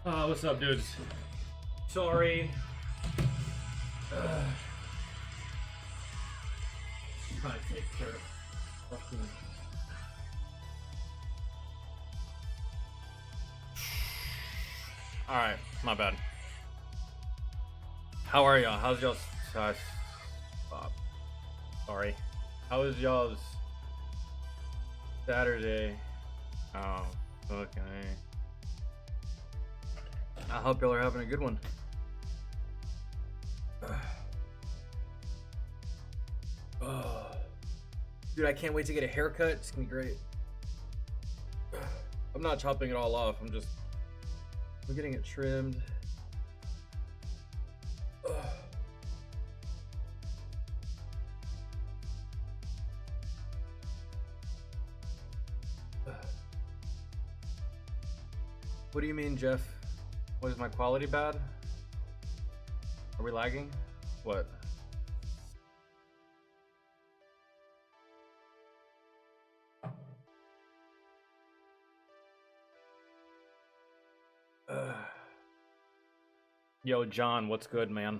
What's up, dudes? Sorry. Trying to take care of fucking. Alright, my bad. How are y'all? How's y'all's. Sorry. How was y'all's Saturday? Oh, fucking A. I hope y'all are having a good one. Dude, I can't wait to get a haircut. It's gonna be great. I'm not chopping it all off. I'm getting it trimmed. What do you mean, Jeff? What, is my quality bad? Are we lagging? What? Yo, John, what's good, man?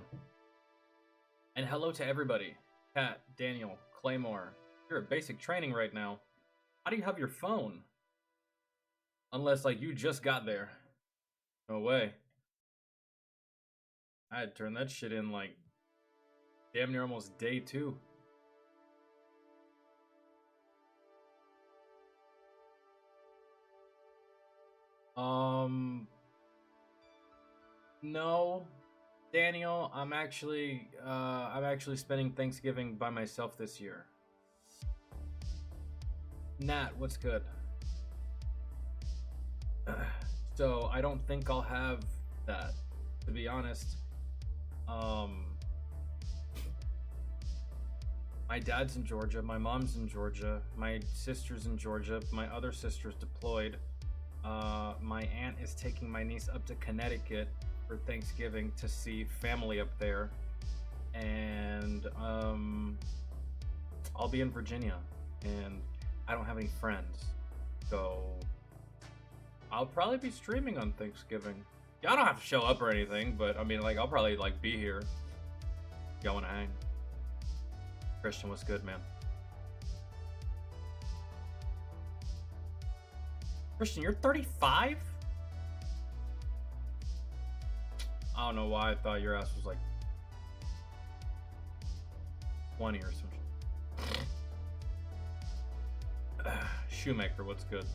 And hello to everybody. Kat, Daniel, Claymore. You're at basic training right now. How do you have your phone? Unless, like, you just got there. No way. I had turned that shit in, like, damn near almost day 2. No, Daniel, I'm actually spending Thanksgiving by myself this year. Nat, what's good? So I don't think I'll have that, to be honest. My dad's in Georgia, my mom's in Georgia, my sister's in Georgia, my other sister's deployed. My aunt is taking my niece up to Connecticut for Thanksgiving to see family up there, and I'll be in Virginia, and I don't have any friends, so I'll probably be streaming on Thanksgiving. Yeah, I don't have to show up or anything, but I mean, like, I'll probably like be here. Y'all wanna hang? Christian, what's good, man? Christian, you're 35? I don't know why I thought your ass was like 20 or something. Shoemaker, what's good?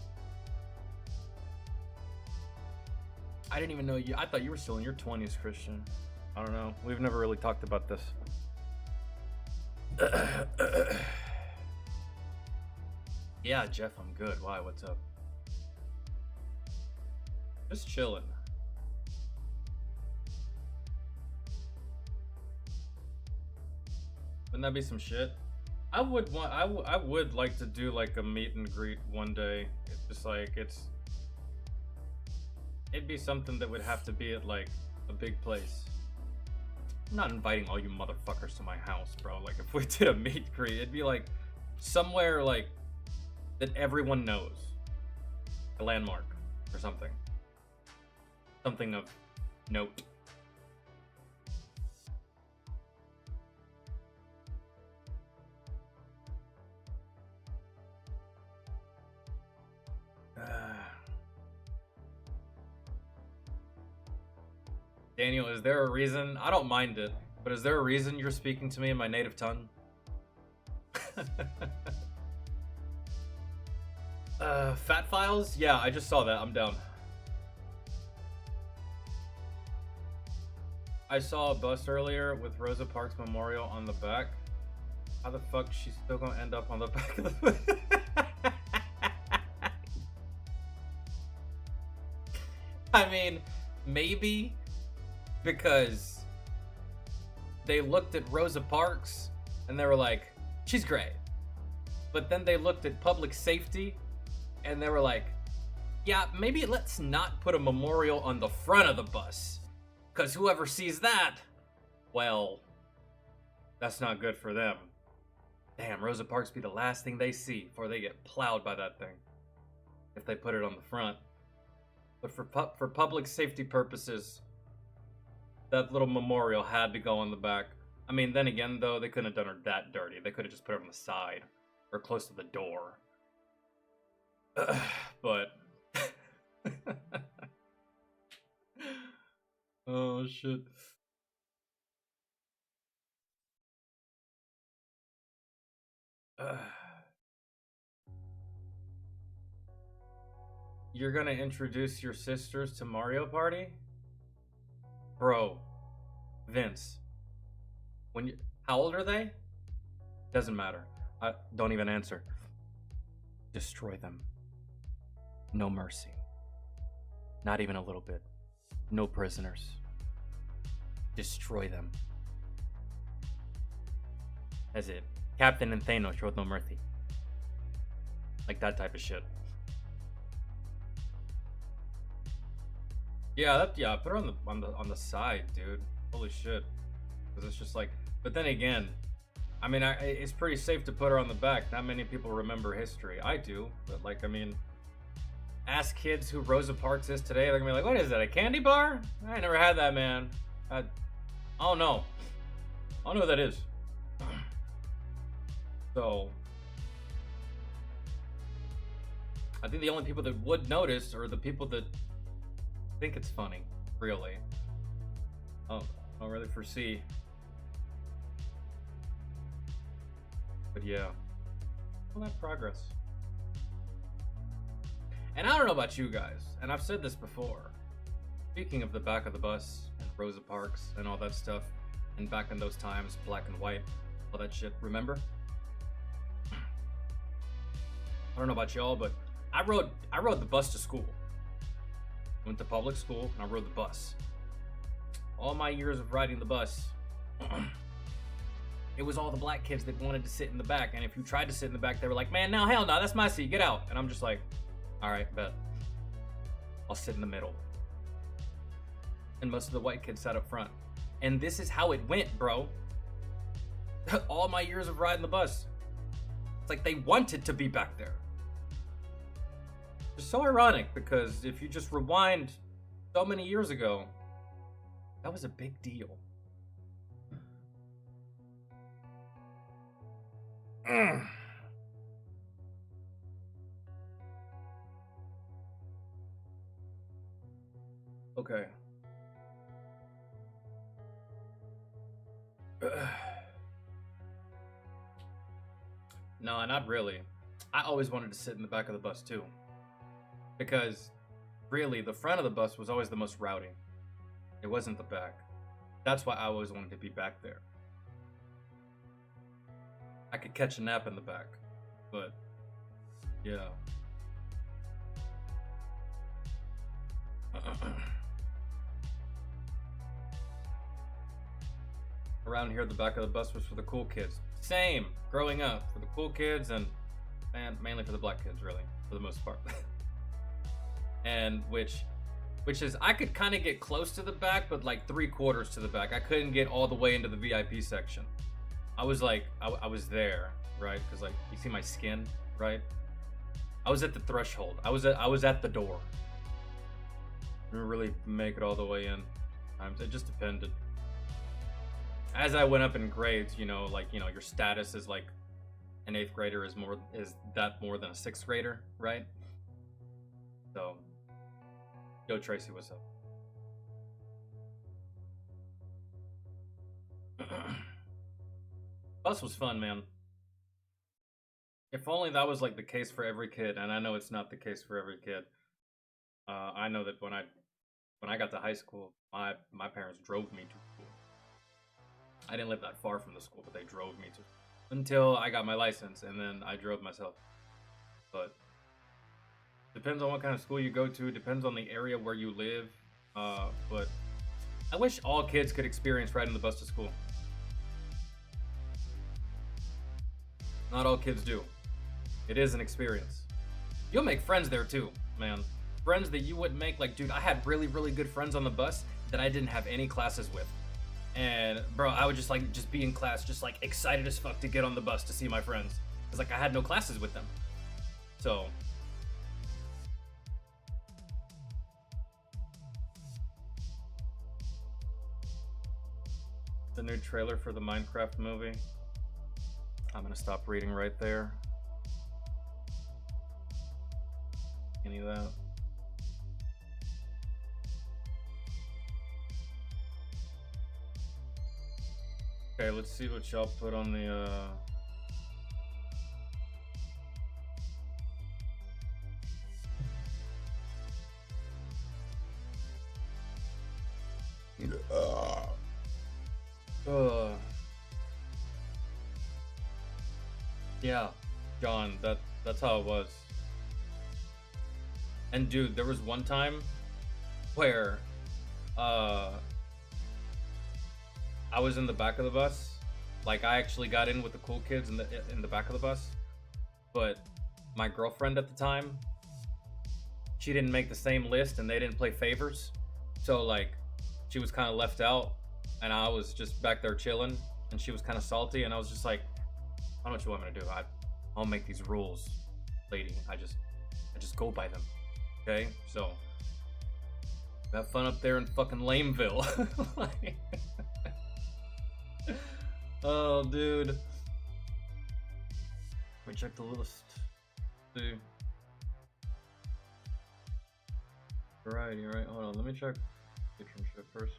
I didn't even know you. I thought you were still in your 20s, Christian. I don't know. We've never really talked about this. Yeah, Jeff, I'm good. Why? What's up? Just chilling. Wouldn't that be some shit? I would like to do like a meet and greet one day. It's just like it'd be something that would have to be at like a big place. I'm not inviting all you motherfuckers to my house, bro. Like, if we did a meet and greet, it'd be like somewhere like that everyone knows, a landmark or something. Something of note. Daniel, is there a reason? I don't mind it, but is there a reason you're speaking to me in my native tongue? Fat Files? Yeah, I just saw that. I'm down. I saw a bus earlier with Rosa Parks Memorial on the back. How the fuck she's still gonna end up on the back of the... I mean, maybe because they looked at Rosa Parks and they were like, she's great. But then they looked at public safety and they were like, yeah, maybe let's not put a memorial on the front of the bus. Because whoever sees that, well, that's not good for them. Damn, Rosa Parks be the last thing they see before they get plowed by that thing. If they put it on the front. But for public safety purposes, that little memorial had to go on the back. I mean, then again, though, they couldn't have done her that dirty. They could have just put her on the side or close to the door. But oh shit. You're gonna introduce your sisters to Mario Party? Bro, Vince. How old are they? Doesn't matter. Don't even answer. Destroy them. No mercy. Not even a little bit. No prisoners. Destroy them. That's it. Captain and Thanos showed no mercy. Like that type of shit. Yeah, put her on the side, dude. Holy shit. Because it's just like, but then again, I mean, it's pretty safe to put her on the back. Not many people remember history. I do, but like, I mean, ask kids who Rosa Parks is today. They're gonna be like, "What is that? A candy bar? I never had that, man. I don't know. I don't know what that is." So, I think the only people that would notice are the people that think it's funny, really. I don't really foresee. But yeah, all that progress. And I don't know about you guys, and I've said this before. Speaking of the back of the bus and Rosa Parks and all that stuff, and back in those times, black and white, all that shit, remember? I don't know about y'all, but I rode the bus to school. Went to public school and I rode the bus. All my years of riding the bus, it was all the black kids that wanted to sit in the back, and if you tried to sit in the back, they were like, "Man, no, hell no, that's my seat, get out." And I'm just like, "Alright, bet. I'll sit in the middle." And most of the white kids sat up front. And this is how it went, bro. All my years of riding the bus. It's like they wanted to be back there. It's so ironic, because if you just rewind so many years ago, that was a big deal. Okay. No, not really. I always wanted to sit in the back of the bus too. Because, really, the front of the bus was always the most rowdy. It wasn't the back. That's why I always wanted to be back there. I could catch a nap in the back. But, yeah. Around here, the back of the bus was for the cool kids. Same, growing up, for the cool kids and mainly for the black kids, really, for the most part. And which is, I could kind of get close to the back, but like 3/4 to the back. I couldn't get all the way into the VIP section. I was like, I was there, right? Because like, you see my skin, right? I was at the threshold. I was at the door. I didn't really make it all the way in. It just depended. As I went up in grades, your status is like an 8th grader is more than a 6th grader, right? So, yo Tracy, what's up? Bus was fun, man. If only that was like the case for every kid, and I know it's not the case for every kid. I know that when I got to high school, my parents drove me to school. I didn't live that far from the school, but they drove me to until I got my license, and then I drove myself. But depends on what kind of school you go to, depends on the area where you live. But I wish all kids could experience riding the bus to school. Not all kids do. It is an experience. You'll make friends there too, man. Friends that you wouldn't make. Like, dude, I had really, really good friends on the bus that I didn't have any classes with. And bro, I would just be in class, just like excited as fuck to get on the bus to see my friends. It's like I had no classes with them. So The new trailer for the Minecraft movie. I'm gonna stop reading right there. Any of that. Okay, let's see what y'all put on the yeah, John, that's how it was. And dude, there was one time where I was in the back of the bus. Like, I actually got in with the cool kids in the back of the bus. But my girlfriend at the time, she didn't make the same list and they didn't play favors. So like, she was kind of left out and I was just back there chilling and she was kind of salty and I was just like, I don't know what you want me to do. I'll make these rules, lady. I just go by them. Okay? So have fun up there in fucking Lameville. Like, oh, dude. Let me check the list. See. Variety, right? Hold on, let me check patron shit first.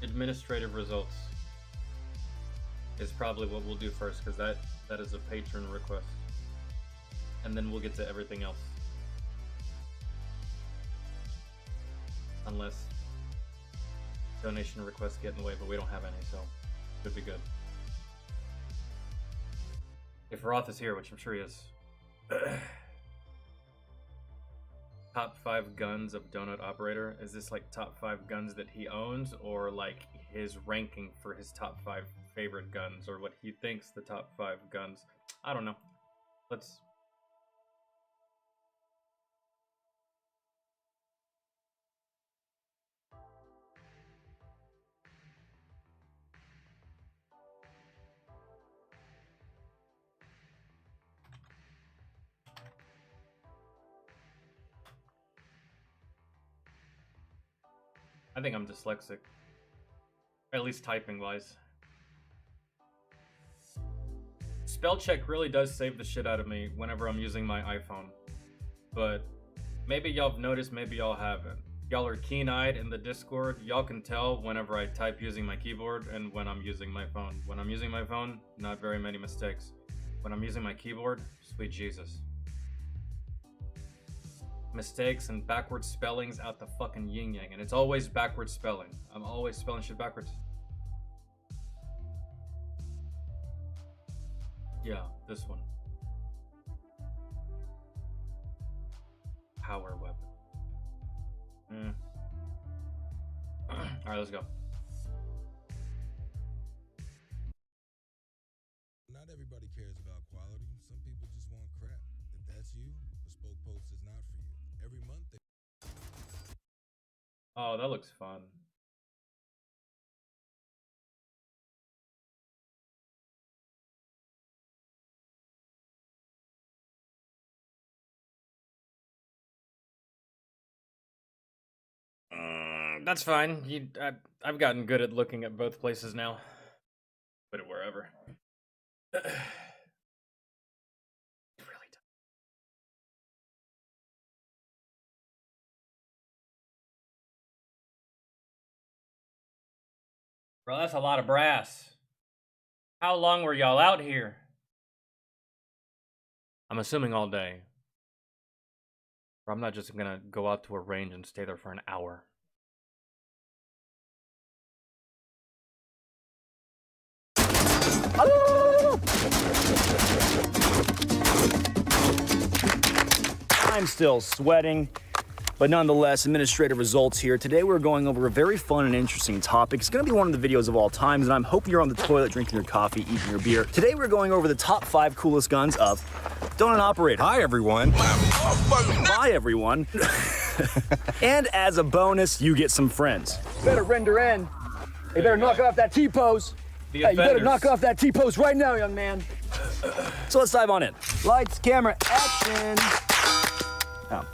Administrative results is probably what we'll do first, because that is a patron request. And then we'll get to everything else. Unless donation requests get in the way, but we don't have any, so should be good. If Roth is here, which I'm sure he is. Top 5 guns of Donut Operator. Is this like top 5 guns that he owns, or like his ranking for his top 5 favorite guns, or what he thinks the top 5 guns? I don't know. Let's... I think I'm dyslexic. At least typing wise. Spell check really does save the shit out of me whenever I'm using my iPhone. But maybe y'all have noticed, maybe y'all haven't. Y'all are keen-eyed in the Discord. Y'all can tell whenever I type using my keyboard and when I'm using my phone. When I'm using my phone, not very many mistakes. When I'm using my keyboard, sweet Jesus. Mistakes and backwards spellings out the fucking yin yang, and it's always backwards spelling. I'm always spelling shit backwards. Yeah, this one. Power weapon. Alright, let's go. Not everybody cares about quality. Some people just want crap. If that's you, Bespoke Post is not for you. Every month they... Oh, that looks fun. That's fine. I've gotten good at looking at both places now. Put it wherever. Really tough. Bro, that's a lot of brass. How long were y'all out here? I'm assuming all day. Or I'm not just gonna go out to a range and stay there for an hour. I'm still sweating, but nonetheless, administrative results here. Today we're going over a very fun and interesting topic. It's going to be one of the videos of all times, and I'm hoping you're on the toilet drinking your coffee, eating your beer. Today we're going over the top 5 coolest guns of Donut Operator. Hi, everyone. Bye, everyone. And as a bonus, you get some friends. Better render in. Hey, better knock off that T-pose. Hey, you better knock off that T-pose right now, young man. So let's dive on in. Lights, camera, action. Oh, no.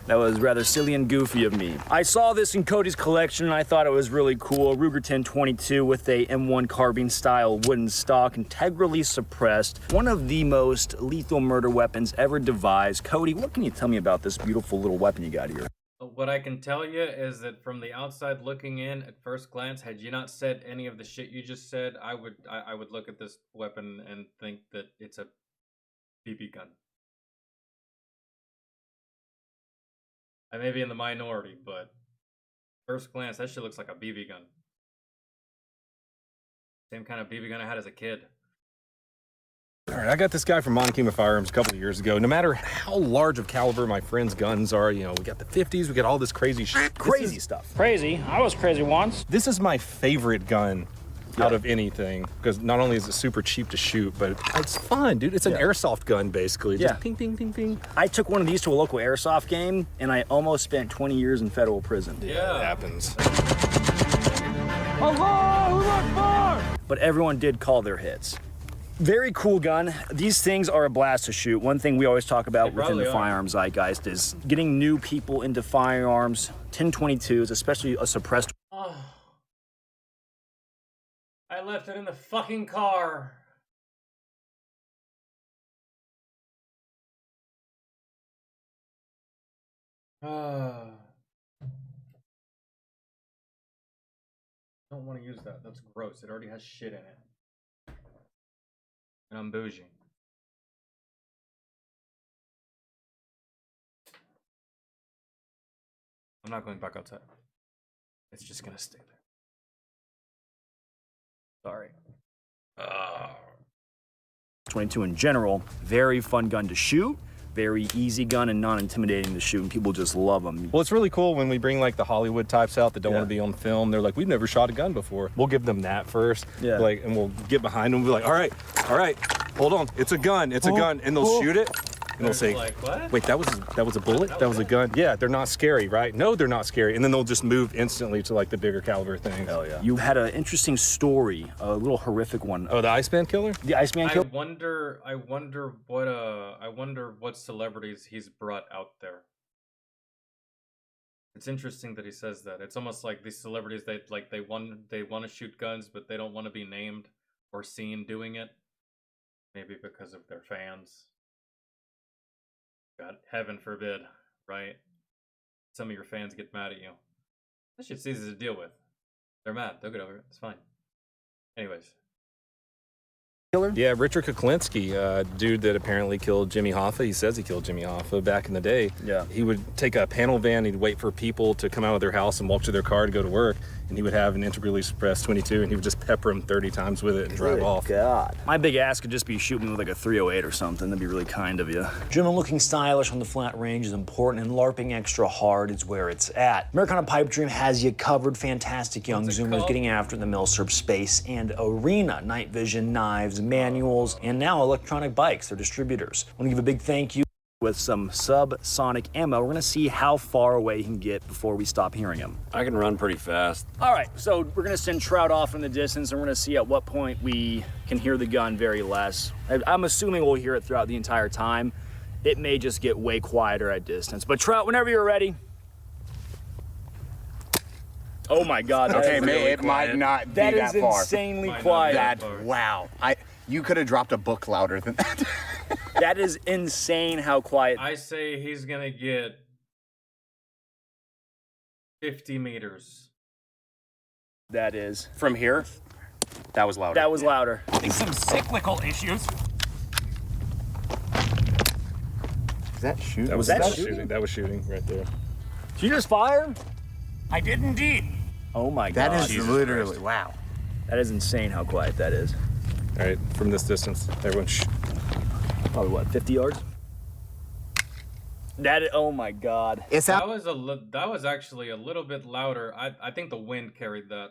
That was rather silly and goofy of me. I saw this in Cody's collection and I thought it was really cool. Ruger 1022 with a M1 carbine style wooden stock, integrally suppressed. One of the most lethal murder weapons ever devised. Cody, what can you tell me about this beautiful little weapon you got here? What I can tell you is that from the outside looking in, at first glance, had you not said any of the shit you just said, I would look at this weapon and think that it's a BB gun. I may be in the minority, but first glance, that shit looks like a BB gun. Same kind of BB gun I had as a kid. All right, I got this guy from Montezuma Firearms a couple of years ago. No matter how large of caliber my friend's guns are, you know, we got the 50s, we got all this crazy shit. Crazy stuff. Crazy. I was crazy once. This is my favorite gun out of anything, because not only is it super cheap to shoot, but it's fun, dude. It's an airsoft gun, basically. Just ping, ping, ping, ping. I took one of these to a local airsoft game, and I almost spent 20 years in federal prison. Yeah, it happens. Allahu Akbar! But everyone did call their hits. Very cool gun. These things are a blast to shoot. One thing we always talk about within the firearms zeitgeist is getting new people into firearms. 1022s, especially a suppressed. Oh. I left it in the fucking car. Don't want to use that. That's gross. It already has shit in it. And I'm bougie. I'm not going back outside. It's just gonna stay there. Sorry. 22 in general, very fun gun to shoot. Very easy gun and non-intimidating to shoot, and people just love them. Well, it's really cool when we bring like the Hollywood types out that don't want to be on film. They're like, we've never shot a gun before. We'll give them that first. Yeah. Like, and we'll get behind them and be like, all right, hold on. It's a gun. It's a gun. And they'll shoot it. And they'll say, like, what? Wait, that was a bullet? That was a gun? Yeah, they're not scary, right? No, they're not scary. And then they'll just move instantly to like the bigger caliber things. Hell yeah. You had an interesting story, a little horrific one. Oh, the Iceman Killer? The Iceman Killer? I wonder what celebrities he's brought out there. It's interesting that he says that. It's almost like these celebrities, they want to shoot guns, but they don't want to be named or seen doing it. Maybe because of their fans. God, heaven forbid, right? Some of your fans get mad at you. That shit's easy to deal with. They're mad. They'll get over it. It's fine. Anyways. Killer? Yeah, Richard Kuklinski, dude that apparently killed Jimmy Hoffa. He says he killed Jimmy Hoffa back in the day. Yeah. He would take a panel van, he'd wait for people to come out of their house and walk to their car to go to work, and he would have an integrally suppressed 22, and he would just pepper them 30 times with it and drive off. God. My big ass could just be shooting with like a 308 or something. That'd be really kind of you. Gentlemen, looking stylish on the flat range is important, and LARPing extra hard is where it's at. Americana Pipe Dream has you covered. Fantastic young Zoomers getting after the milsurp space and arena. Night vision, knives, manuals, and now electronic bikes. They're distributors. I want to give a big thank you. With some subsonic ammo, we're gonna see how far away he can get before we stop hearing him. I can run pretty fast. All right, so we're gonna send Trout off in the distance, and we're gonna see at what point we can hear the gun very less. I'm assuming we'll hear it throughout the entire time. It may just get way quieter at distance. But Trout, whenever you're ready. Oh my God. Okay, really it might not be that far. That is insanely quiet. Wow. You could have dropped a book louder than that. That is insane how quiet. I say he's gonna get 50 meters. That is. From here? That was louder. That was louder. Some cyclical issues. Is that shooting? That was shooting. That was shooting right there. Did you just fire? I did indeed. Oh my God. That is literally, wow. That is insane how quiet that is. All right, from this distance, everyone shh. Probably what, 50 yards? Oh my God. That was actually a little bit louder. I think the wind carried that.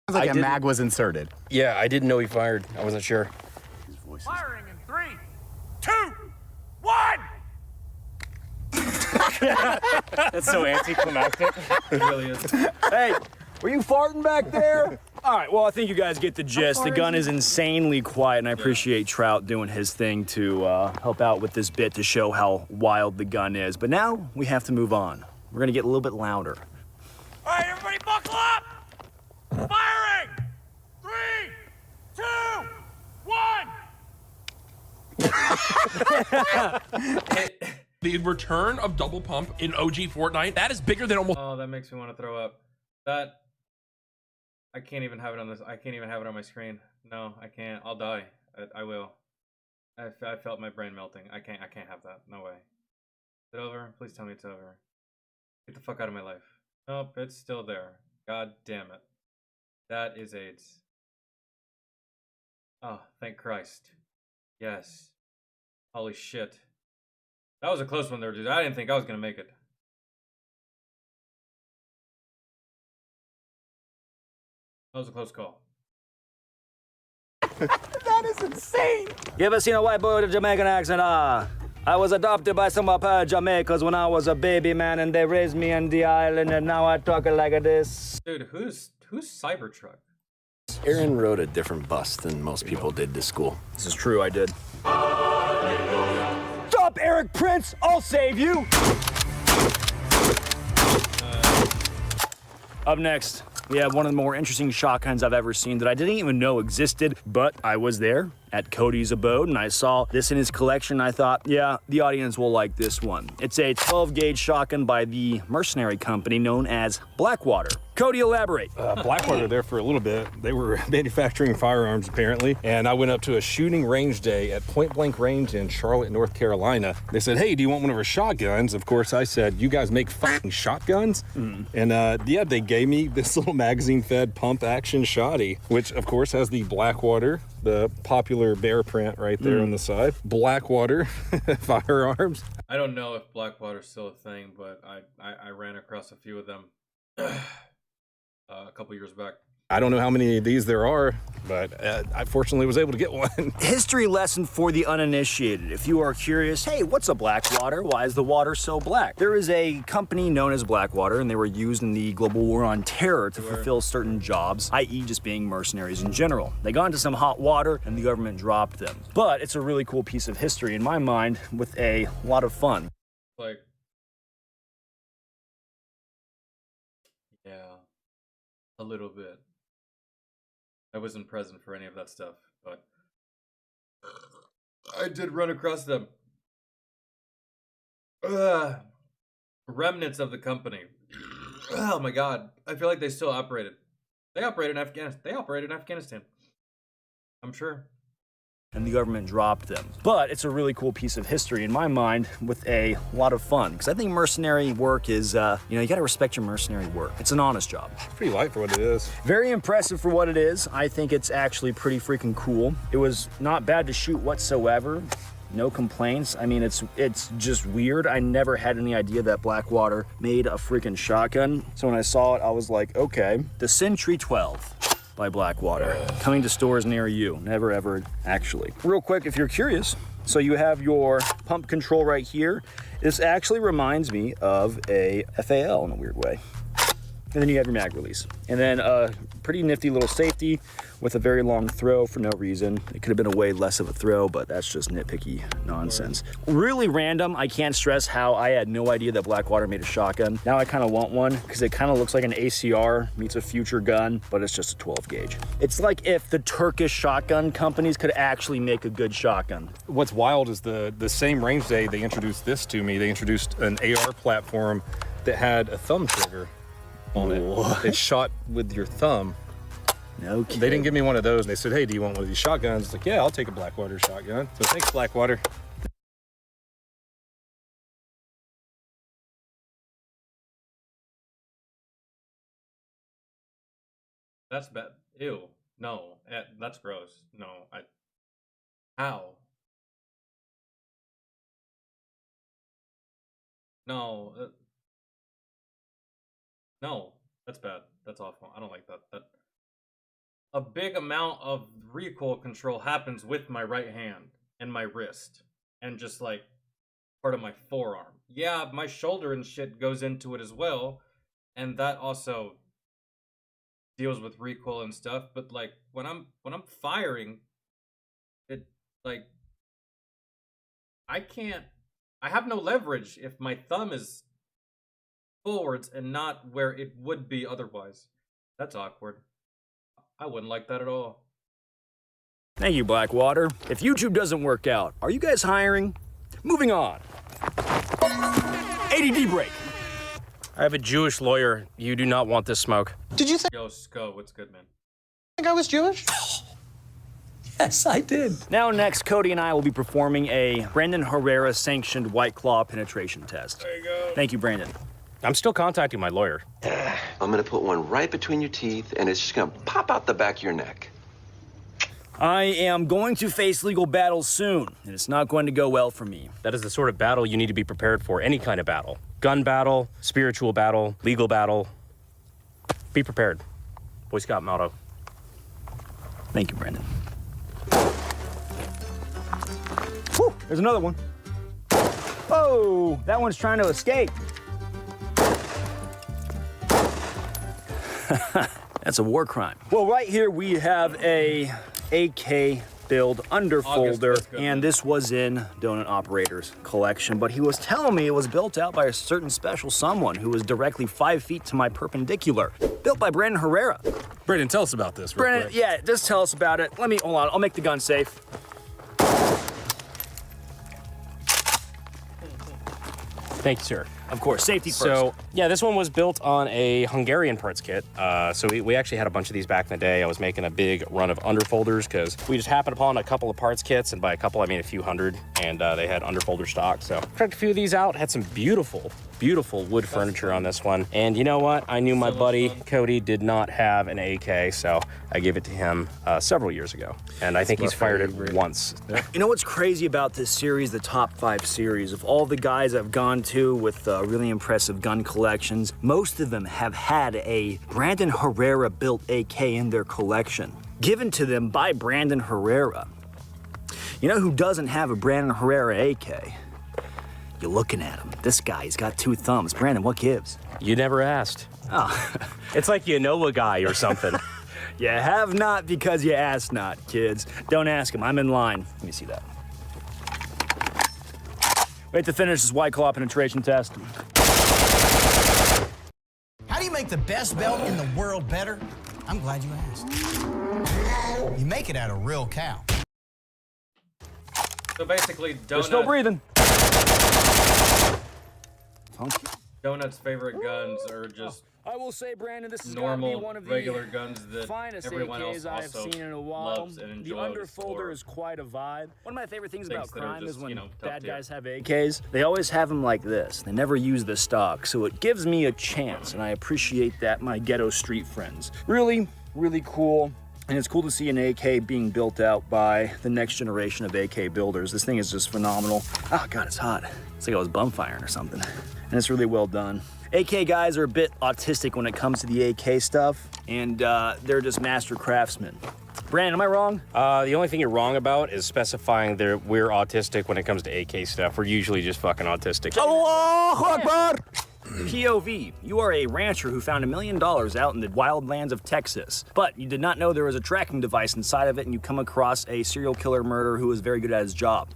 Sounds like a mag was inserted. Yeah, I didn't know he fired. I wasn't sure. Firing in 3, 2, 1! That's so anticlimactic. It really is. Hey, Were you farting back there? All right, well, I think you guys get the gist. The gun is insanely quiet, and I appreciate Trout doing his thing to help out with this bit to show how wild the gun is. But now we have to move on. We're gonna get a little bit louder. All right, everybody buckle up! Firing! 3, 2, 1! The return of double pump in OG Fortnite, that is bigger than almost. Oh, that makes me want to throw up. That I can't even have it on this. I can't even have it on my screen. No, I can't. I'll die. I will. I felt my brain melting. I can't have that. No way. Is it over? Please tell me it's over. Get the fuck out of my life. Nope, it's still there. God damn it. That is AIDS. Oh, thank Christ. Yes. Holy shit. That was a close one there, dude. I didn't think I was gonna make it. That was a close call. That is insane! You ever seen a white boy with a Jamaican accent? I was adopted by some Jamaicans when I was a baby, man, and they raised me on the island, and now I talk like this. Dude, who's Cybertruck? Aaron rode a different bus than most people did to school. This is true, I did. Stop, Eric Prince! I'll save you! Up next, we have one of the more interesting shotguns I've ever seen that I didn't even know existed, but I was there at Cody's abode and I saw this in his collection. I thought, yeah, the audience will like this one. It's a 12-gauge shotgun by the mercenary company known as Blackwater. Cody, elaborate. Blackwater there for a little bit. They were manufacturing firearms apparently, and I went up to a shooting range day at Point Blank Range in Charlotte, North Carolina. They said, hey, do you want one of our shotguns? Of course, I said, you guys make fucking shotguns? And yeah, they gave me this little magazine-fed pump-action shotty, which of course has the Blackwater, the popular bear print right there on the side. Blackwater firearms. I don't know if Blackwater's still a thing, but I ran across a few of them a couple years back. I don't know how many of these there are, but I fortunately was able to get one. History lesson for the uninitiated. If you are curious, hey, what's a Blackwater? Why is the water so black? There is a company known as Blackwater, and they were used in the global war on terror to fulfill certain jobs, i.e. just being mercenaries in general. They got into some hot water, and the government dropped them. But it's a really cool piece of history in my mind with a lot of fun. Like, yeah, a little bit. I wasn't present for any of that stuff, but I did run across them. Remnants of the company. Oh my god. I feel like they still operated. They operated in Afghanistan. I'm sure. And the government dropped them. But it's a really cool piece of history in my mind with a lot of fun. Because I think mercenary work is, you gotta respect your mercenary work. It's an honest job. Pretty light for what it is. Very impressive for what it is. I think it's actually pretty freaking cool. It was not bad to shoot whatsoever. No complaints. I mean, it's just weird. I never had any idea that Blackwater made a freaking shotgun. So when I saw it, I was like, okay. The Sentry 12. By Blackwater, coming to stores near you. Never ever, actually. Real quick, if you're curious, so you have your pump control right here. This actually reminds me of a FAL in a weird way. And then you have your mag release. And then a pretty nifty little safety with a very long throw for no reason. It could have been a way less of a throw, but that's just nitpicky nonsense. Really random. I can't stress how I had no idea that Blackwater made a shotgun. Now I kind of want one because it kind of looks like an ACR meets a future gun, but it's just a 12 gauge. It's like if the Turkish shotgun companies could actually make a good shotgun. What's wild is the same range day they introduced this to me. They introduced an AR platform that had a thumb trigger on it. It shot with your thumb. No kidding. They didn't give me one of those. They said, hey, do you want one of these shotguns? It's like, yeah, I'll take a Blackwater shotgun. So thanks, Blackwater. That's bad. Ew. No. That's gross. No. How? No. No. That's bad. That's awful. I don't like that. A big amount of recoil control happens with my right hand and my wrist and just like part of my forearm. Yeah, my shoulder and shit goes into it as well, and that also deals with recoil and stuff, but like when I'm firing, it like I have no leverage if my thumb is forwards and not where it would be otherwise. That's awkward. I wouldn't like that at all. Thank you, Blackwater. If YouTube doesn't work out, are you guys hiring? Moving on. ADD break. I have a Jewish lawyer. You do not want this smoke. Did you Yo, Sco, what's good, man? think I was Jewish? Yes, I did. Now next, Cody and I will be performing a Brandon Herrera sanctioned White Claw penetration test. There you go. Thank you, Brandon. I'm still contacting my lawyer. I'm gonna put one right between your teeth, and it's just gonna pop out the back of your neck. I am going to face legal battles soon, and it's not going to go well for me. That is the sort of battle you need to be prepared for. Any kind of battle. Gun battle, spiritual battle, legal battle. Be prepared. Boy Scout motto. Thank you, Brandon. Whew, there's another one. Oh, that one's trying to escape. That's a war crime. Well, right here we have a AK build underfolder, and this was in Donut Operator's collection, but he was telling me it was built out by a certain special someone who was directly 5 feet to my perpendicular. Built by Brandon Herrera. Brandon, tell us about this real Brandon, quick. yeah, just tell us about it. Hold on, I'll make the gun safe. Thank you, sir. Of course, safety first. So, yeah, this one was built on a Hungarian parts kit. So we actually had a bunch of these back in the day. I was making a big run of underfolders because we just happened upon a couple of parts kits, and by a couple, I mean a few hundred, and they had underfolder stock. So cracked a few of these out, had some beautiful wood furniture on this one. And you know what? I knew my buddy Cody did not have an AK, so I gave it to him several years ago. And I think he's fired it once. You know what's crazy about this series, the top 5 series? Of all the guys I've gone to with really impressive gun collections, most of them have had a Brandon Herrera built AK in their collection, given to them by Brandon Herrera. You know who doesn't have a Brandon Herrera AK? You're looking at him. This guy, he's got 2 thumbs. Brandon, what gives? You never asked. Oh. It's like you know a guy or something. You have not because you asked not, kids. Don't ask him. I'm in line. Let me see that. Wait to finish this White Claw penetration test. How do you make the best belt in the world better? I'm glad you asked. You make it out of real cow. So basically, They're still breathing. Donut's favorite guns are just I will say, Brandon, this is normal, one of the regular guns that finest everyone AKs else I have also seen in a while. loves and The enjoys. underfolder is quite a vibe. One of my favorite things about Things that are crime is just, when you know, top bad tier. guys have AKs. They always have them like this. They never use the stock, so it gives me a chance, and I appreciate that, my ghetto street friends. Really, really cool. And it's cool to see an AK being built out by the next generation of AK builders. This thing is just phenomenal. Oh God, it's hot. It's like I was bum firing or something. And it's really well done. AK guys are a bit autistic when it comes to the AK stuff, and they're just master craftsmen. Brandon, am I wrong? The only thing you're wrong about is specifying that we're autistic when it comes to AK stuff. We're usually just fucking autistic. Allahu Akbar! POV, you are a rancher who found $1 million out in the wildlands of Texas, but you did not know there was a tracking device inside of it, and you come across a serial killer murderer who was very good at his job.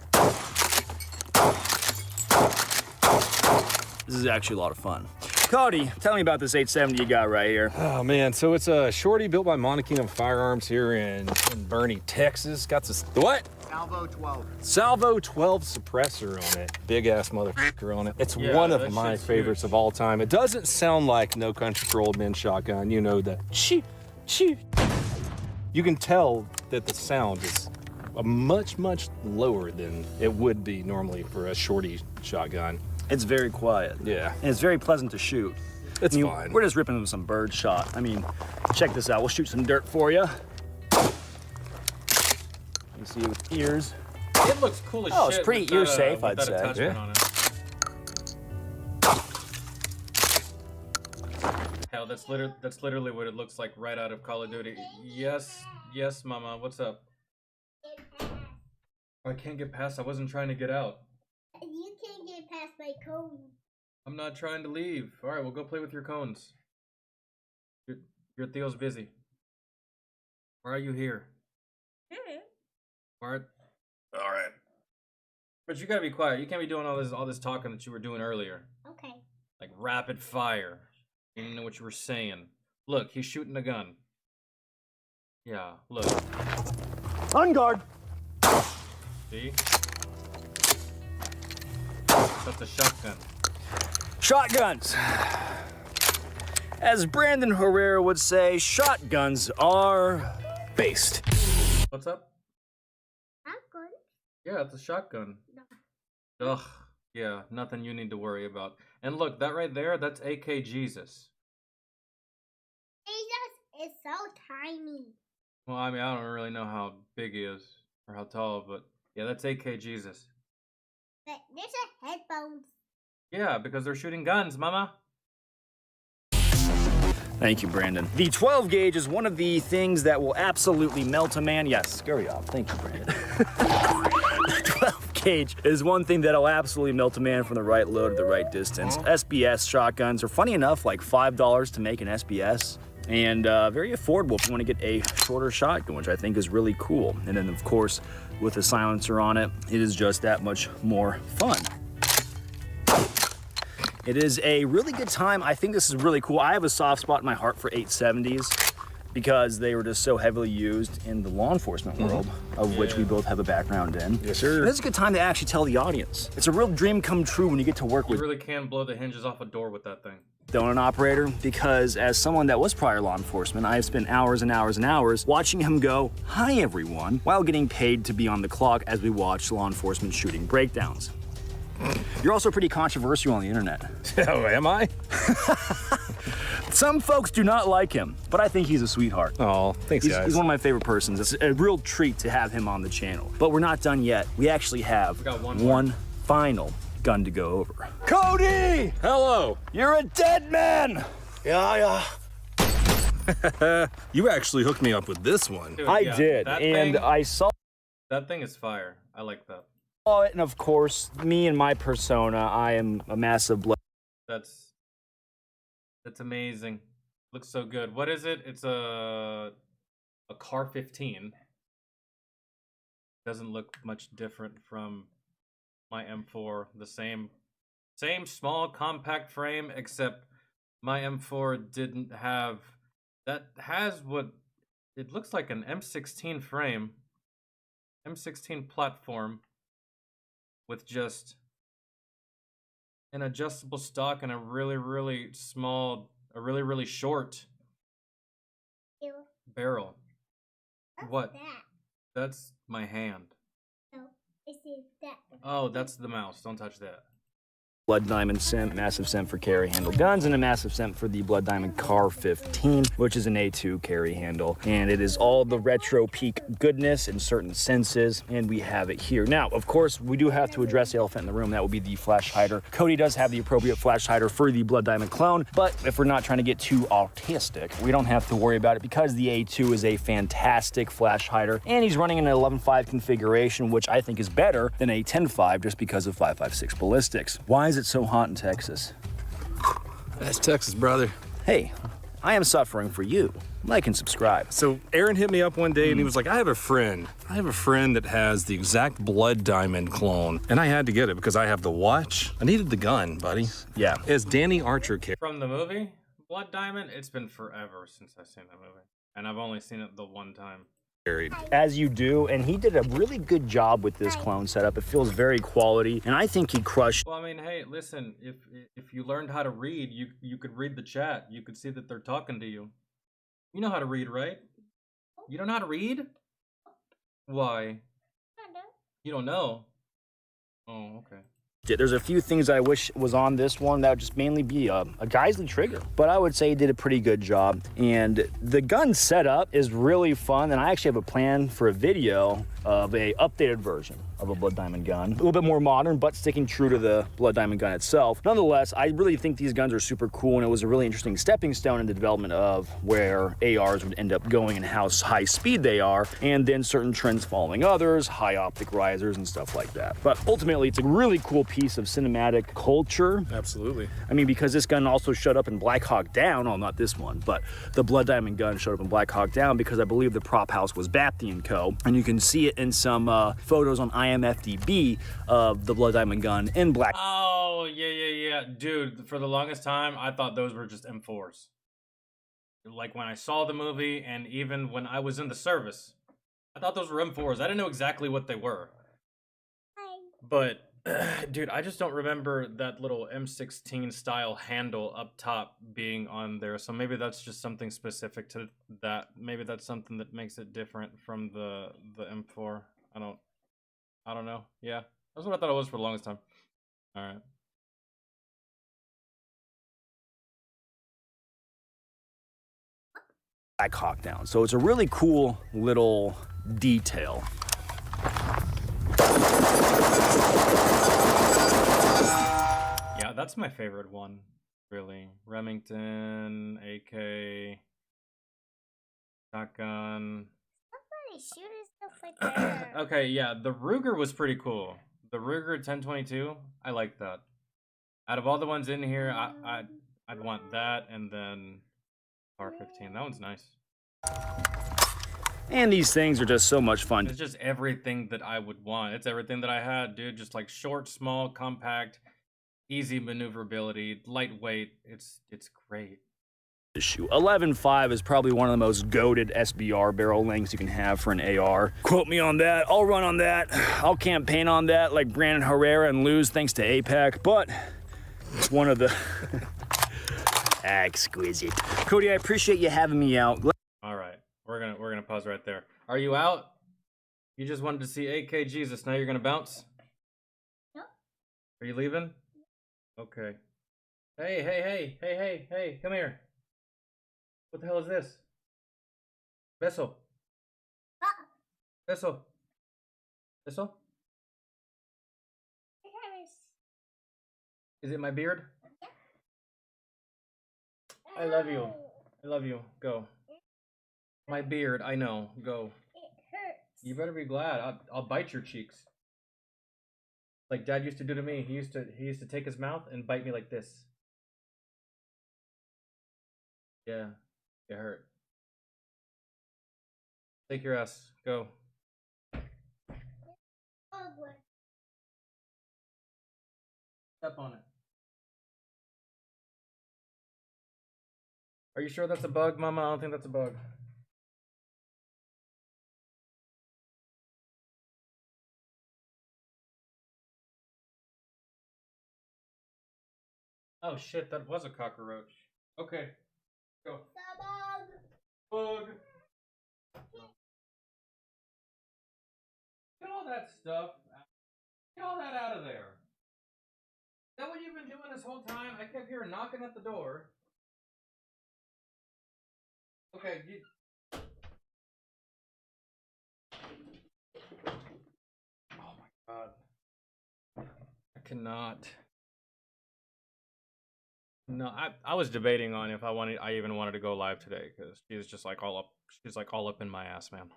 This is actually a lot of fun. Cody, tell me about this 870 you got right here. Oh man, so it's a shorty built by Montequino Firearms here in Bernie, Texas. Got this, what? Salvo 12. Salvo 12 suppressor on it. Big ass motherfucker on it. It's one of my favorites of all time. It doesn't sound like No Country for Old Men shotgun. You know that. You can tell that the sound is much lower than it would be normally for a shorty shotgun. It's very quiet. Yeah. And it's very pleasant to shoot. It's fine. We're just ripping with some bird shot. I mean, check this out. We'll shoot some dirt for you. You see it with ears. It looks cool as shit. Oh, it's pretty ear safe, I'd say. Attachment on it. Hell, that's literally what it looks like right out of Call of Duty. Yes, mama. What's up? I can't get past. I wasn't trying to get out. You can't get past my cone. I'm not trying to leave. All right, we'll go play with your cones. Your Theo's busy. Why are you here? All right. But you gotta be quiet. You can't be doing all this talking that you were doing earlier. Okay. Like rapid fire. You didn't know what you were saying. Look, he's shooting a gun. Yeah, look. On guard. See? That's a shotgun. Shotguns. As Brandon Herrera would say, shotguns are based. What's up? Shotgun? Yeah, it's a shotgun. No. Ugh. Yeah, nothing you need to worry about. And look, that right there, that's AK Jesus. Jesus is so tiny. Well, I mean, I don't really know how big he is or how tall, but yeah, that's AK Jesus. But there's a headphones. Yeah, because they're shooting guns, mama. Thank you, Brandon. The 12 gauge is one of the things that will absolutely melt a man. Yes, scurry off. Thank you, Brandon. The 12 gauge is one thing that'll absolutely melt a man from the right load at the right distance. SBS shotguns are, funny enough, like $5 to make an SBS. And very affordable if you want to get a shorter shotgun, which I think is really cool. And then, of course, with a silencer on it, it is just that much more fun. It is a really good time. I think this is really cool. I have a soft spot in my heart for 870s because they were just so heavily used in the law enforcement world, of which we both have a background in. Yes, sir. And this is a good time to actually tell the audience. It's a real dream come true when you get to work with You really can blow the hinges off a door with that thing. an operator, because as someone that was prior law enforcement, I have spent hours and hours and hours watching him go, "Hi everyone," while getting paid to be on the clock as we watch law enforcement shooting breakdowns. You're also pretty controversial on the internet. Oh, am I? Some folks do not like him, but I think he's a sweetheart. Oh, thanks, guys. He's one of my favorite persons. It's a real treat to have him on the channel. But we're not done yet. We actually have got one more. one final gun to go over. Cody! Hello. You're a dead man! Yeah. You actually hooked me up with this one. Dude, I yeah, did, that and thing, I saw that thing is fire. I like that. it, and of course, me and my persona, I am a massive blood. That's amazing. Looks so good. What is it? It's a car 15. Doesn't look much different from my M4. The same small compact frame, except my M4 didn't have. That has what it looks like an M16 frame, M16 platform, with just an adjustable stock and a really small, a really short Ew. barrel. What's What? that? That's my hand. No, it's that. Oh, that's the mouse. Don't touch that. Blood Diamond scent, massive scent for carry handle guns, and a massive scent for the Blood Diamond Car 15, which is an A2 carry handle. And it is all the retro peak goodness in certain senses, and we have it here. Now, of course, we do have to address the elephant in the room. That would be the flash hider. Cody does have the appropriate flash hider for the Blood Diamond clone, but if we're not trying to get too autistic, we don't have to worry about it because the A2 is a fantastic flash hider, and he's running an 11.5 configuration, which I think is better than a 10.5 just because of 5.56 ballistics. Why is it so hot in Texas? That's Texas, brother. Hey, I am suffering for you. Like and subscribe. So Aaron hit me up one day and he was like, I have a friend that has the exact Blood Diamond clone. And I had to get it because I have the watch. I needed the gun, buddy. Yeah. It's Danny Archer kid. From the movie Blood Diamond, it's been forever since I've seen that movie, and I've only seen it the one time. As you do, and he did a really good job with this clone setup. It feels very quality, and I think he crushed. Well, I mean, hey, listen, if you learned how to read, you could read the chat. You could see that they're talking to you. You know how to read, right? You don't know how to read? Why? You don't know? Oh, okay. There's a few things I wish was on this one that would just mainly be a Geisley trigger, but I would say he did a pretty good job. And the gun setup is really fun, and I actually have a plan for a video of a updated version of a blood diamond gun. A little bit more modern, but sticking true to the blood diamond gun itself. Nonetheless, I really think these guns are super cool, and it was a really interesting stepping stone in the development of where ARs would end up going and how high speed they are, and then certain trends following others, high optic risers and stuff like that. But ultimately, it's a really cool piece of cinematic culture. Absolutely. I mean, because this gun also showed up in Black Hawk Down, oh, not this one, but the blood diamond gun showed up in Black Hawk Down because I believe the prop house was Bapty & Co. And you can see it in some photos on IMFDB of the blood diamond gun in black. Oh, yeah. Dude, for the longest time, I thought those were just M4s. Like when I saw the movie and even when I was in the service, I thought those were M4s. I didn't know exactly what they were. But, dude, I just don't remember that little M16 style handle up top being on there. So maybe that's just something specific to that. Maybe that's something that makes it different from the M4. I don't know. Yeah, that's what I thought it was for the longest time. All right. Black Hawk Down. So it's a really cool little detail. Yeah, that's my favorite one, really. Remington, AK, shotgun. Somebody shooting stuff like that. Okay, yeah, the Ruger was pretty cool. The Ruger 1022, I like that. Out of all the ones in here, I'd want that and then R15. That one's nice. And these things are just so much fun. It's just everything that I would want. It's everything that I had, dude. Just like short, small, compact, easy maneuverability, lightweight. It's great. Issue 11.5 is probably one of the most goated SBR barrel lengths you can have for an AR. Quote me on that. I'll run on that. I'll campaign on that like Brandon Herrera and lose thanks to APAC, but it's one of the exquisite. Cody, I appreciate you having me out. All right, we're gonna pause right there. Are you out? You just wanted to see AK Jesus. Now you're gonna bounce? No. Are you leaving? Okay. Hey, come here. What the hell is this? Beso. Beso. Beso? Is it my beard? Yeah. I love you. I love you. Go. My beard, I know. Go. It hurts. You better be glad. I'll bite your cheeks. Like Dad used to do to me. He used to take his mouth and bite me like this. Yeah. It hurt. Take your ass. Go. Step on it. Are you sure that's a bug, Mama? I don't think that's a bug. Oh shit, that was a cockroach. Okay. Go. Bug. Get all that stuff. Get all that out of there. Is that what you've been doing this whole time? I kept hearing knocking at the door. Okay, oh my god. I cannot. No, I was debating on if I even wanted to go live today because she's just like all up in my ass, man.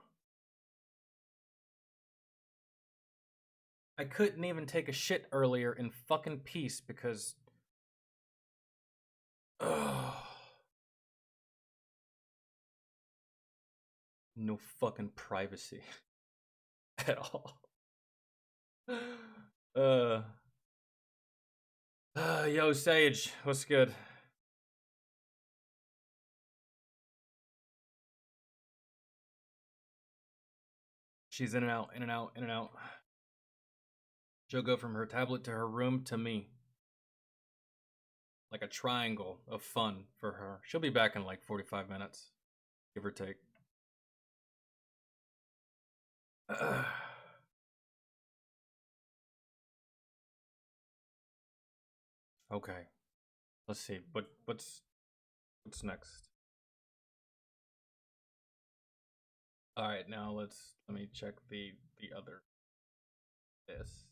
I couldn't even take a shit earlier in fucking peace because no fucking privacy at all. Yo, Sage, what's good? She's in and out, in and out, in and out. She'll go from her tablet to her room to me. Like a triangle of fun for her. She'll be back in like 45 minutes, give or take. Okay. Let's see. What's next? All right, now let me check the other. This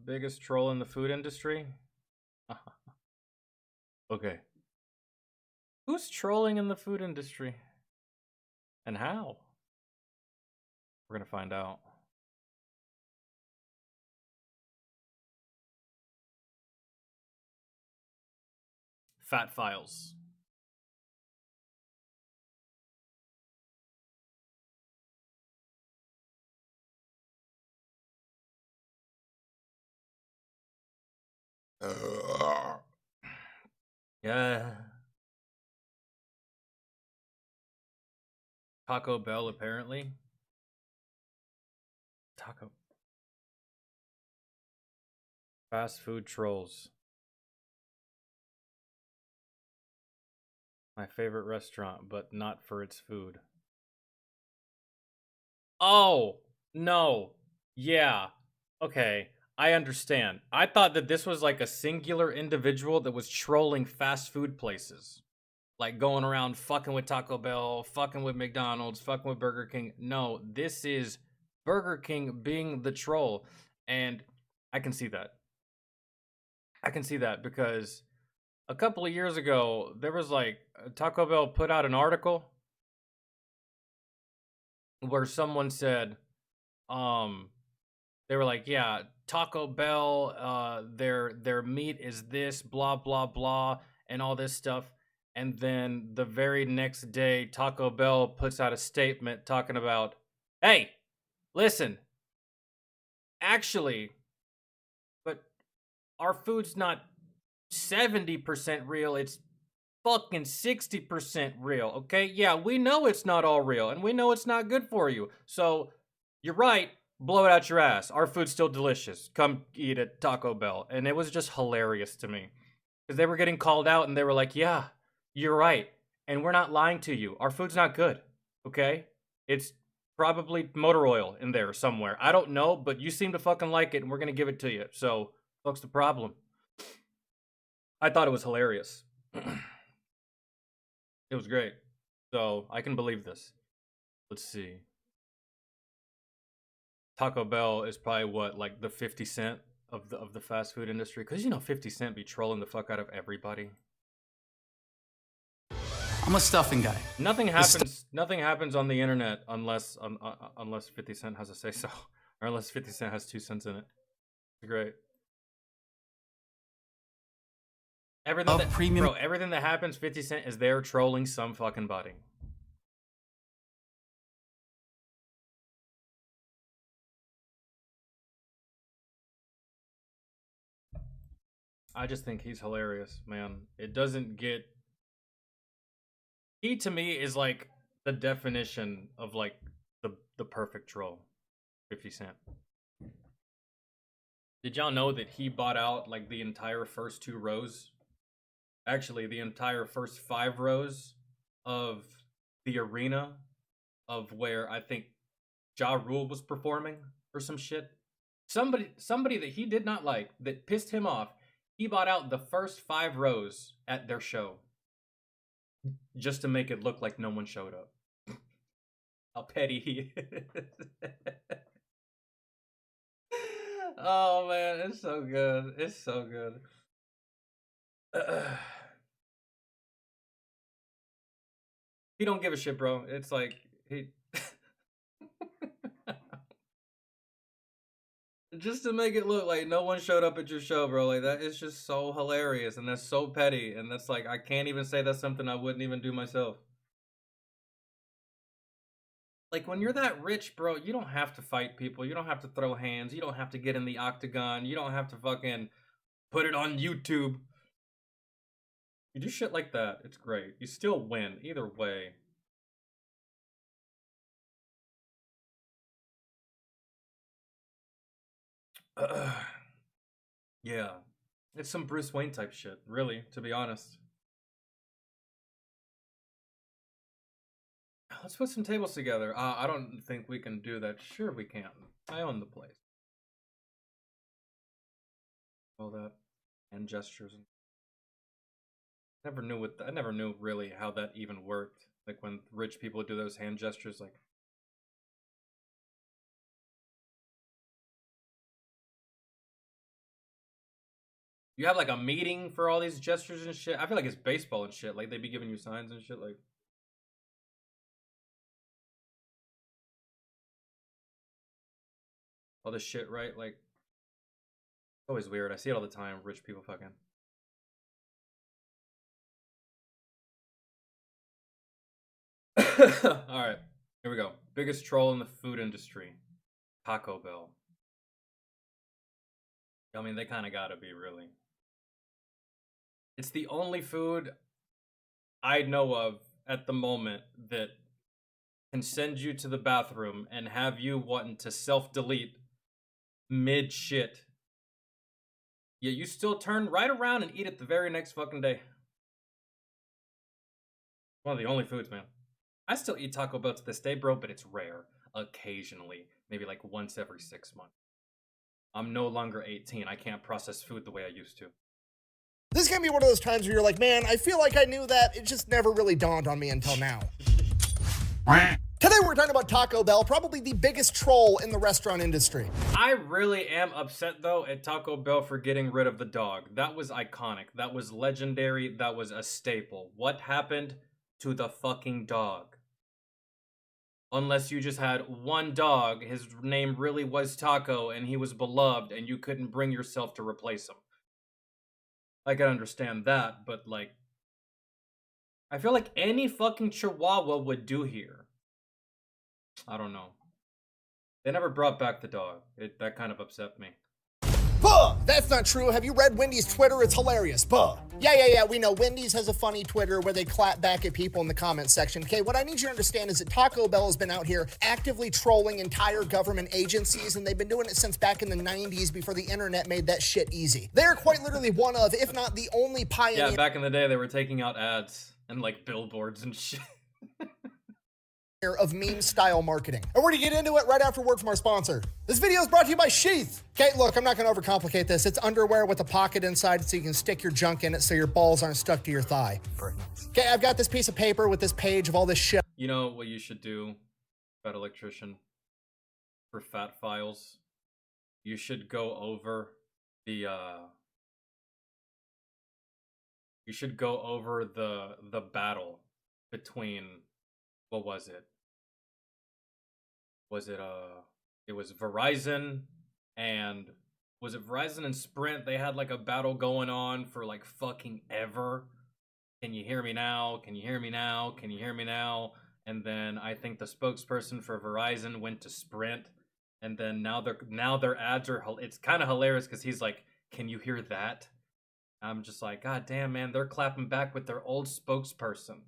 biggest troll in the food industry. Okay, who's trolling in the food industry, and how? We're gonna find out. Fat Files. Yeah. Taco Bell, apparently. Taco. Fast food trolls. My favorite restaurant, but not for its food. Oh, no. Yeah. Okay. I understand. I thought that this was like a singular individual that was trolling fast food places. Like going around fucking with Taco Bell, fucking with McDonald's, fucking with Burger King. No, this is Burger King being the troll. And I can see that. I can see that because a couple of years ago, there was like Taco Bell put out an article where someone said, they were like, yeah, Taco Bell, their meat is this, blah, blah, blah, and all this stuff. And then the very next day, Taco Bell puts out a statement talking about, hey, listen, actually, but our food's not 70% real, it's fucking 60% real, okay? Yeah, we know it's not all real, and we know it's not good for you. So, you're right, blow it out your ass. Our food's still delicious. Come eat at Taco Bell. And it was just hilarious to me. Because they were getting called out, and they were like, yeah, you're right. And we're not lying to you. Our food's not good, okay? It's probably motor oil in there somewhere. I don't know, but you seem to fucking like it, and we're gonna give it to you. So, what's the problem? I thought it was hilarious. It was great. So, I can believe this. Let's see. Taco Bell is probably what, like the 50 Cent of the fast food industry? Because, you know, 50 Cent be trolling the fuck out of everybody. I'm a stuffing guy. Nothing happens on the internet unless 50 Cent has a say so, or unless 50 Cent has 2 cents in it. It's great. Everything that happens, 50 Cent is there trolling some fucking body. I just think he's hilarious, man. It doesn't get... He, to me, is like the definition of like the perfect troll. 50 Cent. Did y'all know that he bought out like the entire first 2 rows? Actually, the entire first 5 rows of the arena of where I think Ja Rule was performing or some shit. Somebody that he did not like, that pissed him off, he bought out the first 5 rows at their show. Just to make it look like no one showed up. How petty he is. Oh man, it's so good. It's so good. He don't give a shit, bro. It's like he just to make it look like no one showed up at your show, bro. Like that is just so hilarious, and that's so petty, and that's like I can't even say that's something I wouldn't even do myself. Like when you're that rich, bro, you don't have to fight people. You don't have to throw hands. You don't have to get in the octagon. You don't have to fucking put it on YouTube. You do shit like that, it's great. You still win either way. Yeah, it's some Bruce Wayne type shit, really, to be honest. Let's put some tables together. I don't think we can do that. Sure we can. I own the place. All that. And gestures. I never knew really how that even worked. Like when rich people do those hand gestures, like. You have like a meeting for all these gestures and shit. I feel like it's baseball and shit. Like they be giving you signs and shit. Like. All this shit, right? Like. It's always weird. I see it all the time. Rich people fucking. Alright, here we go. Biggest troll in the food industry. Taco Bell. I mean, they kind of gotta be, really. It's the only food I know of at the moment that can send you to the bathroom and have you wanting to self-delete mid-shit. Yeah, you still turn right around and eat it the very next fucking day. One of the only foods, man. I still eat Taco Bell to this day, bro, but it's rare. Occasionally. Maybe like once every 6 months. I'm no longer 18. I can't process food the way I used to. This is gonna be one of those times where you're like, man, I feel like I knew that. It just never really dawned on me until now. Today we're talking about Taco Bell, probably the biggest troll in the restaurant industry. I really am upset, though, at Taco Bell for getting rid of the dog. That was iconic. That was legendary. That was a staple. What happened to the fucking dog? Unless you just had one dog, his name really was Taco, and he was beloved, and you couldn't bring yourself to replace him. I can understand that, but, like, I feel like any fucking Chihuahua would do here. I don't know. They never brought back the dog. That kind of upset me. Buh! That's not true. Have you read Wendy's Twitter? It's hilarious. Buh. Yeah, we know. Wendy's has a funny Twitter where they clap back at people in the comments section. Okay, what I need you to understand is that Taco Bell has been out here actively trolling entire government agencies, and they've been doing it since back in the 90s before the internet made that shit easy. They're quite literally one of, if not the only pioneer. Yeah, back in the day, they were taking out ads and, like, billboards and shit. Of meme-style marketing. And we're gonna get into it right after word from our sponsor. This video is brought to you by Sheath. Okay, look, I'm not gonna overcomplicate this. It's underwear with a pocket inside so you can stick your junk in it so your balls aren't stuck to your thigh. Okay, I've got this piece of paper with this page of all this shit. You know what you should do, Fat Electrician, for fat files? You should go over the, you should go over the battle between, what was it? It was Verizon and, was it Verizon and Sprint? They had like a battle going on for like fucking ever. Can you hear me now? Can you hear me now? Can you hear me now? And then I think the spokesperson for Verizon went to Sprint, and then now their ads are, it's kind of hilarious because he's like, can you hear that? I'm just like, God damn, man, they're clapping back with their old spokesperson.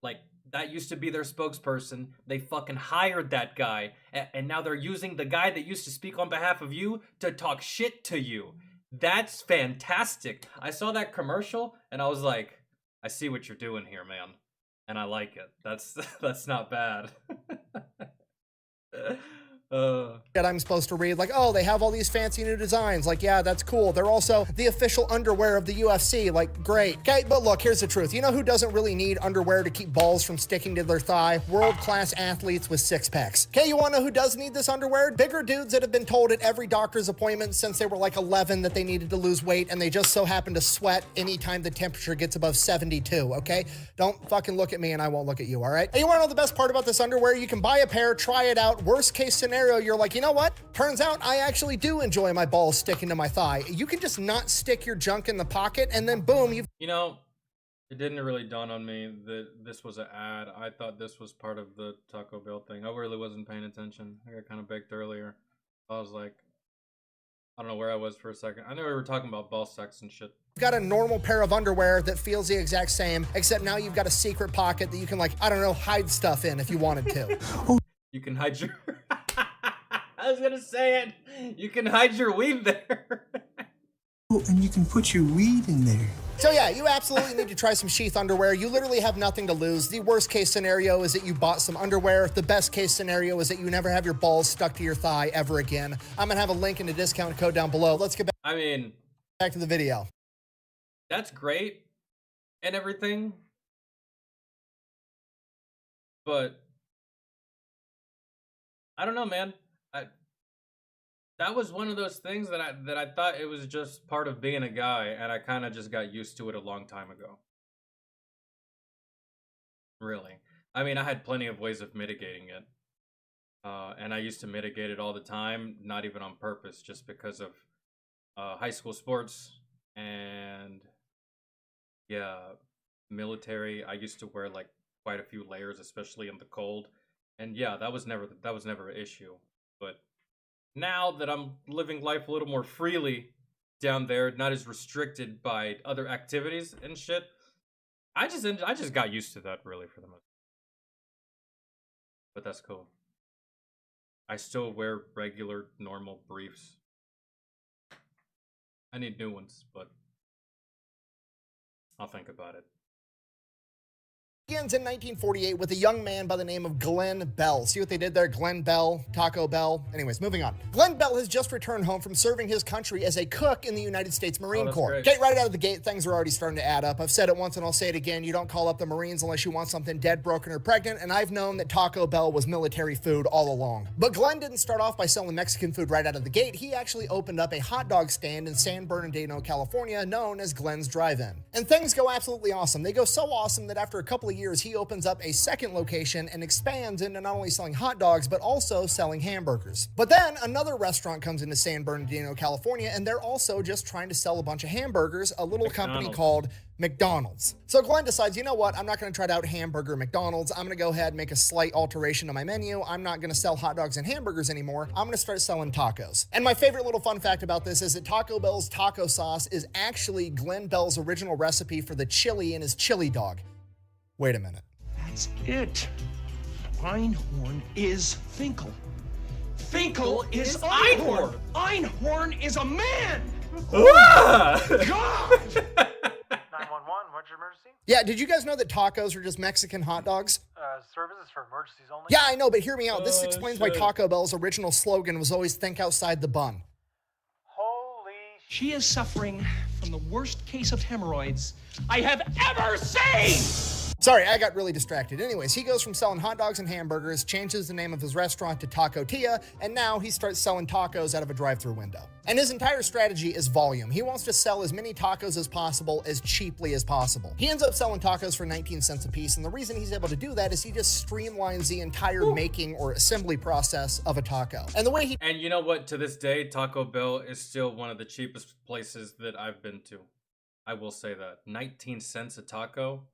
Like, that used to be their spokesperson. They fucking hired that guy, and now they're using the guy that used to speak on behalf of you to talk shit to you. That's fantastic. I saw that commercial, and I was like, I see what you're doing here, man. And I like it. That's not bad. That I'm supposed to read, like, oh, they have all these fancy new designs. Like, yeah, that's cool. They're also the official underwear of the UFC. Like, great. Okay, but look, here's the truth. You know who doesn't really need underwear to keep balls from sticking to their thigh? World-class athletes with six packs. Okay, you want to know who does need this underwear? Bigger dudes that have been told at every doctor's appointment since they were like 11 that they needed to lose weight, and they just so happen to sweat anytime the temperature gets above 72, okay? Don't fucking look at me and I won't look at you, all right? And you want to know the best part about this underwear? You can buy a pair, try it out. Worst case scenario, you're like, you know what? Turns out I actually do enjoy my balls sticking to my thigh. You can just not stick your junk in the pocket, and then boom, you've... You know, it didn't really dawn on me that this was an ad. I thought this was part of the Taco Bell thing. I really wasn't paying attention. I got kind of baked earlier. I was like, I don't know where I was for a second. I knew we were talking about ball sex and shit. You've got a normal pair of underwear that feels the exact same, except now you've got a secret pocket that you can, like, I don't know, hide stuff in if you wanted to. You can hide your... I was gonna say it. You can hide your weed there. Oh, and you can put your weed in there. So yeah, you absolutely need to try some Sheath underwear. You literally have nothing to lose. The worst case scenario is that you bought some underwear. The best case scenario is that you never have your balls stuck to your thigh ever again. I'm gonna have a link and a discount code down below. Let's get back to the video. That's great and everything, But I don't know, man. That was one of those things that I thought it was just part of being a guy, and I kind of just got used to it a long time ago. Really. I mean, I had plenty of ways of mitigating it. And I used to mitigate it all the time, not even on purpose, just because of high school sports and yeah, military. I used to wear like quite a few layers, especially in the cold. And yeah, that was never an issue. But now that I'm living life a little more freely down there, not as restricted by other activities and shit, I just got used to that really for the most. But that's cool. I still wear regular, normal briefs. I need new ones, but I'll think about it. Begins in 1948 with a young man by the name of Glenn Bell. See what they did there? Glenn Bell, Taco Bell. Anyways, moving on. Glenn Bell has just returned home from serving his country as a cook in the United States Marine Corps. Great. Okay, right out of the gate, things are already starting to add up. I've said it once and I'll say it again. You don't call up the Marines unless you want something dead, broken, or pregnant, and I've known that Taco Bell was military food all along. But Glenn didn't start off by selling Mexican food right out of the gate. He actually opened up a hot dog stand in San Bernardino, California, known as Glenn's Drive-In. And things go absolutely awesome. They go so awesome that after a couple of years, he opens up a second location and expands into not only selling hot dogs, but also selling hamburgers. But then another restaurant comes into San Bernardino, California, and they're also just trying to sell a bunch of hamburgers, a little company called McDonald's. So Glenn decides, you know what, I'm not going to try to out hamburger McDonald's. I'm going to go ahead and make a slight alteration to my menu. I'm not going to sell hot dogs and hamburgers anymore. I'm going to start selling tacos. And my favorite little fun fact about this is that Taco Bell's taco sauce is actually Glenn Bell's original recipe for the chili in his chili dog. Wait a minute. That's it. Einhorn is Finkel. Finkel is Einhorn. Einhorn is a man. God! 911, what's your emergency? Yeah, did you guys know that tacos are just Mexican hot dogs? Services for emergencies only? Yeah, I know, but hear me out. This explains why Taco Bell's original slogan was always think outside the bun. She is suffering from the worst case of hemorrhoids I have ever seen! Sorry, I got really distracted. Anyways, he goes from selling hot dogs and hamburgers, changes the name of his restaurant to Taco Tia, and now he starts selling tacos out of a drive-thru window. And his entire strategy is volume. He wants to sell as many tacos as possible, as cheaply as possible. He ends up selling tacos for 19 cents a piece, and the reason he's able to do that is he just streamlines the entire making or assembly process of a taco. And the way he— And you know what? To this day, Taco Bell is still one of the cheapest places that I've been to. I will say that. 19 cents a taco?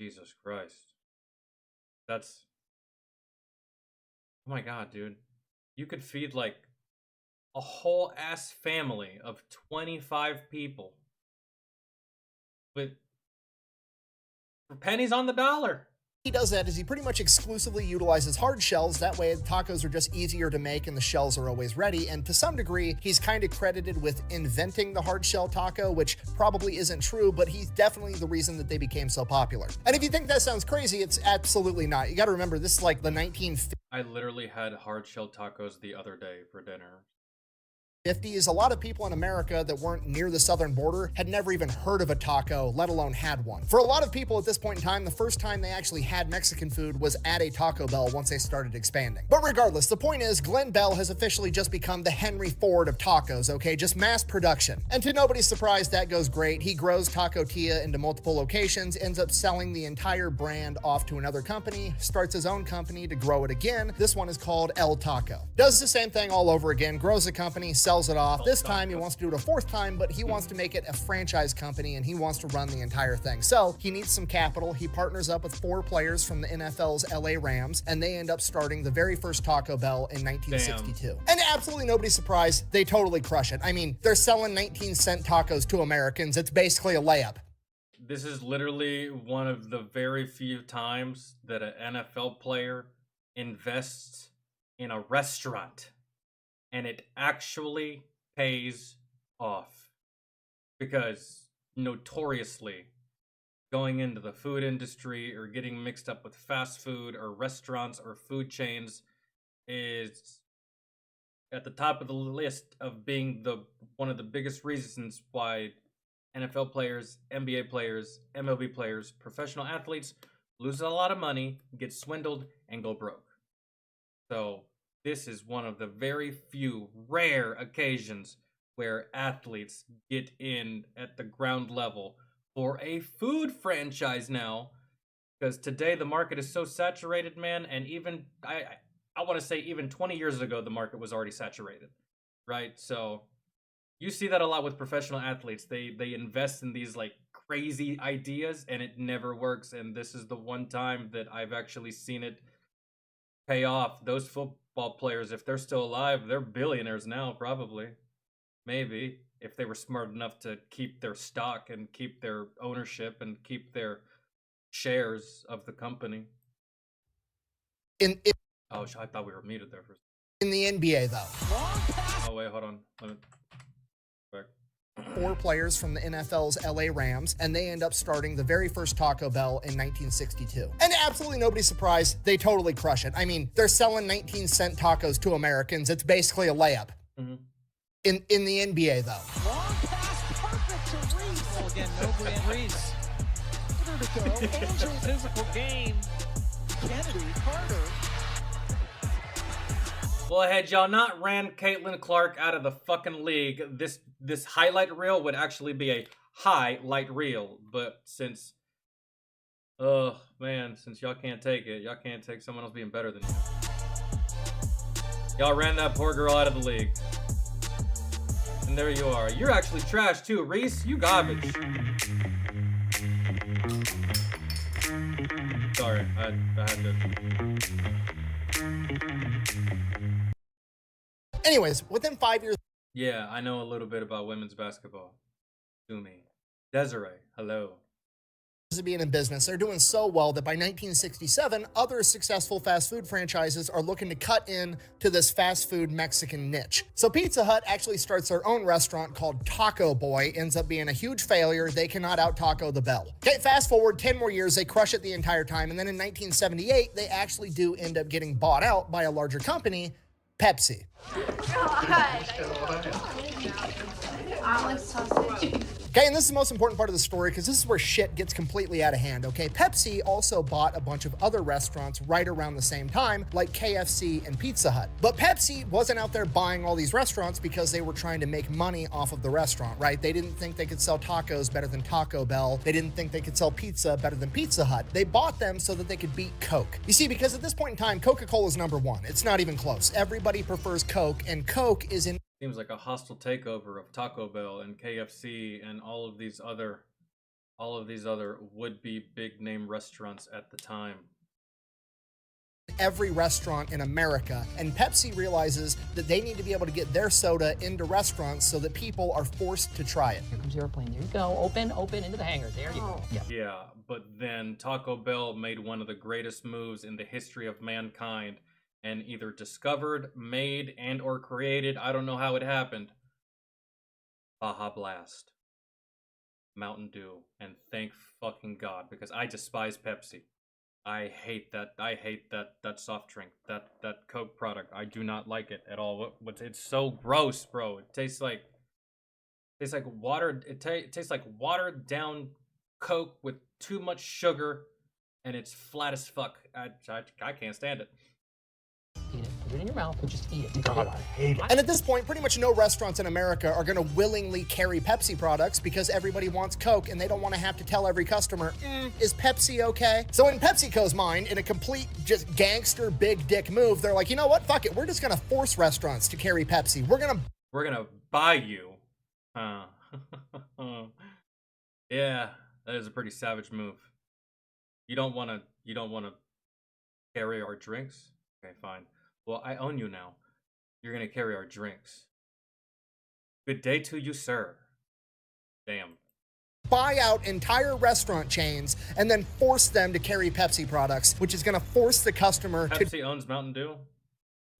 Jesus Christ. That's... Oh my god, dude. You could feed like a whole ass family of 25 people with for pennies on the dollar. He does that is he pretty much exclusively utilizes hard shells. That way the tacos are just easier to make and the shells are always ready. And to some degree, he's kind of credited with inventing the hard shell taco, which probably isn't true, but he's definitely the reason that they became so popular. And if you think that sounds crazy, it's absolutely not. You got to remember, this is like the 1950s. I literally had hard shell tacos the other day for dinner. A lot of people in America that weren't near the southern border had never even heard of a taco, let alone had one. For a lot of people at this point in time, the first time they actually had Mexican food was at a Taco Bell once they started expanding. But regardless, the point is Glenn Bell has officially just become the Henry Ford of tacos, okay? Just mass production. And to nobody's surprise, that goes great. He grows Taco Tia into multiple locations, ends up selling the entire brand off to another company, starts his own company to grow it again. This one is called El Taco. Does the same thing all over again, grows a company, sells it off. This time he wants to do it a fourth time, but he wants to make it a franchise company and he wants to run the entire thing. So he needs some capital. He partners up with 4 players from the NFL's LA Rams, and they end up starting the very first Taco Bell in 1962. Damn. And absolutely nobody's surprised, they totally crush it. I mean, they're selling 19-cent tacos to Americans. It's basically a layup. This is literally one of the very few times that an NFL player invests in a restaurant and it actually pays off, because notoriously going into the food industry or getting mixed up with fast food or restaurants or food chains is at the top of the list of being one of the biggest reasons why NFL players, NBA players, MLB players, professional athletes lose a lot of money, get swindled, and go broke. So this is one of the very few rare occasions where athletes get in at the ground level for a food franchise now. Because today the market is so saturated, man, and even I want to say even 20 years ago the market was already saturated, right? So you see that a lot with professional athletes. They invest in these like crazy ideas and it never works. And this is the one time that I've actually seen it pay off. Those football players, if they're still alive, they're billionaires now, probably. Maybe if they were smart enough to keep their stock and keep their ownership and keep their shares of the company. Oh, I thought we were muted there for a In the NBA, though. Oh, wait, hold on. Let me... Back. 4 players from the NFL's LA Rams, and they end up starting the very first Taco Bell in 1962. And absolutely nobody's surprised, they totally crush it. I mean, they're selling 19-cent tacos to Americans. It's basically a layup. Mm-hmm. In the NBA, though. Long pass, perfect to Reese. Well, again, no Brand Reese. To go. Angel physical game. Kennedy, Carter. Well, had y'all not ran Caitlin Clark out of the fucking league, this highlight reel would actually be a highlight reel. But since, oh man, since y'all can't take it, y'all can't take someone else being better than you. Y'all ran that poor girl out of the league. And there you are. You're actually trash too, Reese. You garbage. Sorry, I had to. Anyways, within 5 years. Yeah, I know a little bit about women's basketball. To me. Desiree, hello. Of being in business, they're doing so well that by 1967, other successful fast food franchises are looking to cut in to this fast food Mexican niche. So Pizza Hut actually starts their own restaurant called Taco Boy, ends up being a huge failure. They cannot out taco the Bell. Okay, fast forward 10 more years, they crush it the entire time, and then in 1978, they actually do end up getting bought out by a larger company, Pepsi. Omelet sausage. Okay, and this is the most important part of the story because this is where shit gets completely out of hand, okay? Pepsi also bought a bunch of other restaurants right around the same time, like KFC and Pizza Hut. But Pepsi wasn't out there buying all these restaurants because they were trying to make money off of the restaurant, right? They didn't think they could sell tacos better than Taco Bell. They didn't think they could sell pizza better than Pizza Hut. They bought them so that they could beat Coke. You see, because at this point in time, Coca-Cola is number one. It's not even close. Everybody prefers Coke, and Coke is in Seems like a hostile takeover of Taco Bell and KFC and all of these other would-be big-name restaurants at the time. every restaurant in America, and Pepsi realizes that they need to be able to get their soda into restaurants so that people are forced to try it. Here comes your airplane. There you go. Open into the hangar. There you go. Yeah. Yeah, but then Taco Bell made one of the greatest moves in the history of mankind and either discovered, made, and or created, I don't know how it happened, Baja Blast, Mountain Dew, and thank fucking God, because I despise Pepsi. I hate that soft drink, that Coke product. I do not like it at all. It's so gross, bro. It tastes like water. It tastes like watered down Coke with too much sugar, and it's flat as fuck. I can't stand it. Eat it. Put it in your mouth and just eat it. God, I hate it. And at this point, pretty much no restaurants in America are going to willingly carry Pepsi products because everybody wants Coke and they don't want to have to tell every customer, is Pepsi okay? So in PepsiCo's mind, in a complete just gangster big dick move, they're like, you know what? Fuck it. We're just going to force restaurants to carry Pepsi. We're going to buy you. Yeah, that is a pretty savage move. You don't want to carry our drinks? Okay, fine. Well, I own you now. You're gonna carry our drinks. Good day to you, sir. Damn. Buy out entire restaurant chains and then force them to carry Pepsi products, which is gonna force the customer to... Pepsi owns Mountain Dew?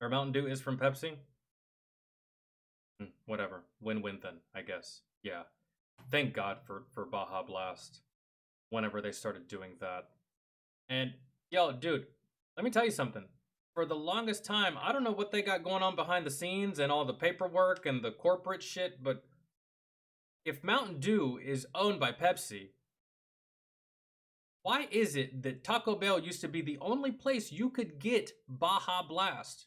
Or Mountain Dew is from Pepsi? Whatever. Win-win then, I guess. Yeah. Thank God for Baja Blast. Whenever they started doing that. And, yo, dude, let me tell you something. For the longest time, I don't know what they got going on behind the scenes and all the paperwork and the corporate shit, but if Mountain Dew is owned by Pepsi, Why is it that Taco Bell used to be the only place you could get Baja Blast?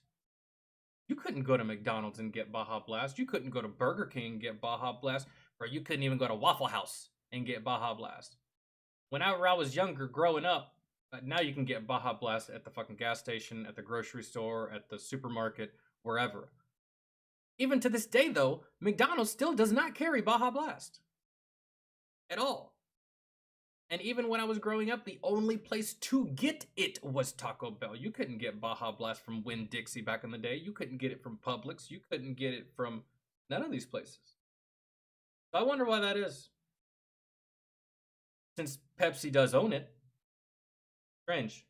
You couldn't go to McDonald's and get Baja Blast. You couldn't go to Burger King and get Baja Blast. Or you couldn't even go to Waffle House and get Baja Blast. Whenever I was younger, growing up, now you can get Baja Blast at the fucking gas station, at the grocery store, at the supermarket, wherever. Even to this day, though, McDonald's still does not carry Baja Blast. At all. And even when I was growing up, the only place to get it was Taco Bell. You couldn't get Baja Blast from Winn-Dixie back in the day. You couldn't get it from Publix. You couldn't get it from none of these places. So I wonder why that is. Since Pepsi does own it. Strange.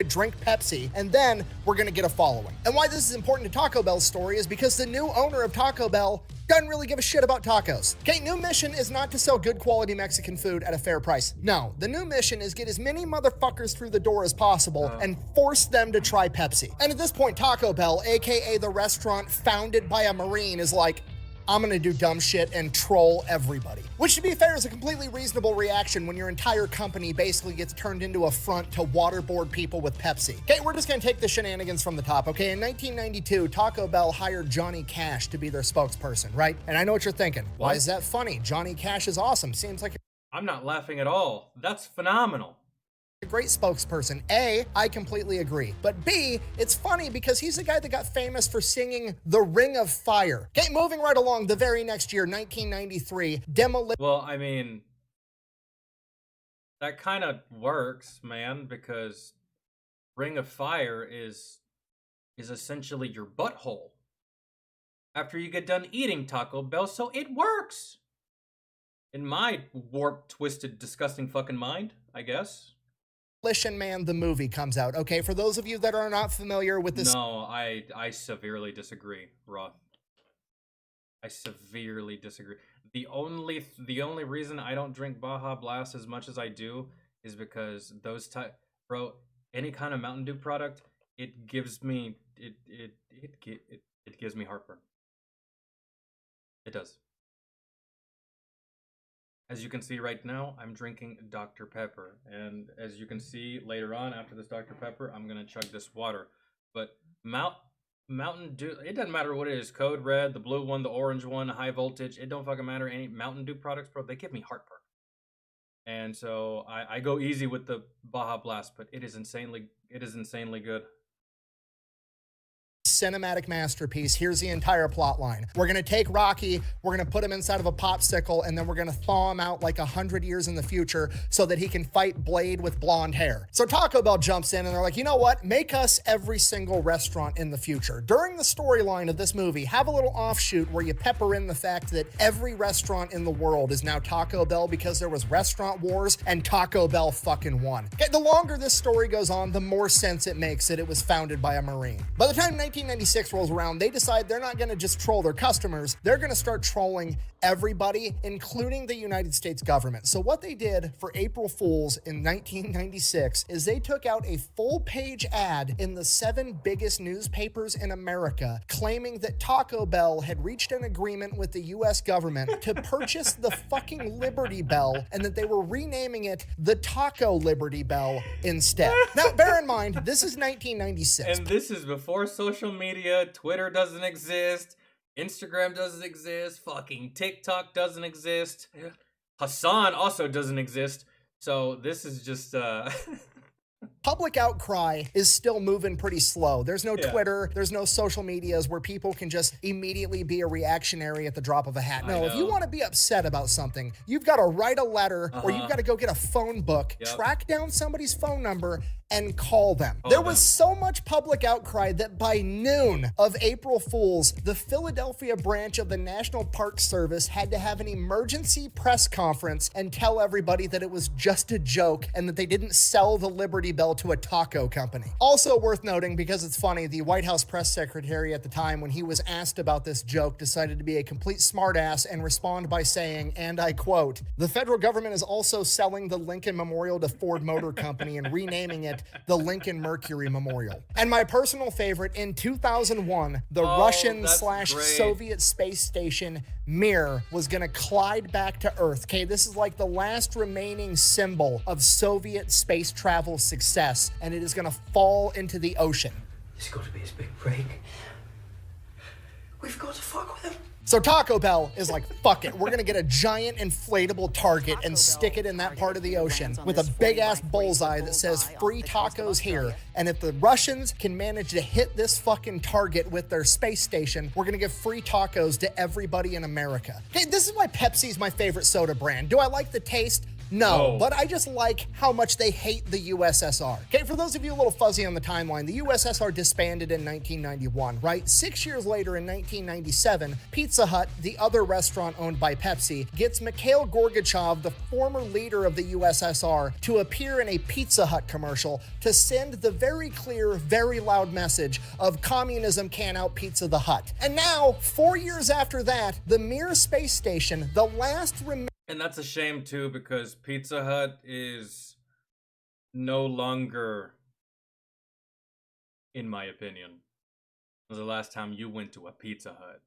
Drink Pepsi, and then we're gonna get a following. And why this is important to Taco Bell's story is because the new owner of Taco Bell doesn't really give a shit about tacos. Okay, new mission is not to sell good quality Mexican food at a fair price. No, the new mission is get as many motherfuckers through the door as possible and force them to try Pepsi. And at this point, Taco Bell, aka the restaurant founded by a Marine, is like, I'm gonna do dumb shit and troll everybody. Which, to be fair, is a completely reasonable reaction when your entire company basically gets turned into a front to waterboard people with Pepsi. Okay, we're just gonna take the shenanigans from the top, okay? In 1992, Taco Bell hired Johnny Cash to be their spokesperson, right? And I know what you're thinking. Why is that funny? Johnny Cash is awesome. Seems like I'm not laughing at all. That's phenomenal. a great spokesperson. A, I completely agree. But B, it's funny because he's the guy that got famous for singing The Ring of Fire. Okay, moving right along, the very next year, 1993, Well, I mean, that kind of works, man, because Ring of Fire is essentially your butthole after you get done eating Taco Bell, so it works. In my warped, twisted, disgusting fucking mind, I guess. Demolition Man, the movie, comes out. Okay, for those of you that are not familiar with this. No, I severely disagree, Roth. I severely disagree. The only reason I don't drink Baja Blast as much as I do is because bro, any kind of Mountain Dew product, it gives me it gives me heartburn. It does. As you can see right now, I'm drinking Dr. Pepper. And as you can see later on, after this Dr. Pepper, I'm going to chug this water. But Mountain Dew, it doesn't matter what it is. Code Red, the blue one, the orange one, high voltage. It don't fucking matter. Any Mountain Dew products, bro, they give me heartburn. And so I go easy with the Baja Blast, but it is insanely good. Cinematic masterpiece. Here's the entire plot line. We're gonna take Rocky, we're gonna put him inside of a popsicle, and then we're gonna thaw him out like 100 years in the future so that he can fight Blade with blonde hair. So Taco Bell jumps in and they're like, you know what? Make us every single restaurant in the future. During the storyline of this movie, have a little offshoot where you pepper in the fact that every restaurant in the world is now Taco Bell because there was restaurant wars and Taco Bell fucking won. Okay, the longer this story goes on, the more sense it makes that it was founded by a Marine. By the time 1996 rolls around, they decide they're not going to just troll their customers, they're going to start trolling everybody, including the United States government. So what they did for April Fools in 1996 is they took out a full-page ad in the 7 biggest newspapers in America claiming that Taco Bell had reached an agreement with the US government to purchase the fucking Liberty Bell and that they were renaming it the Taco Liberty Bell instead. Now, bear in mind, this is 1996. And this is before social media. Twitter doesn't exist. Instagram doesn't exist. Fucking TikTok doesn't exist. Hassan also doesn't exist. So this is just Public outcry is still moving pretty slow. There's no Twitter, there's no social medias where people can just immediately be a reactionary at the drop of a hat. No, if you want to be upset about something, you've got to write a letter or you've got to go get a phone book, track down somebody's phone number, and call them. There was so much public outcry that by noon of April Fools, the Philadelphia branch of the National Park Service had to have an emergency press conference and tell everybody that it was just a joke and that they didn't sell the Liberty Bell to a taco company. Also worth noting, because it's funny, the White House press secretary at the time, when he was asked about this joke, decided to be a complete smartass and respond by saying, and I quote, "The federal government is also selling the Lincoln Memorial to Ford Motor Company and renaming it at the Lincoln Mercury Memorial. And my personal favorite, in 2001, the Oh, Russian that's slash great. Soviet space station Mir was gonna collide back to Earth. Okay, this is like the last remaining symbol of Soviet space travel success, and it is gonna fall into the ocean. It's got to be his big break. We've got to fuck with him. So Taco Bell is like, fuck it, we're gonna get a giant inflatable target and stick it in that part of the ocean with a big ass bullseye that says free tacos here. And if the Russians can manage to hit this fucking target with their space station, we're gonna give free tacos to everybody in America. Okay, this is why Pepsi's my favorite soda brand. Do I like the taste? No, but I just like how much they hate the USSR. Okay, for those of you a little fuzzy on the timeline, the USSR disbanded in 1991, right? 6 years later in 1997, Pizza Hut, the other restaurant owned by Pepsi, gets Mikhail Gorbachev, the former leader of the USSR, to appear in a Pizza Hut commercial to send the very clear, very loud message of communism can't out Pizza the Hut. And now, 4 years after that, the Mir space station, the last And that's a shame too, because Pizza Hut is no longer, in my opinion, was the last time you went to a Pizza Hut.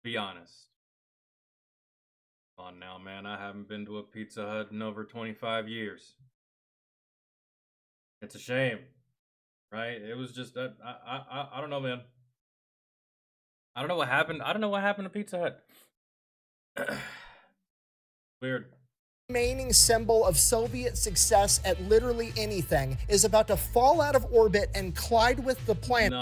Be honest. Come on now, man. I haven't been to a Pizza Hut in over 25 years. It's a shame, right? It was just I don't know, man. I don't know what happened. I don't know what happened to Pizza Hut. Weird. remaining symbol of Soviet success at literally anything is about to fall out of orbit and collide with the planet.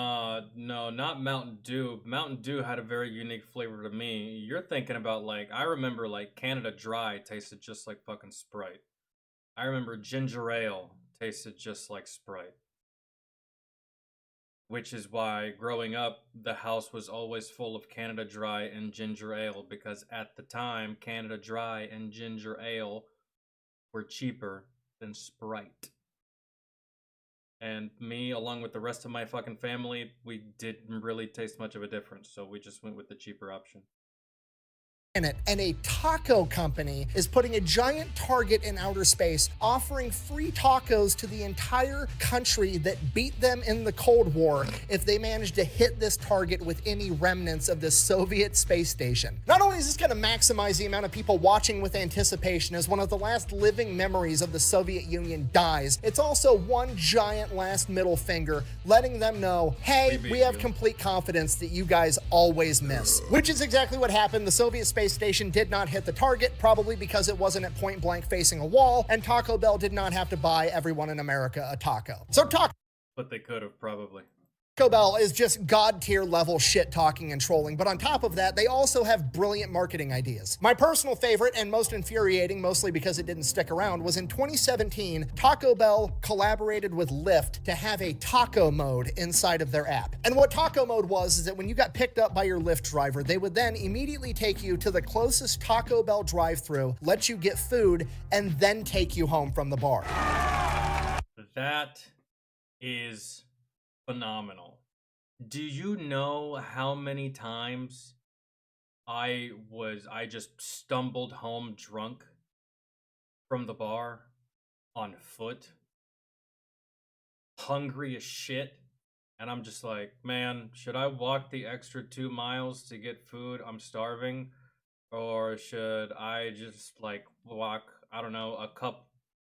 No, not Mountain Dew. Mountain Dew had a very unique flavor to me. You're thinking about, like, I remember, like, Canada Dry tasted just like fucking Sprite. I remember ginger ale tasted just like Sprite. Which is why, growing up, the house was always full of Canada Dry and ginger ale, because at the time, Canada Dry and ginger ale were cheaper than Sprite. And me, along with the rest of my fucking family, we didn't really taste much of a difference, so we just went with the cheaper option. And a taco company is putting a giant target in outer space, offering free tacos to the entire country that beat them in the Cold War if they manage to hit this target with any remnants of this Soviet space station. Not only is this going to maximize the amount of people watching with anticipation as one of the last living memories of the Soviet Union dies, it's also one giant last middle finger letting them know, hey, we have complete confidence that you guys always miss. Which is exactly what happened. The Soviet space station did not hit the target, probably because it wasn't at point blank facing a wall, and Taco Bell did not have to buy everyone in America a taco. So But they could have, probably. Taco Bell is just god-tier level shit talking and trolling, but on top of that, they also have brilliant marketing ideas. My personal favorite and most infuriating, mostly because it didn't stick around, was in 2017, Taco Bell collaborated with Lyft to have a taco mode inside of their app. And what taco mode was is that when you got picked up by your Lyft driver, they would then immediately take you to the closest Taco Bell drive-thru, let you get food, and then take you home from the bar. That is phenomenal. Do you know how many times I just stumbled home drunk from the bar on foot, hungry as shit, and I'm just like, man, should I walk the extra 2 miles to get food? I'm starving. Or should I just, like, walk, I don't know, a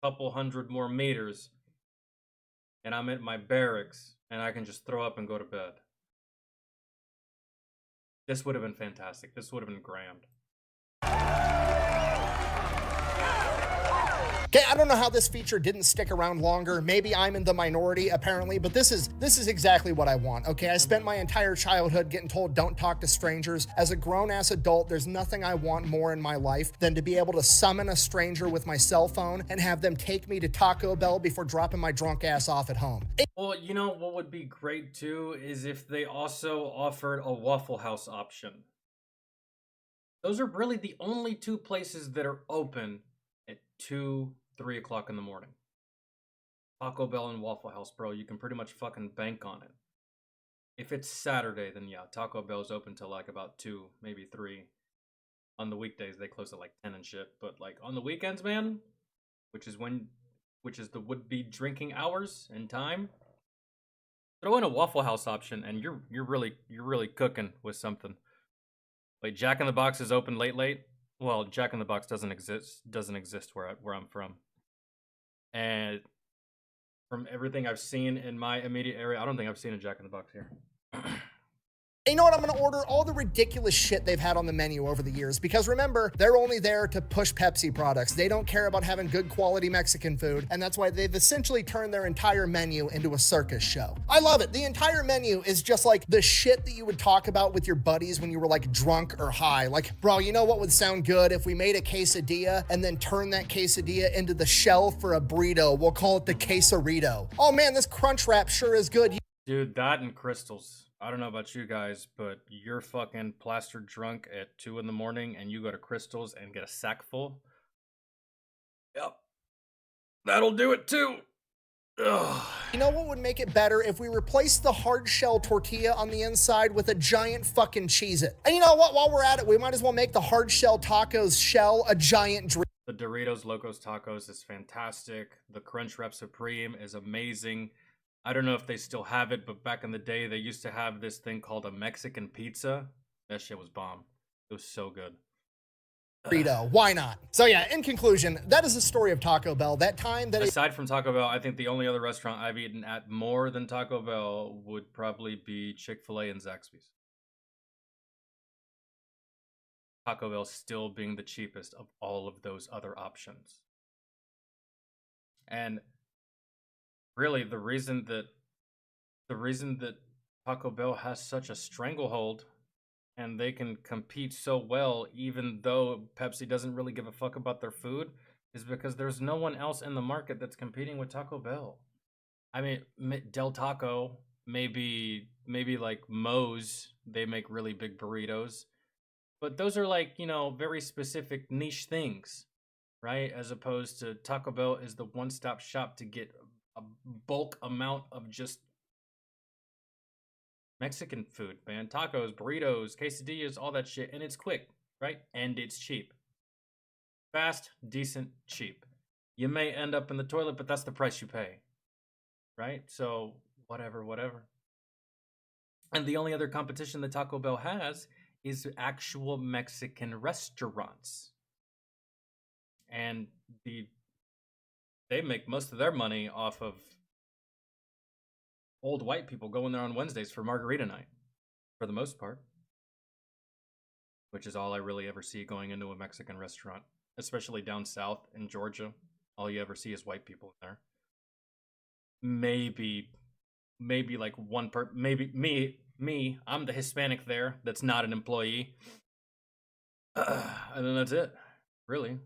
couple hundred more meters and I'm at my barracks and I can just throw up and go to bed? This would have been fantastic. This would have been grand. Okay, I don't know how this feature didn't stick around longer. Maybe I'm in the minority, apparently, but this is exactly what I want, okay? I spent my entire childhood getting told don't talk to strangers. As a grown-ass adult, there's nothing I want more in my life than to be able to summon a stranger with my cell phone and have them take me to Taco Bell before dropping my drunk ass off at home. Well, you know what would be great too is if they also offered a Waffle House option. Those are really the only two places that are open at 2, 3 o'clock in the morning. Taco Bell and Waffle House, bro. You can pretty much fucking bank on it. If it's Saturday, then yeah, Taco Bell's open till like about 2, maybe 3. On the weekdays, they close at like 10 and shit. But like on the weekends, man, which is when which is the would-be drinking hours and time. Throw in a Waffle House option, and you're really cooking with something. Like Jack in the Box is open late. Well, Jack in the Box doesn't exist where I'm from. And from everything I've seen in my immediate area, I don't think I've seen a Jack in the Box here. You know what? I'm gonna order all the ridiculous shit they've had on the menu over the years, because remember, they're only there to push Pepsi products. They don't care about having good quality Mexican food, and that's why they've essentially turned their entire menu into a circus show. I love it. The entire menu is just like the shit that you would talk about with your buddies when you were like drunk or high. Like, bro, you know what would sound good if we made a quesadilla and then turned that quesadilla into the shell for a burrito? We'll call it the quesarito. Oh man, this crunch wrap sure is good. Dude, that and crystals. I don't know about you guys, but you're fucking plastered drunk at 2 in the morning and you go to Crystals and get a sack full. Yep. That'll do it too. Ugh. You know what would make it better? If we replaced the hard shell tortilla on the inside with a giant fucking Cheez-It. And you know what? While we're at it, we might as well make the hard shell tacos shell a giant drink. The Doritos Locos Tacos is fantastic. The Crunch Wrap Supreme is amazing. I don't know if they still have it, but back in the day, they used to have this thing called a Mexican pizza. That shit was bomb. It was so good. Burrito, why not? So yeah, in conclusion, that is the story of Taco Bell. That time that aside from Taco Bell, I think the only other restaurant I've eaten at more than Taco Bell would probably be Chick-fil-A and Zaxby's. Taco Bell still being the cheapest of all of those other options. And really, the reason that Taco Bell has such a stranglehold and they can compete so well, even though Pepsi doesn't really give a fuck about their food, is because there's no one else in the market that's competing with Taco Bell. I mean, Del Taco, maybe like Moe's, they make really big burritos, but those are like, you know, very specific niche things, right? As opposed to Taco Bell is the one-stop shop to get a bulk amount of just Mexican food, man. Tacos, burritos, quesadillas, all that shit. And it's quick, right? And it's cheap. Fast, decent, cheap. You may end up in the toilet, but that's the price you pay, right? So, whatever. And the only other competition that Taco Bell has is actual Mexican restaurants. And they make most of their money off of old white people going there on Wednesdays for margarita night, for the most part. Which is all I really ever see going into a Mexican restaurant, especially down south in Georgia. All you ever see is white people in there. Maybe like maybe me, I'm the Hispanic there that's not an employee. And then that's it, really.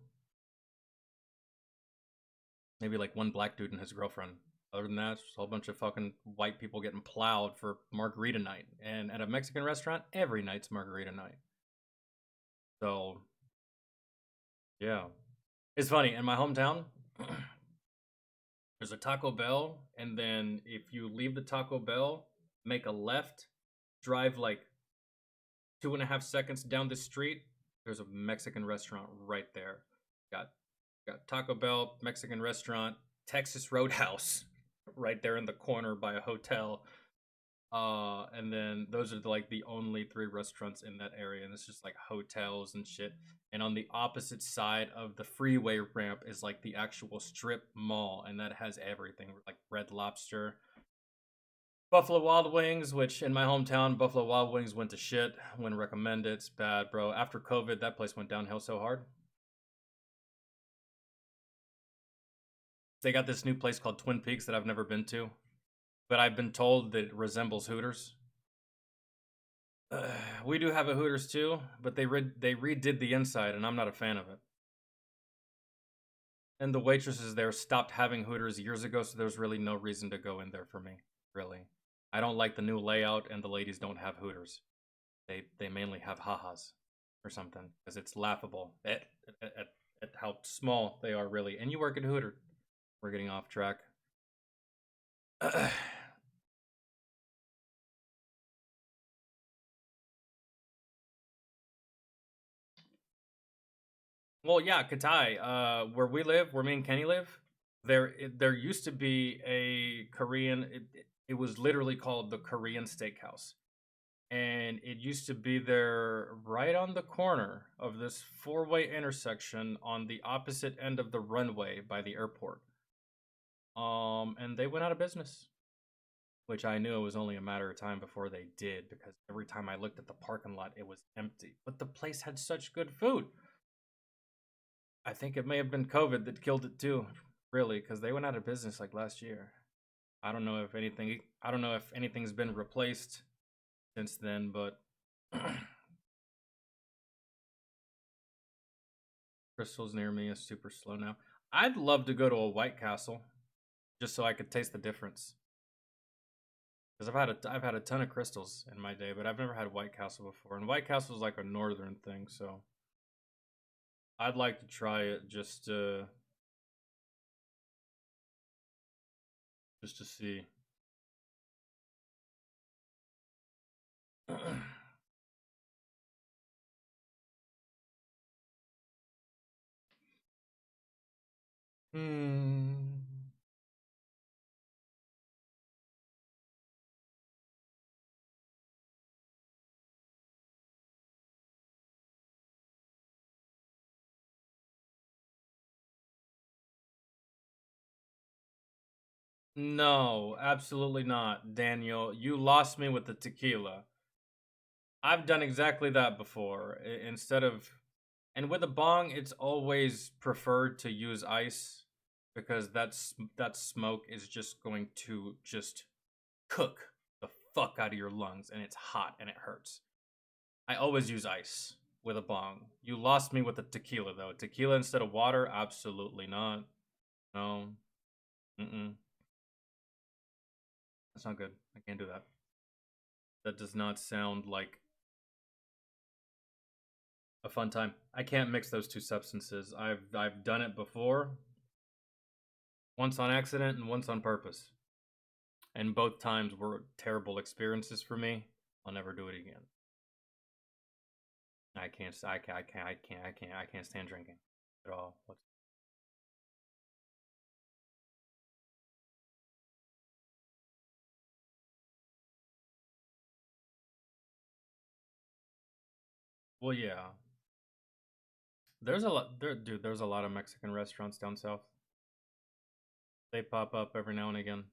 Maybe like one black dude and his girlfriend. Other than that, it's just a whole bunch of fucking white people getting plowed for margarita night. And at a Mexican restaurant, every night's margarita night. So, yeah. It's funny, in my hometown, there's a Taco Bell, and then if you leave the Taco Bell, make a left, drive like 2.5 seconds down the street, there's a Mexican restaurant right there. Got Taco Bell, Mexican restaurant, Texas Roadhouse, right there in the corner by a hotel. And then those are like the only 3 restaurants in that area, and it's just like hotels and shit. And on the opposite side of the freeway ramp is like the actual strip mall, and that has everything like Red Lobster, Buffalo Wild Wings, which in my hometown, Buffalo Wild Wings went to shit. Wouldn't recommend it. It's bad, bro. After COVID, that place went downhill so hard. They got this new place called Twin Peaks that I've never been to, but I've been told that it resembles Hooters. We do have a Hooters too, but they redid the inside, and I'm not a fan of it. And the waitresses there stopped having Hooters years ago, so there's really no reason to go in there for me, really. I don't like the new layout, and the ladies don't have Hooters. They mainly have ha-has or something, because it's laughable at how small they are, really. And you work at Hooters. We're getting off track. Well, yeah, Katai, where me and Kenny live, there used to be a Korean. It was literally called the Korean Steakhouse, and it used to be there right on the corner of this four-way intersection on the opposite end of the runway by the airport. And they went out of business, which I knew it was only a matter of time before they did, because every time I looked at the parking lot, it was empty. But the place had such good food. I think it may have been COVID that killed it too, really, because they went out of business like last year. I don't know if anything's been replaced since then, but Crystal's near me is super slow now. I'd love to go to a White Castle just so I could taste the difference. Because I've had a ton of Crystals in my day, but I've never had White Castle before. And White Castle is like a northern thing, so I'd like to try it just to see. No, absolutely not, Daniel. You lost me with the tequila. I've done exactly that before. And with a bong, it's always preferred to use ice, because that smoke is just going to just cook the fuck out of your lungs, and it's hot and it hurts. I always use ice with a bong. You lost me with the tequila though. Tequila instead of water? Absolutely not. No. That's not good. I can't do that. That does not sound like a fun time. I can't mix those two substances. I've done it before. Once on accident and once on purpose. And both times were terrible experiences for me. I'll never do it again. I can't stand drinking at all. Well, yeah. There's a lot there's a lot of Mexican restaurants down south. They pop up every now and again.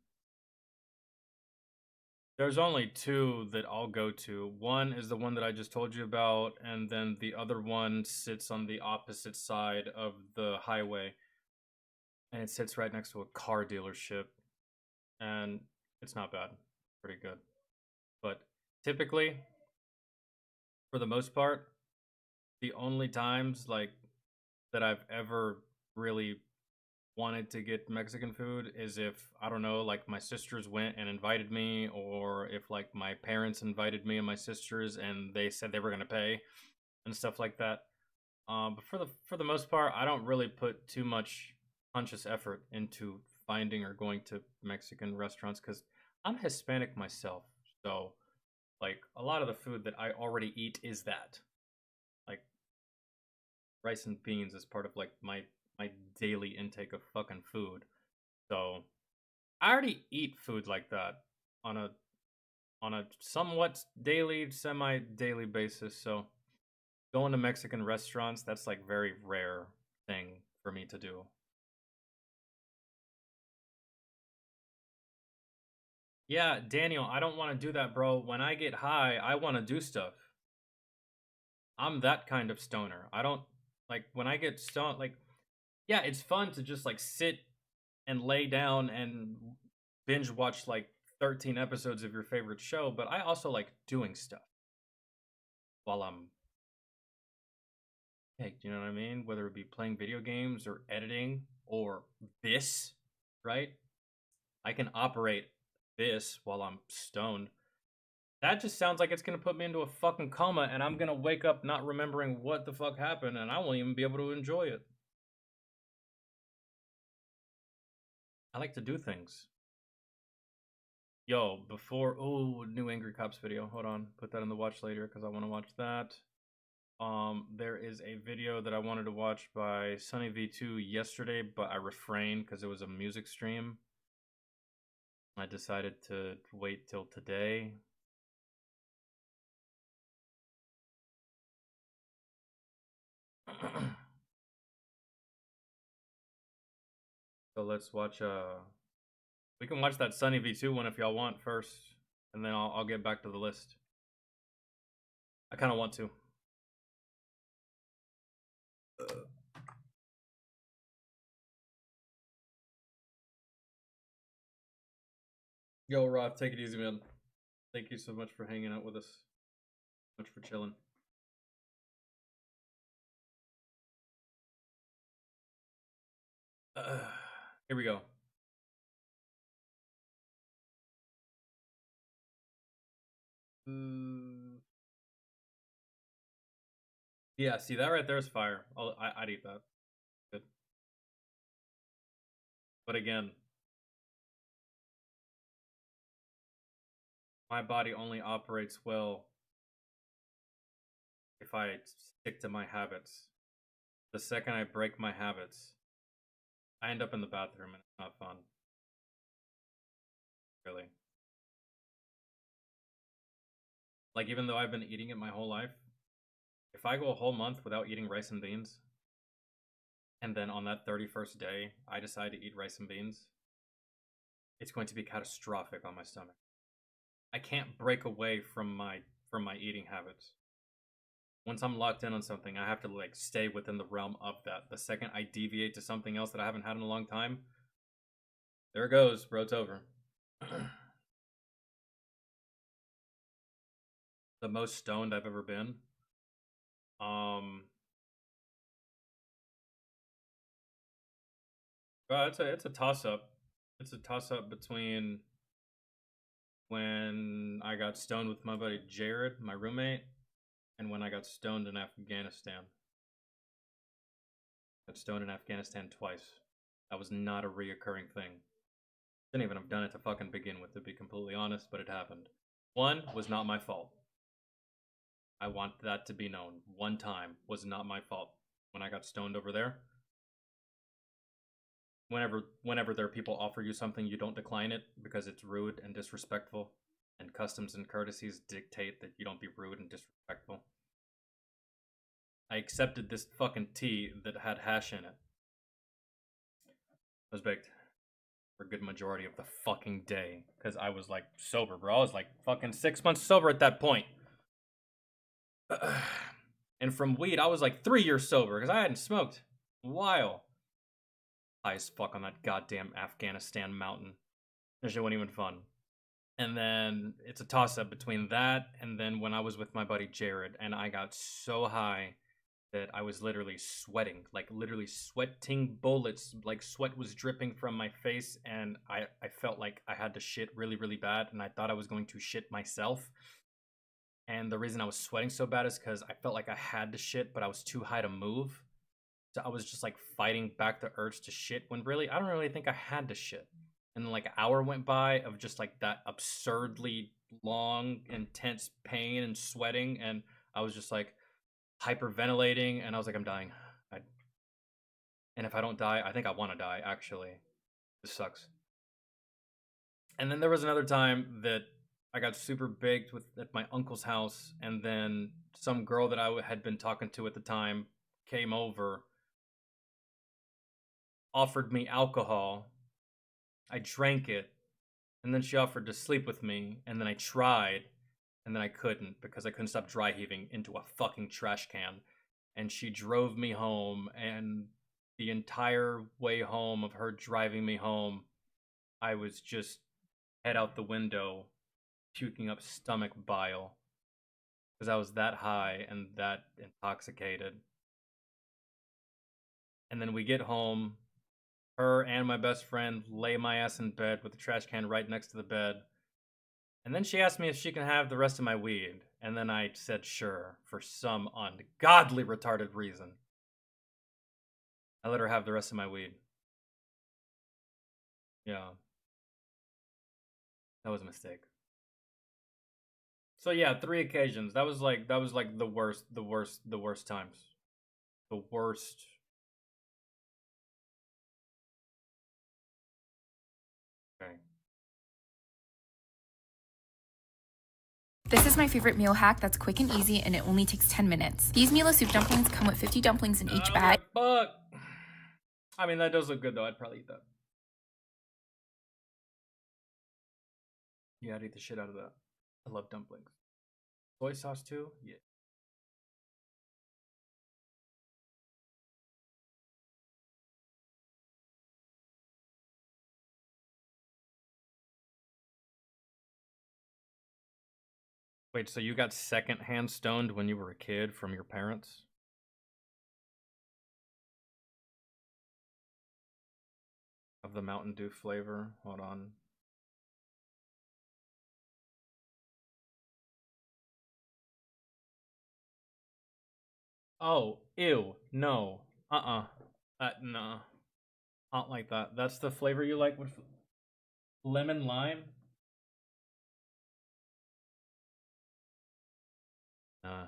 There's only two that I'll go to. One is the one that I just told you about, and then the other one sits on the opposite side of the highway. And it sits right next to a car dealership. And it's not bad. Pretty good. But typically, for the most part, the only times like that I've ever really wanted to get Mexican food is if, I don't know, like my sisters went and invited me, or if like my parents invited me and my sisters and they said they were going to pay and stuff like that. But for the most part, I don't really put too much conscious effort into finding or going to Mexican restaurants, because I'm Hispanic myself. So like a lot of the food that I already eat is that. Like rice and beans is part of like my daily intake of fucking food. So I already eat food like that on a somewhat daily, semi-daily basis. So going to Mexican restaurants, that's like very rare thing for me to do. Yeah, Daniel, I don't want to do that, bro. When I get high, I want to do stuff. I'm that kind of stoner. I don't like when I get stoned, like, yeah, it's fun to just like sit and lay down and binge watch like 13 episodes of your favorite show, but I also like doing stuff while I'm baked, you know what I mean? Whether it be playing video games or editing or this, right? I can operate this while I'm stoned. That just sounds like it's gonna put me into a fucking coma, and I'm gonna wake up not remembering what the fuck happened, and I won't even be able to enjoy it. I like to do things. Yo, before, new Angry Cops video. Hold on, put that in the watch later because I want to watch that. There is a video that I wanted to watch by Sunny V2 yesterday, but I refrained because it was a music stream. I decided to wait till today. So let's watch we can watch that Sunny V2 one if y'all want first, and then I'll get back to the list. I kind of want to. Yo, Roth, take it easy, man. Thank you so much for hanging out with us. Much for chilling. Here we go. Yeah, see that right there is fire. I'd eat that. Good. But again, my body only operates well if I stick to my habits. The second I break my habits, I end up in the bathroom and it's not fun. Really. Like, even though I've been eating it my whole life, if I go a whole month without eating rice and beans, and then on that 31st day, I decide to eat rice and beans, it's going to be catastrophic on my stomach. I can't break away from my eating habits. Once I'm locked in on something, I have to like stay within the realm of that. The second I deviate to something else that I haven't had in a long time, there it goes, bro, it's over. The most stoned I've ever been. It's a toss up. It's a toss up between when I got stoned with my buddy Jared, my roommate, and when I got stoned in Afghanistan. Got stoned in Afghanistan twice. That was not a reoccurring thing. Shouldn't even have done it to fucking begin with, to be completely honest, but it happened. One was not my fault. I want that to be known. One time was not my fault. When I got stoned over there, whenever there are people offer you something, you don't decline it because it's rude and disrespectful, and customs and courtesies dictate that you don't be rude and disrespectful. I accepted this fucking tea that had hash in it. It was baked for a good majority of the fucking day because I was like sober, bro. I was like fucking 6 months sober at that point. And from weed, I was like 3 years sober because I hadn't smoked in a while. High as fuck on that goddamn Afghanistan mountain. That shit wasn't even fun. And then it's a toss-up between that and then when I was with my buddy Jared, and I got so high that I was literally sweating, like literally sweating bullets, like sweat was dripping from my face, and I felt like I had to shit really, really bad, and I thought I was going to shit myself. And the reason I was sweating so bad is because I felt like I had to shit, but I was too high to move. So I was just like fighting back the urge to shit when really, I don't really think I had to shit. And then like an hour went by of just like that absurdly long, intense pain and sweating. And I was just like hyperventilating and I was like, I'm dying. And if I don't die, I think I want to die, actually. This sucks. And then there was another time that I got super baked at my uncle's house, and then some girl that I had been talking to at the time came over, offered me alcohol. I drank it, and then she offered to sleep with me, and then I tried, and then I couldn't because I couldn't stop dry heaving into a fucking trash can. And she drove me home, and the entire way home of her driving me home, I was just head out the window, puking up stomach bile because I was that high and that intoxicated. And then we get home, her and my best friend lay my ass in bed with the trash can right next to the bed. And then she asked me if she can have the rest of my weed. And then I said sure, for some ungodly retarded reason. I let her have the rest of my weed. Yeah. That was a mistake. So yeah, 3 occasions. That was like the worst times. The worst. Okay. This is my favorite meal hack that's quick and easy, and it only takes 10 minutes. These meal soup dumplings come with 50 dumplings in each bag. Fuck. I mean, that does look good though. I'd probably eat that. Yeah, I'd eat the shit out of that. I love dumplings. Soy sauce too? Yeah. Wait, so you got secondhand stoned when you were a kid from your parents? Of the Mountain Dew flavor? Hold on. Oh, ew. No. No. I don't like that. That's the flavor you like with lemon lime? I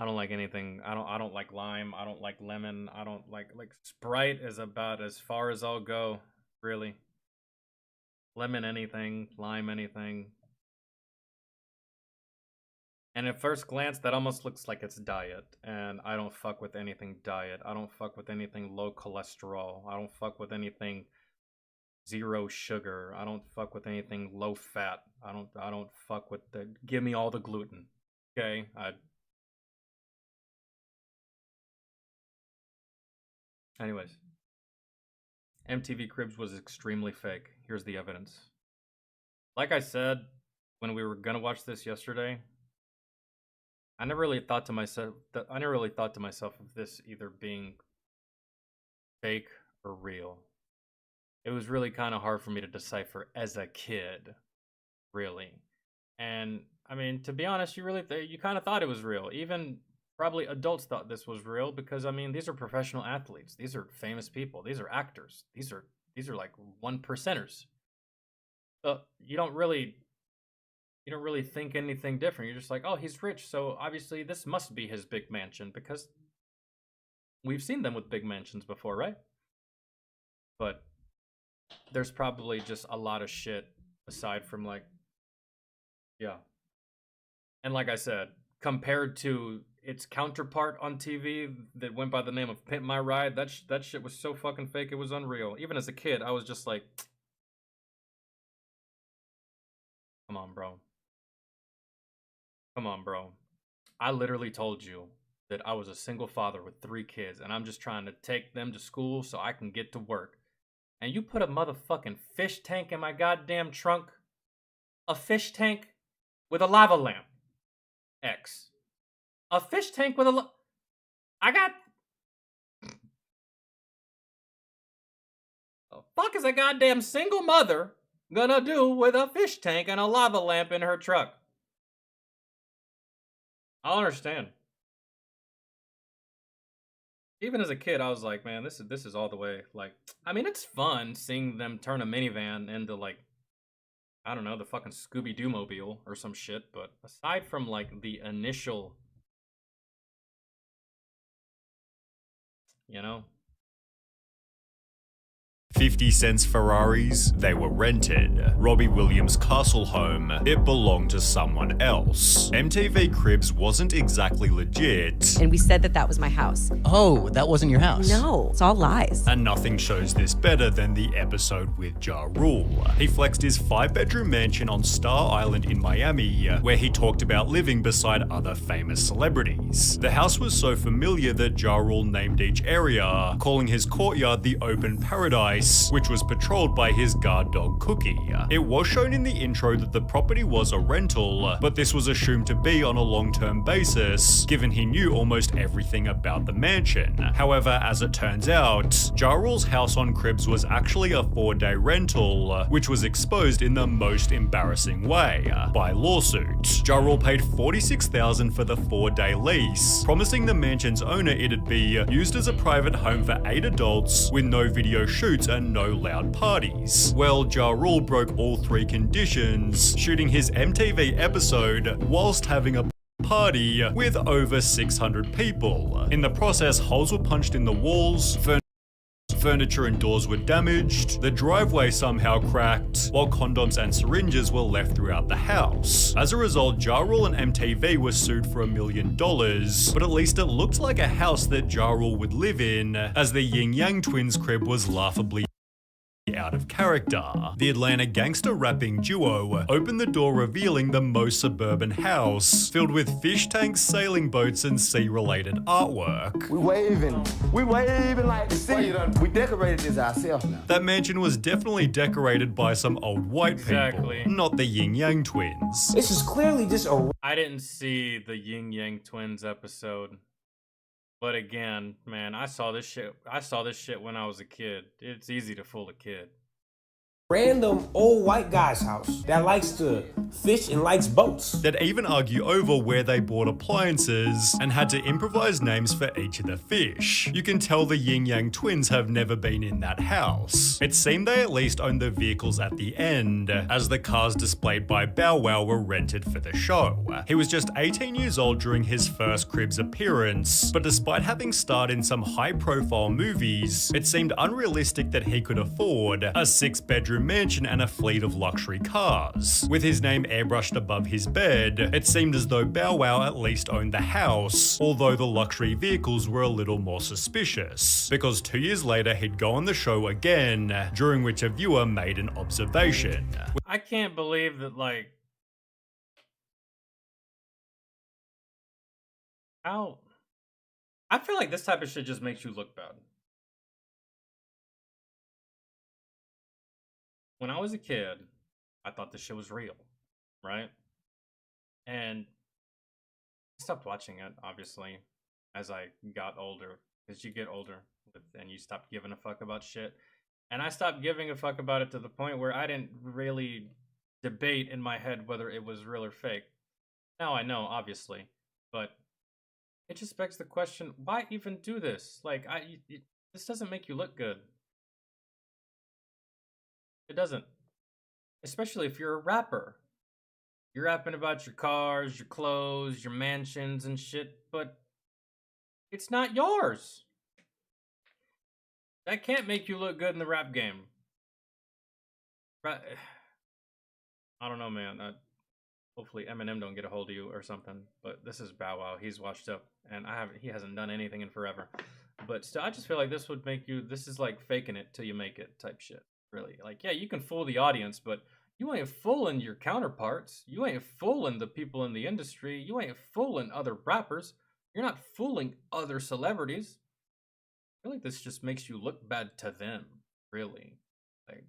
don't like anything. I don't like lime. I don't like lemon. I don't like Sprite is about as far as I'll go, really. Lemon anything, lime anything. And at first glance, that almost looks like it's diet. And I don't fuck with anything diet. I don't fuck with anything low cholesterol. I don't fuck with anything zero sugar. I don't fuck with anything low fat. I don't fuck with the give me all the gluten. Okay? Anyways. MTV Cribs was extremely fake. Here's the evidence. Like I said, when we were gonna watch this yesterday, I never really thought to myself of this either being fake or real. It was really kind of hard for me to decipher as a kid, really. And I mean, to be honest, you kind of thought it was real. Even probably adults thought this was real because I mean, these are professional athletes. These are famous people. These are actors. These are like 1%ers. So you don't really think anything different. You're just like, oh, he's rich, so obviously this must be his big mansion because we've seen them with big mansions before, right? But there's probably just a lot of shit aside from like, yeah. And like I said, compared to its counterpart on TV that went by the name of Pimp My Ride, that shit was so fucking fake, it was unreal. Even as a kid, I was just like, come on, bro. Come on, bro. I literally told you that I was a single father with 3 kids, and I'm just trying to take them to school so I can get to work. And you put a motherfucking fish tank in my goddamn trunk? A fish tank with a lava lamp. X. A fish tank with a I got... The fuck is a goddamn single mother gonna do with a fish tank and a lava lamp in her truck? I don't understand. Even as a kid, I was like, man, this is all the way. Like, I mean, it's fun seeing them turn a minivan into like, I don't know, the fucking Scooby-Doo mobile or some shit. But aside from like the initial, you know, 50 cents Ferraris, they were rented. Robbie Williams' castle home, it belonged to someone else. MTV Cribs wasn't exactly legit. And we said that was my house. Oh, that wasn't your house? No, it's all lies. And nothing shows this better than the episode with Ja Rule. He flexed his 5-bedroom mansion on Star Island in Miami, where he talked about living beside other famous celebrities. The house was so familiar that Ja Rule named each area, calling his courtyard the Open Paradise, which was patrolled by his guard dog Cookie. It was shown in the intro that the property was a rental, but this was assumed to be on a long-term basis, given he knew almost everything about the mansion. However, as it turns out, Ja Rule's house on Cribs was actually a 4-day rental, which was exposed in the most embarrassing way, by lawsuit. Ja Rule paid $46,000 for the 4-day lease, promising the mansion's owner it'd be used as a private home for 8 adults with no video shoots and and no loud parties. Well, Ja Rule broke all three conditions, shooting his MTV episode whilst having a party with over 600 people. In the process, holes were punched in the walls, furniture and doors were damaged, the driveway somehow cracked, while condoms and syringes were left throughout the house. As a result, Ja Rule and MTV were sued for $1 million, but at least it looked like a house that Ja Rule would live in, as the Yin Yang Twins' crib was laughably out of character. The Atlanta gangster rapping duo opened the door revealing the most suburban house, filled with fish tanks, sailing boats, and sea-related artwork. We waving like the sea. We decorated this ourselves now. That mansion was definitely decorated by some old white people, not the Yin Yang Twins. This is clearly just a... I didn't see the Yin Yang Twins episode. But again, man, I saw this shit when I was a kid. It's easy to fool a kid. Random old white guy's house that likes to fish and likes boats. They'd even argue over where they bought appliances and had to improvise names for each of the fish. You can tell the Yin Yang Twins have never been in that house. It seemed they at least owned the vehicles at the end, as the cars displayed by Bow Wow were rented for the show. He was just 18 years old during his first Cribs appearance, but despite having starred in some high-profile movies, it seemed unrealistic that he could afford a 6-bedroom mansion and a fleet of luxury cars. With his name airbrushed above his bed, it seemed as though Bow Wow at least owned the house, although the luxury vehicles were a little more suspicious, because 2 years later he'd go on the show again, during which a viewer made an observation. I can't believe that, like, how... I feel like this type of shit just makes you look bad. When I was a kid, I thought this shit was real, right? And I stopped watching it, obviously, as I got older. Because you get older, and you stop giving a fuck about shit. And I stopped giving a fuck about it to the point where I didn't really debate in my head whether it was real or fake. Now I know, obviously. But it just begs the question, why even do this? Like, this doesn't make you look good. It doesn't. Especially if you're a rapper. You're rapping about your cars, your clothes, your mansions and shit, but it's not yours. That can't make you look good in the rap game. I don't know, man. Hopefully Eminem don't get a hold of you or something, but this is Bow Wow. He's washed up, and he hasn't done anything in forever. But still, I just feel like this would make you, this is like faking it till you make it type shit. Really, like, yeah, you can fool the audience, but you ain't fooling your counterparts. You ain't fooling the people in the industry. You ain't fooling other rappers. You're not fooling other celebrities. I feel like this just makes you look bad to them, really. Like,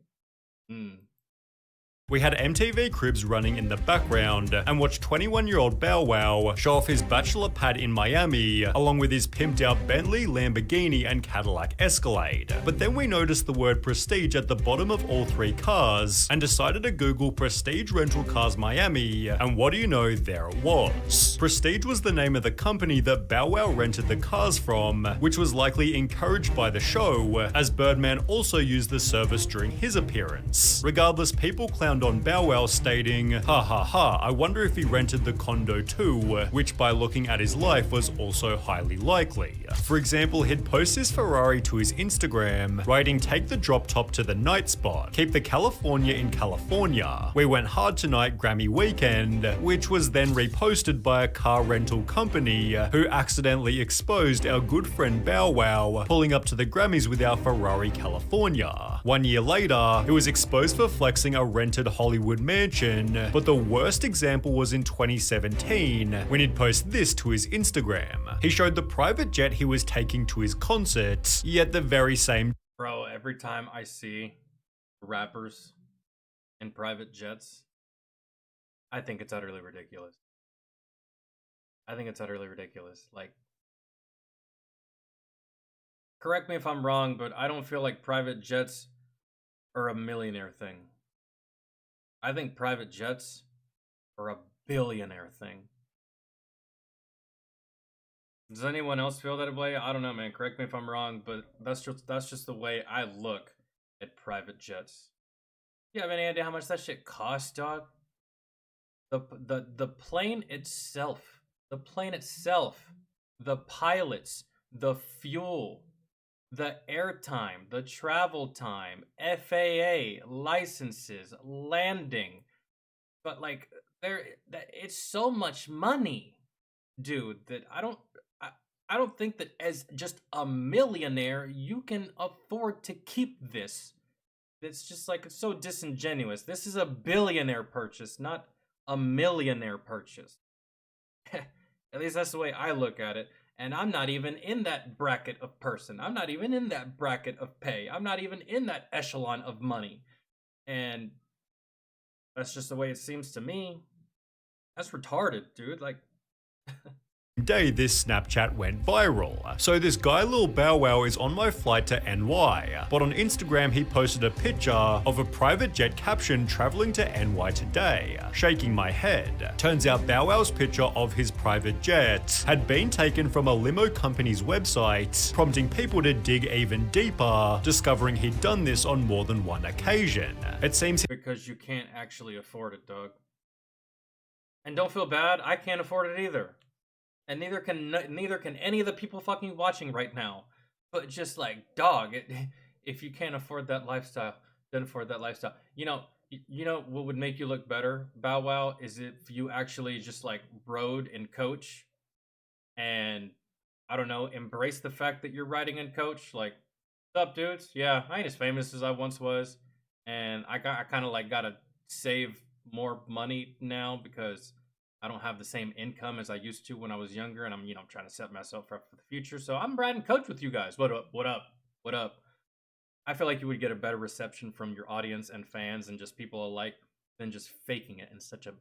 We had MTV Cribs running in the background and watched 21-year-old Bow Wow show off his bachelor pad in Miami, along with his pimped out Bentley, Lamborghini, and Cadillac Escalade. But then we noticed the word Prestige at the bottom of all three cars and decided to Google Prestige Rental Cars Miami, and what do you know, there it was. Prestige was the name of the company that Bow Wow rented the cars from, which was likely encouraged by the show, as Birdman also used the service during his appearance. Regardless, people clowned on Bow Wow, stating, "Ha ha ha, I wonder if he rented the condo too," which by looking at his life was also highly likely. For example, he'd post his Ferrari to his Instagram, writing, "Take the drop top to the night spot, keep the California in California. We went hard tonight, Grammy weekend," which was then reposted by a car rental company who accidentally exposed our good friend Bow Wow pulling up to the Grammys with our Ferrari California. 1 year later, it was exposed for flexing a rented Hollywood mansion, but the worst example was in 2017 when he'd post this to his Instagram. He showed the private jet he was taking to his concert, yet the very same— Bro, every time I see rappers in private jets, I think it's utterly ridiculous. I think it's utterly ridiculous. Like, correct me if I'm wrong, but I don't feel like private jets are a millionaire thing. I think private jets are a billionaire thing. Does anyone else feel that way? I don't know, man. Correct me if I'm wrong, but that's just the way I look at private jets. You have any idea how much that shit costs, dog? The plane itself, the pilots, the fuel, the airtime, the travel time, FAA, licenses, landing. But like it's so much money, dude, that I don't think that as just a millionaire you can afford to keep this. It's just like it's so disingenuous. This is a billionaire purchase, not a millionaire purchase. At least that's the way I look at it. And I'm not even in that bracket of person. I'm not even in that bracket of pay. I'm not even in that echelon of money. And that's just the way it seems to me. That's retarded, dude. Like, day this Snapchat went viral. So this guy Lil Bow Wow is on my flight to NY, but on Instagram he posted a picture of a private jet caption traveling to NY today, shaking my head. Turns out Bow Wow's picture of his private jet had been taken from a limo company's website, prompting people to dig even deeper, discovering he'd done this on more than one occasion. It seems because you can't actually afford it, dog. And don't feel bad, I can't afford it either. And neither can any of the people fucking watching right now. But just like, dog, if you can't afford that lifestyle, then afford that lifestyle. You know what would make you look better, Bow Wow, is if you actually just like rode and coach, and I don't know, embrace the fact that you're riding and coach. Like, what's up, dudes? Yeah, I ain't as famous as I once was, and I kind of like gotta save more money now because I don't have the same income as I used to when I was younger, and I'm trying to set myself up for the future. So I'm riding coach with you guys. What up? What up? What up? I feel like you would get a better reception from your audience and fans and just people alike than just faking it in such a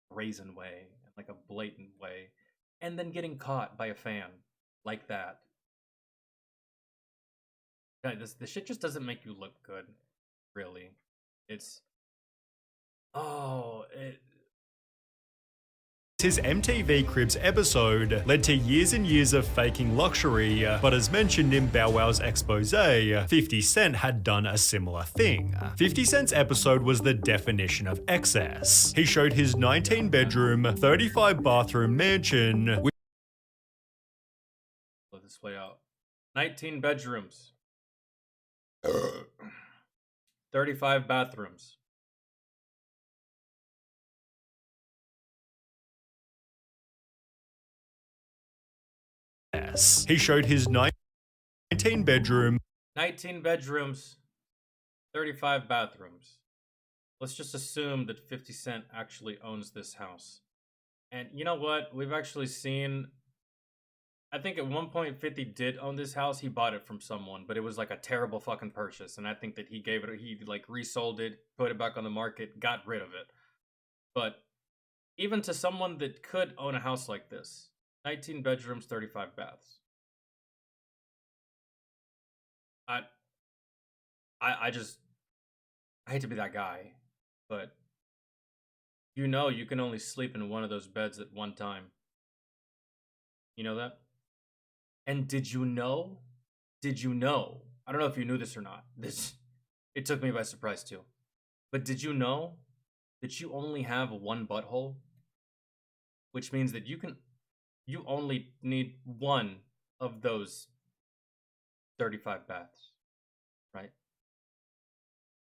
brazen way, like a blatant way, and then getting caught by a fan like that. This shit just doesn't make you look good, really. It's his MTV Cribs episode led to years and years of faking luxury, but as mentioned in Bow Wow's expose, 50 Cent had done a similar thing. 50 Cent's episode was the definition of excess. He showed his 19-bedroom, 35-bathroom mansion. Let this play out. 19 bedrooms. 35 bathrooms. He showed his 19-bedroom, 19 bedrooms, 35 bathrooms. Let's just assume that 50 Cent actually owns this house. And you know what? We've actually seen, I think at one point 50 did own this house. He bought it from someone, but it was like a terrible fucking purchase. And I think that he like resold it, put it back on the market, got rid of it. But even to someone that could own a house like this, 19 bedrooms, 35 baths. I hate to be that guy, but you can only sleep in one of those beds at one time. You know that? And did you know? I don't know if you knew this or not. It took me by surprise too. But did you know that you only have one butthole? Which means that you only need one of those 35 baths, right?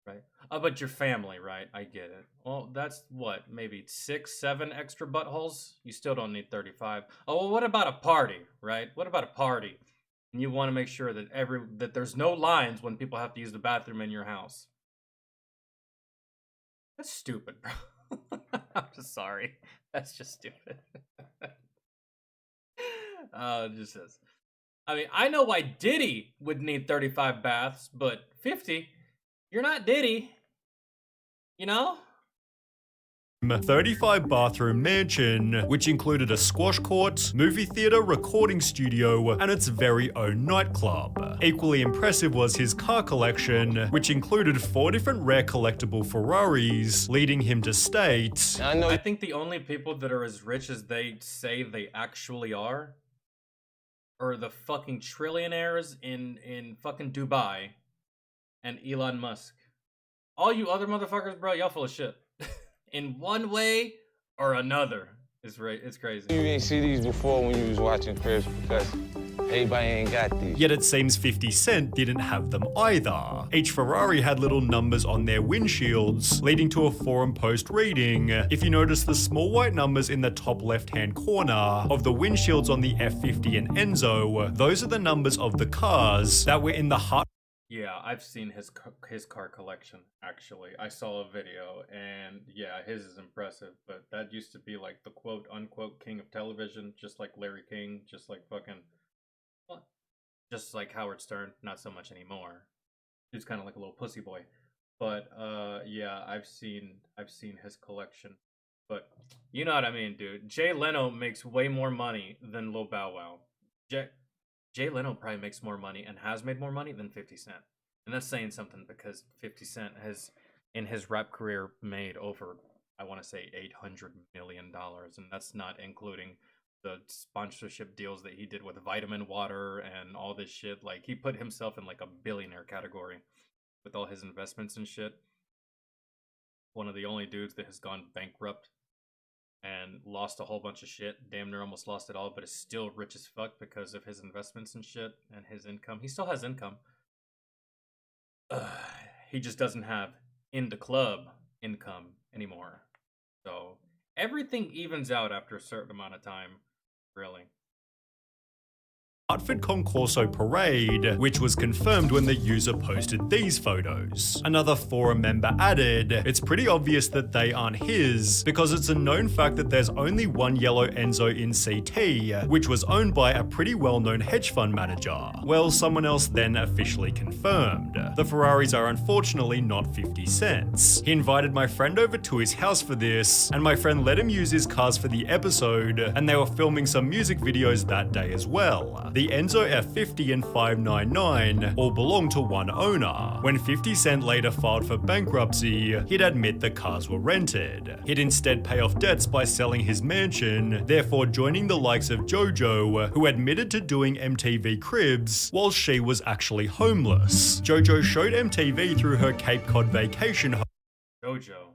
Right? But your family, right? I get it. Well, that's what, maybe 6, 7 extra buttholes? You still don't need 35. Oh, well, what about a party, right? What about a party? And you want to make sure that that there's no lines when people have to use the bathroom in your house. That's stupid, bro. I'm just sorry. That's just stupid. It just says. I mean, I know why Diddy would need 35 baths, but 50, you're not Diddy. You know? 35-bathroom mansion, which included a squash court, movie theater, recording studio, and its very own nightclub. Equally impressive was his car collection, which included 4 different rare collectible Ferraris, leading him to state, I think the only people that are as rich as they say they actually are the fucking trillionaires in fucking Dubai and Elon Musk. All you other motherfuckers, bro, y'all full of shit. In one way or another. It's crazy. You ain't see these before when you was watching Cribs because everybody ain't got these. Yet it seems 50 Cent didn't have them either. Each Ferrari had little numbers on their windshields, leading to a forum post reading. If you notice the small white numbers in the top left-hand corner of the windshields on the F50 and Enzo, those are the numbers of the cars that were in the heart. Yeah, I've seen his car collection, actually. I saw a video, and yeah, his is impressive, but that used to be like the quote-unquote king of television, just like Larry King, just like fucking... What? Just like Howard Stern, not so much anymore. He's kind of like a little pussy boy. But, yeah, I've seen his collection. But, you know what I mean, dude. Jay Leno makes way more money than Lil Bow Wow. Jay Leno probably makes more money and has made more money than 50 Cent. And that's saying something because 50 Cent has, in his rap career, made over, I want to say, $800 million. And that's not including the sponsorship deals that he did with vitamin water and all this shit. Like, he put himself in like a billionaire category with all his investments and shit. One of the only dudes that has gone bankrupt and lost a whole bunch of shit, damn near almost lost it all, but is still rich as fuck because of his investments and shit and his income. He still has income. He just doesn't have in the club income anymore. So everything evens out after a certain amount of time, really. Hartford Concorso Parade, which was confirmed when the user posted these photos. Another forum member added, it's pretty obvious that they aren't his, because it's a known fact that there's only one yellow Enzo in CT, which was owned by a pretty well-known hedge fund manager. Well, someone else then officially confirmed. The Ferraris are unfortunately not 50 cents. He invited my friend over to his house for this, and my friend let him use his cars for the episode, and they were filming some music videos that day as well. The Enzo F50 and 599 all belong to one owner. When 50 Cent later filed for bankruptcy, he'd admit the cars were rented. He'd instead pay off debts by selling his mansion, therefore joining the likes of JoJo, who admitted to doing MTV Cribs while she was actually homeless. JoJo showed MTV through her Cape Cod vacation home. JoJo.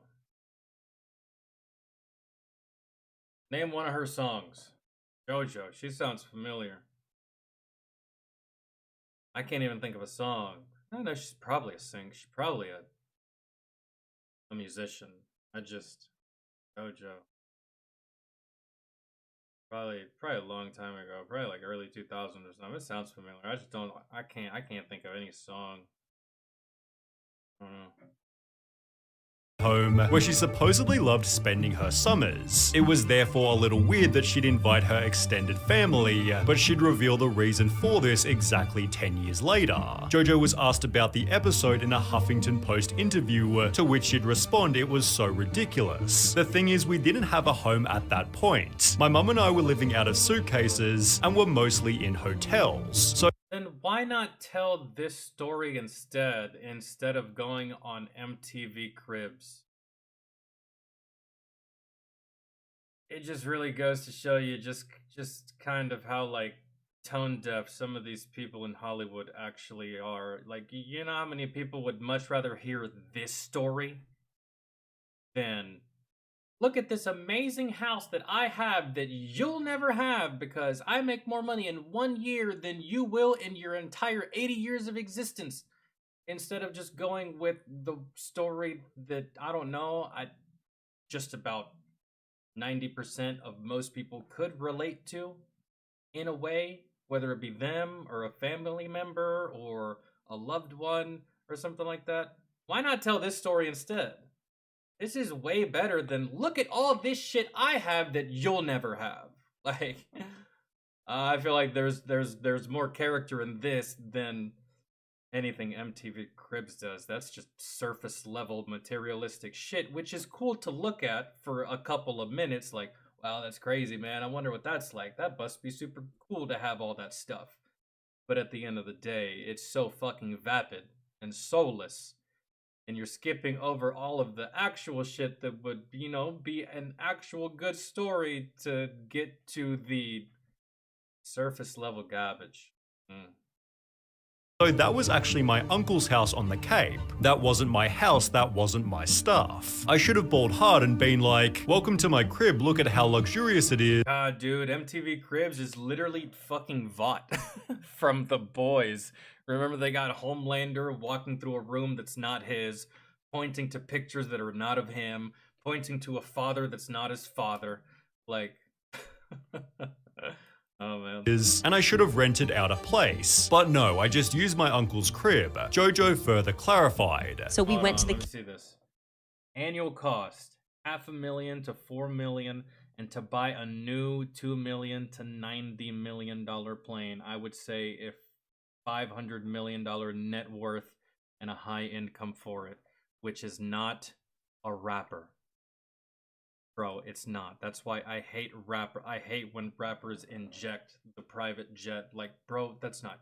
Name one of her songs. JoJo. She sounds familiar. I can't even think of a song. I know she's probably a singer. She's probably a musician. JoJo. Probably a long time ago. Probably like early 2000s or something. It sounds familiar. I just don't. I can't think of any song. I don't know. Home where she supposedly loved spending her summers. It was therefore a little weird that she'd invite her extended family, but she'd reveal the reason for this exactly 10 years later. JoJo was asked about the episode in a Huffington Post interview, to which she'd respond it was so ridiculous. The thing is, we didn't have a home at that point. My mum and I were living out of suitcases and were mostly in hotels. So then why not tell this story instead of going on MTV Cribs? It just really goes to show you just kind of how like tone deaf some of these people in Hollywood actually are. Like, you know how many people would much rather hear this story than look at this amazing house that I have that you'll never have because I make more money in 1 year than you will in your entire 80 years of existence. Instead of just going with the story that, I don't know, just about 90% of most people could relate to in a way, whether it be them or a family member or a loved one or something like that. Why not tell this story instead? This is way better than look at all this shit I have that you'll never have. Like, I feel like there's more character in this than anything MTV Cribs does. That's just surface level materialistic shit, which is cool to look at for a couple of minutes. Like, wow, that's crazy, man. I wonder what that's like. That must be super cool to have all that stuff. But at the end of the day, it's so fucking vapid and soulless. And you're skipping over all of the actual shit that would, you know, be an actual good story to get to the surface level garbage. So that was actually my uncle's house on the Cape. That wasn't my house, that wasn't my stuff. I should have balled hard and been like, welcome to my crib, look at how luxurious it is. God, dude, MTV Cribs is literally fucking Vought from The Boys. Remember they got Homelander walking through a room that's not his, pointing to pictures that are not of him, pointing to a father that's not his father. Like... Oh man. And I should have rented out a place. But no, I just used my uncle's crib. Jojo further clarified. So we went to the... Let me see this. Annual cost, $500,000 to $4 million, and to buy a new $2 million to $90 million plane, I would say if $500 million net worth and a high income for it, which is not a rapper. Bro, it's not. That's why I hate I hate when rappers inject the private jet. Like, bro, that's not.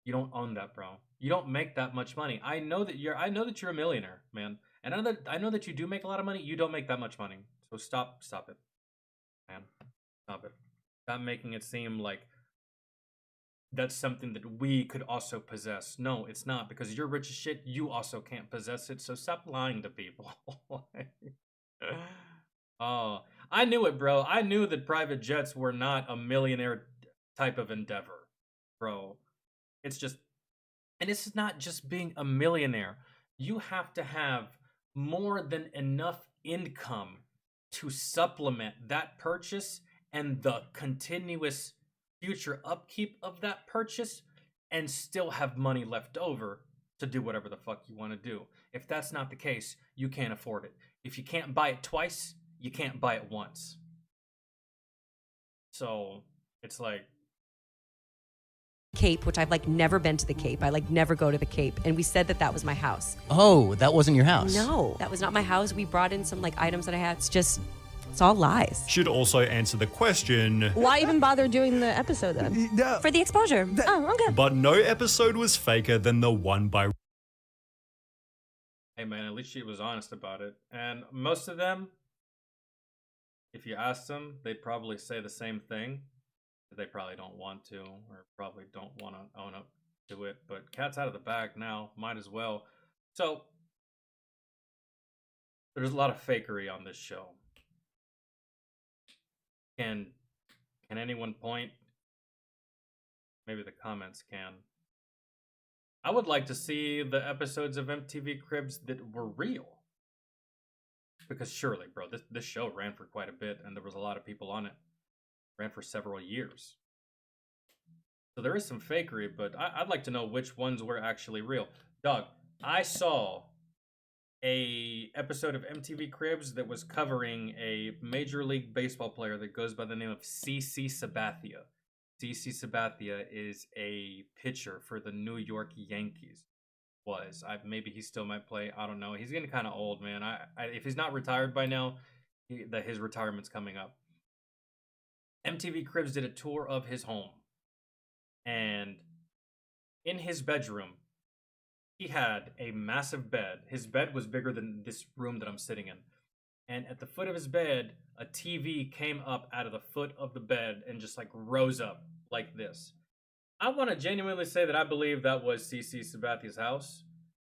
You don't own that, bro. You don't make that much money. I know that you're a millionaire, man. And I know that you do make a lot of money. You don't make that much money. So stop it. Man. Stop it. Stop making it seem like that's something that we could also possess. No, it's not, because you're rich as shit. You also can't possess it. So stop lying to people. Oh, I knew it, bro. I knew that private jets were not a millionaire type of endeavor, bro. It's just, and it's not just being a millionaire. You have to have more than enough income to supplement that purchase and the continuous future upkeep of that purchase, and still have money left over to do whatever the fuck you want to do. If that's not the case, you can't afford it. If you can't buy it twice, you can't buy it once. So it's like Cape, which I've like never been to the Cape. I like never go to the Cape. And we said that that was my house. Oh, that wasn't your house? No, that was not my house. We brought in some like items that I had. It's all lies. Should also answer the question. Why even bother doing the episode then? For the exposure. Oh, okay. But no episode was faker than the one by... Hey man, at least she was honest about it. And most of them, if you asked them, they'd probably say the same thing. They probably don't want to, or probably don't want to own up to it. But cat's out of the bag now, might as well. So, there's a lot of fakery on this show. Can anyone point? Maybe the comments can. I would like to see the episodes of MTV Cribs that were real. Because surely, bro, this show ran for quite a bit, and there was a lot of people on it. Ran for several years. So there is some fakery, but I'd like to know which ones were actually real. Doug, I saw a episode of MTV Cribs that was covering a Major League Baseball player that goes by the name of CC Sabathia. CC Sabathia is a pitcher for the New York Yankees. Maybe he still might play. I don't know. He's getting kind of old, man. If he's not retired by now, his retirement's coming up. MTV Cribs did a tour of his home. And in his bedroom, he had a massive bed. His bed was bigger than this room that I'm sitting in. And at the foot of his bed, a TV came up out of the foot of the bed and just like rose up like this. I want to genuinely say that I believe that was CC Sabathia's house.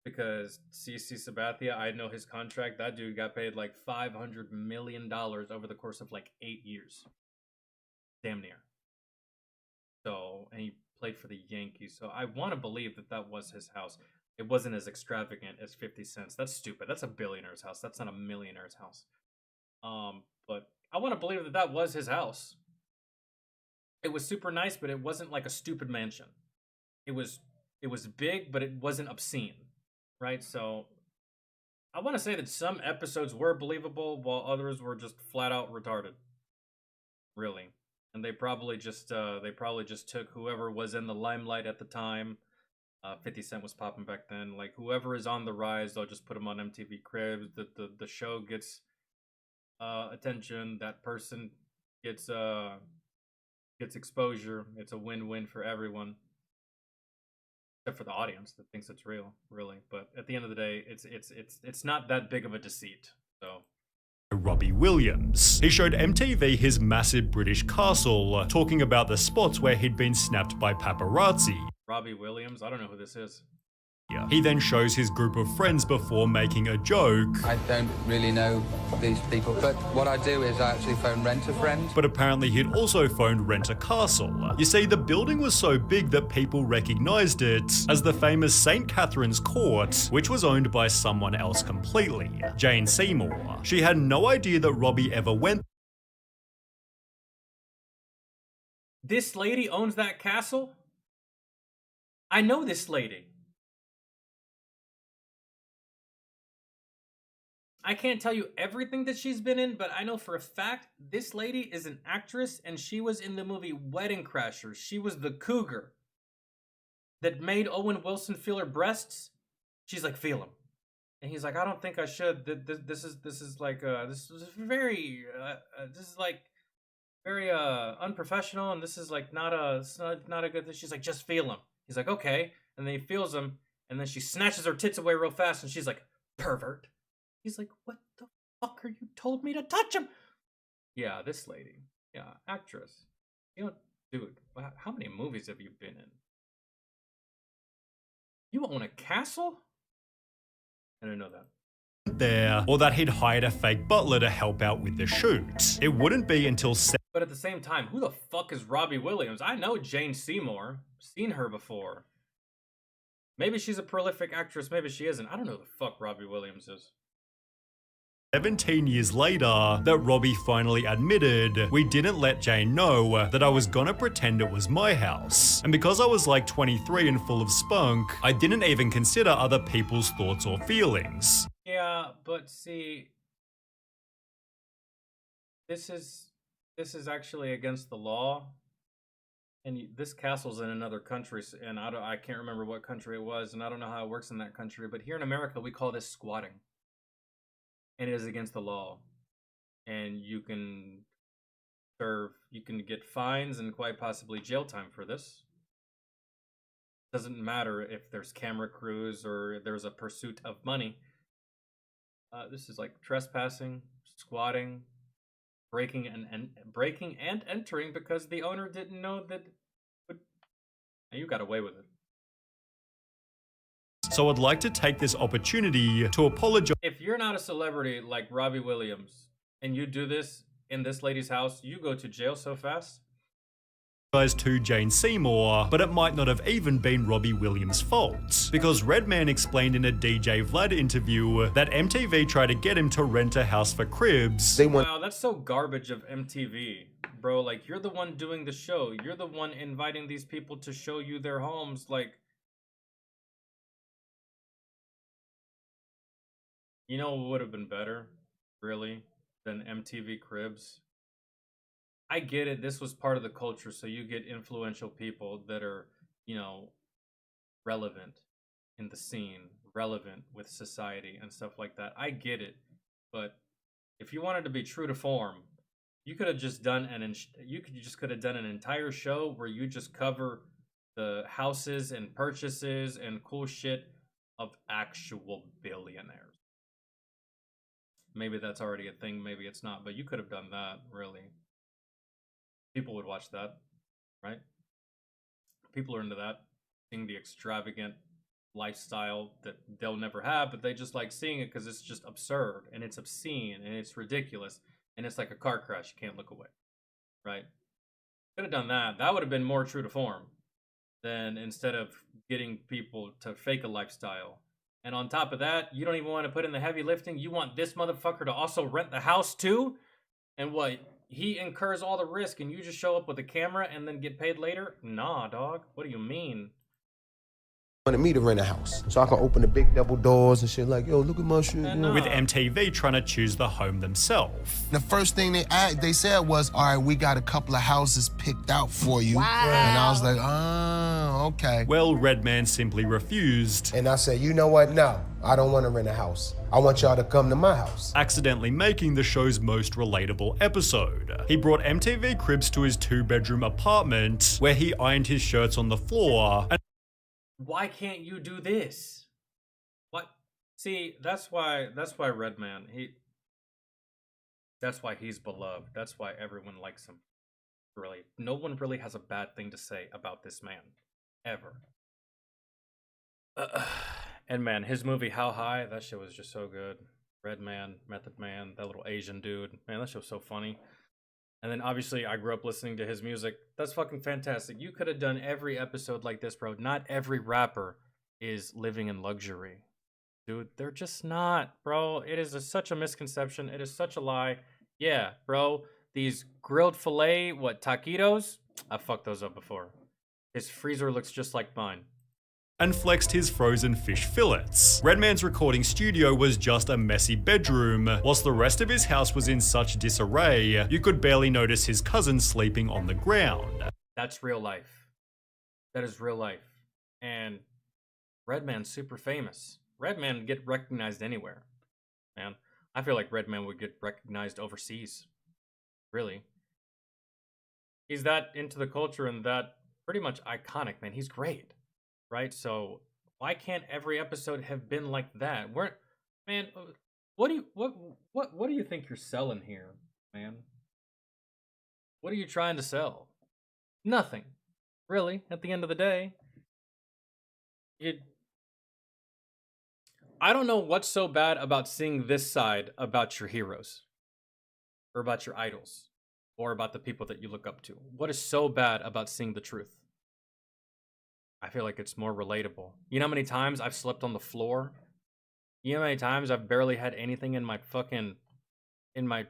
Because CC Sabathia, I know his contract. That dude got paid like $500 million over the course of like 8 years. Damn near. So, and he played for the Yankees. So I want to believe that that was his house. It wasn't as extravagant as 50 cents. That's stupid. That's a billionaire's house. That's not a millionaire's house. But I want to believe that that was his house. It was super nice, but it wasn't like a stupid mansion. It was big, but it wasn't obscene, right? So I want to say that some episodes were believable, while others were just flat out retarded. Really. And they probably just took whoever was in the limelight at the time. 50 Cent was popping back then. Like whoever is on the rise, they'll just put them on MTV Cribs. The show gets attention. That person gets exposure. It's a win-win for everyone, except for the audience that thinks it's real, really. But at the end of the day, it's not that big of a deceit. So. Robbie Williams. He showed MTV his massive British castle, talking about the spots where he'd been snapped by paparazzi. Robbie Williams. I don't know who this is. He then shows his group of friends before making a joke. I don't really know these people, but what I do is I actually phone Rent-A-Friend. But apparently he'd also phoned Rent-A-Castle. You see, the building was so big that people recognized it as the famous St. Catherine's Court, which was owned by someone else completely, Jane Seymour. She had no idea that Robbie ever went. This lady owns that castle? I know this lady. I can't tell you everything that she's been in, but I know for a fact this lady is an actress and she was in the movie Wedding Crashers. She was the cougar that made Owen Wilson feel her breasts. She's like, feel them. And he's like, I don't think I should. This is like very unprofessional, and this is like not a good thing. She's like, just feel them. He's like, okay. And then he feels them, and then she snatches her tits away real fast, and she's like, pervert. He's like, what the fuck are you told me to touch him? Yeah, this lady. Yeah, actress. You know, dude, how many movies have you been in? You own a castle? I didn't know that. There, or that he'd hired a fake butler to help out with the shoot. It wouldn't be until But at the same time, who the fuck is Robbie Williams? I know Jane Seymour. Seen her before. Maybe she's a prolific actress, maybe she isn't. I don't know who the fuck Robbie Williams is. 17 years later that Robbie finally admitted, we didn't let Jane know that I was gonna pretend it was my house. And because I was like 23 and full of spunk, I didn't even consider other people's thoughts or feelings. Yeah, but see, this is actually against the law. And this castle's in another country, and I can't remember what country it was, and I don't know how it works in that country, but here in America, we call this squatting. And it is against the law. And you can get fines and quite possibly jail time for this. Doesn't matter if there's camera crews or there's a pursuit of money. This is like trespassing, squatting, breaking and entering because the owner didn't know that. And you got away with it. So I'd like to take this opportunity to apologize. If you're not a celebrity like Robbie Williams and you do this in this lady's house, you go to jail so fast. To Jane Seymour, but it might not have even been Robbie Williams' fault, because Redman explained in a DJ Vlad interview that MTV tried to get him to rent a house for cribs. Wow, that's so garbage of MTV, bro. Like, you're the one doing the show. You're the one inviting these people to show you their homes. Like, you know what would have been better, really, than MTV Cribs? I get it, this was part of the culture, so you get influential people that are, you know, relevant in the scene, relevant with society and stuff like that. I get it, but if you wanted to be true to form, you could have just done an entire show where you just cover the houses and purchases and cool shit of actual billionaires. Maybe that's already a thing, maybe it's not, but you could have done that, really. People would watch that, right? People are into that, seeing the extravagant lifestyle that they'll never have, but they just like seeing it because it's just absurd and it's obscene and it's ridiculous and it's like a car crash. You can't look away, right? Could have done that. That would have been more true to form than instead of getting people to fake a lifestyle. And on top of that, you don't even want to put in the heavy lifting. You want this motherfucker to also rent the house too? And what? He incurs all the risk and you just show up with a camera and then get paid later? Nah, dog. What do you mean? Wanted me to rent a house so I can open the big double doors and shit like, yo, look at my shit. With MTV trying to choose the home themselves. The first thing they said was, all right, we got a couple of houses picked out for you. Wow. And I was like, oh, okay. Well, Redman simply refused. And I said, you know what? No, I don't want to rent a house. I want y'all to come to my house. Accidentally making the show's most relatable episode. He brought MTV Cribs to his 2-bedroom apartment where he ironed his shirts on the floor. And why can't you do this? What? See, that's why Redman, that's why he's beloved. That's why everyone likes him. Really. No one really has a bad thing to say about this man. Ever. And man, his movie How High, that shit was just so good. Redman, Method Man, that little Asian dude. Man, that shit was so funny. And then obviously I grew up listening to his music. That's fucking fantastic. You could have done every episode like this, bro. Not every rapper is living in luxury. Dude, they're just not, bro. It is such a misconception. It is such a lie. Yeah, bro. These grilled filet, taquitos? I fucked those up before. His freezer looks just like mine. And flexed his frozen fish fillets. Redman's recording studio was just a messy bedroom, whilst the rest of his house was in such disarray, you could barely notice his cousin sleeping on the ground. That's real life. That is real life. And Redman's super famous. Redman would get recognized anywhere. Man, I feel like Redman would get recognized overseas. Really. He's that into the culture and that pretty much iconic, man. He's great. Right? So why can't every episode have been like that? Man, what do you think you're selling here, man? What are you trying to sell? Nothing. Really, at the end of the day. I don't know what's so bad about seeing this side about your heroes, or about your idols, or about the people that you look up to. What is so bad about seeing the truth? I feel like it's more relatable. You know how many times I've slept on the floor? You know how many times I've barely had anything in my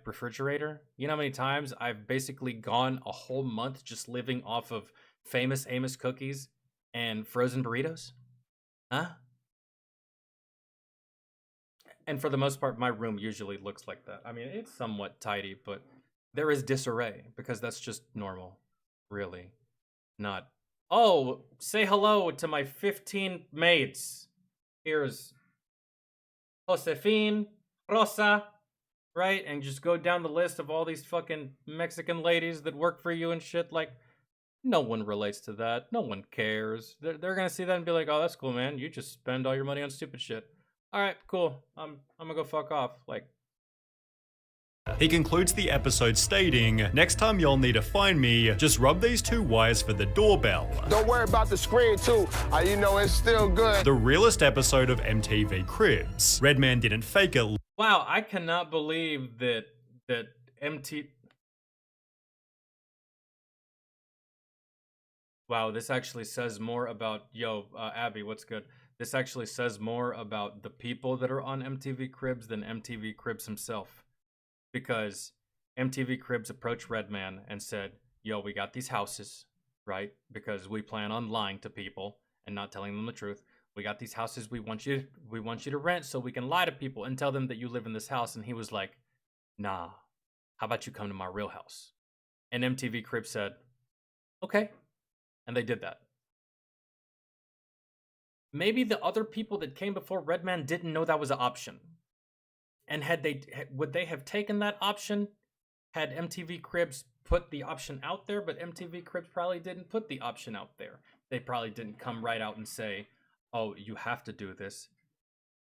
refrigerator? You know how many times I've basically gone a whole month just living off of Famous Amos cookies and frozen burritos? Huh? And for the most part, my room usually looks like that. I mean, it's somewhat tidy, but there is disarray because that's just normal, really. Not, oh, say hello to my 15 maids. Here's Josefine, Rosa, right? And just go down the list of all these fucking Mexican ladies that work for you and shit. Like, no one relates to that. No one cares. They're gonna see that and be like, oh, that's cool, man. You just spend all your money on stupid shit. All right, cool. I'm gonna go fuck off. Like, he concludes the episode stating, next time y'all need to find me, just rub these 2 wires for the doorbell. Don't worry about the screen too. You know it's still good. The realest episode of MTV Cribs. Redman didn't fake it. wow, I cannot believe that Wow, this actually says more about, Abby, what's good? This actually says more about the people that are on MTV Cribs than MTV Cribs himself. Because MTV Cribs approached Redman and said, yo, we got these houses, right? Because we plan on lying to people and not telling them the truth. We got these houses we want you to rent so we can lie to people and tell them that you live in this house. And he was like, nah, how about you come to my real house? And MTV Cribs said, okay. And they did that. Maybe the other people that came before Redman didn't know that was an option. And would they have taken that option had MTV Cribs put the option out there? But MTV Cribs probably didn't put the option out there. They probably didn't come right out and say, oh, you have to do this.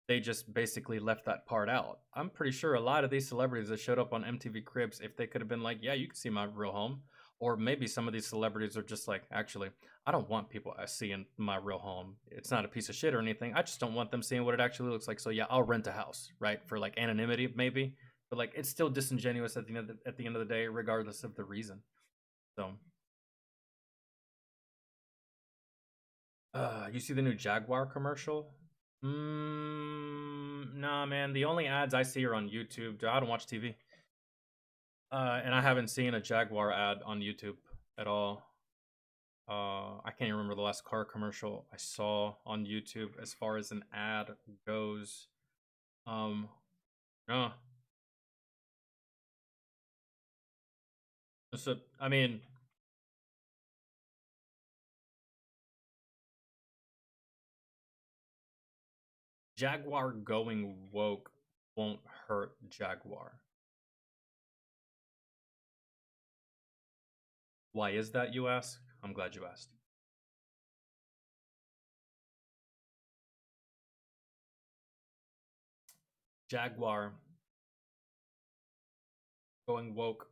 They just basically left that part out. I'm pretty sure a lot of these celebrities that showed up on MTV Cribs, if they could have been like, yeah, you can see my real home. Or maybe some of these celebrities are just like, actually, I don't want people seeing my real home. It's not a piece of shit or anything. I just don't want them seeing what it actually looks like. So yeah, I'll rent a house, right? For like anonymity, maybe. But like, it's still disingenuous at the end of the day, regardless of the reason. So, you see the new Jaguar commercial? Nah, man. The only ads I see are on YouTube. I don't watch TV. And I haven't seen a Jaguar ad on YouTube at all. I can't even remember the last car commercial I saw on YouTube as far as an ad goes. No. So, I mean, Jaguar going woke won't hurt Jaguar. Why is that, you ask? I'm glad you asked. Jaguar going woke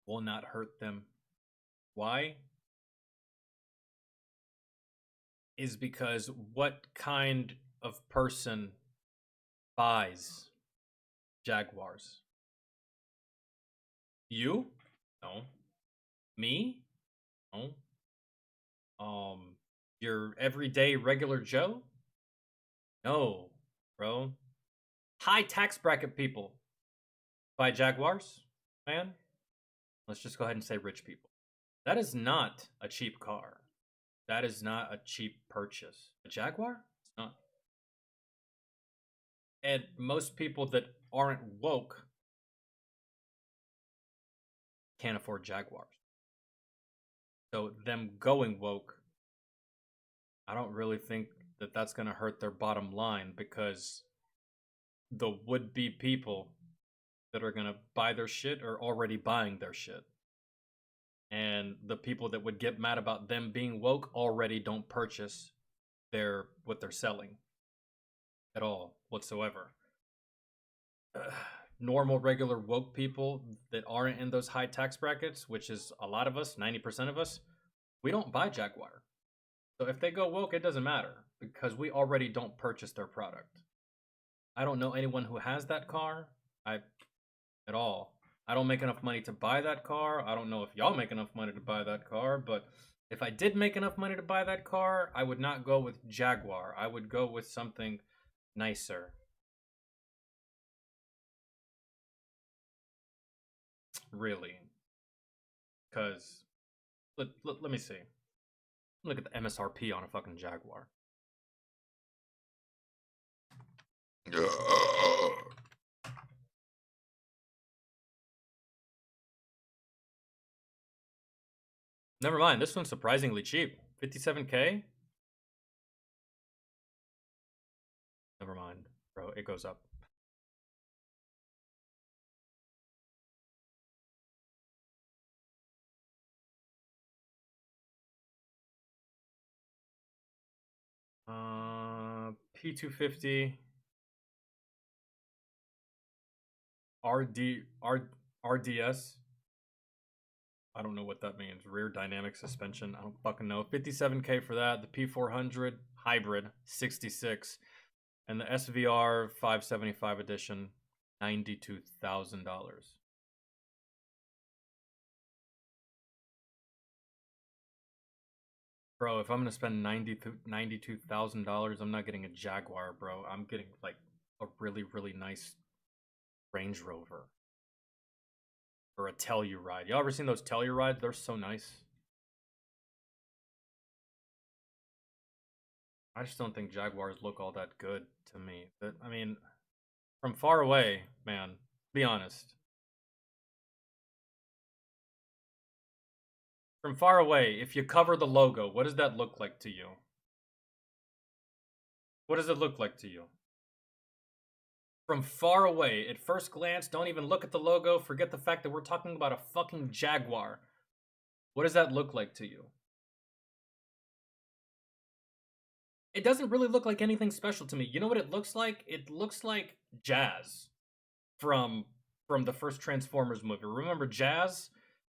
will not hurt them. Why? is because what kind of person buys Jaguars? You? No. Me? No. Your everyday regular Joe? No, bro. High tax bracket people buy Jaguars, man. Let's just go ahead and say rich people. That is not a cheap car. That is not a cheap purchase. A Jaguar? It's not. And most people that aren't woke can't afford Jaguars. So them going woke, I don't really think that that's going to hurt their bottom line, because the would-be people that are going to buy their shit are already buying their shit. And the people that would get mad about them being woke already don't purchase what they're selling at all whatsoever. Normal, regular woke people that aren't in those high tax brackets, which is a lot of us, 90% of us, we don't buy Jaguar. So if they go woke, it doesn't matter, because we already don't purchase their product. I don't know anyone who has that car at all. I don't make enough money to buy that car. I don't know if y'all make enough money to buy that car, but if I did make enough money to buy that car, I would not go with Jaguar. I would go with something nicer. Really. Because, let me see. Look at the MSRP on a fucking Jaguar. Never mind, this one's surprisingly cheap. 57K? Never mind, bro, it goes up. P250 RDS. I don't know what that means. Rear dynamic suspension. I don't fucking know. 57K for that. The P400 hybrid, 66. And the SVR 575 edition, $92,000. Bro, if I'm gonna spend $92,000, I'm not getting a Jaguar, bro. I'm getting like a really, really nice Range Rover. Or a Telluride. Y'all ever seen those Tellurides? They're so nice. I just don't think Jaguars look all that good to me. But I mean, from far away, man, be honest. From far away, if you cover the logo, what does that look like to you? What does it look like to you? From far away, at first glance, don't even look at the logo, forget the fact that we're talking about a fucking Jaguar. What does that look like to you? It doesn't really look like anything special to me. You know what it looks like? It looks like Jazz from the first Transformers movie. Remember Jazz?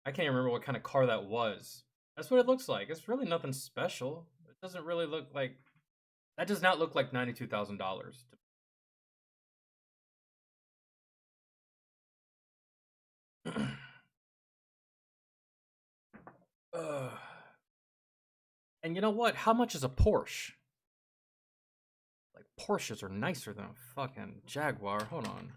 I can't even remember what kind of car that was. That's what it looks like. It's really nothing special. It doesn't really look like... That does not look like $92,000. And you know what? How much is a Porsche? Like, Porsches are nicer than a fucking Jaguar. Hold on.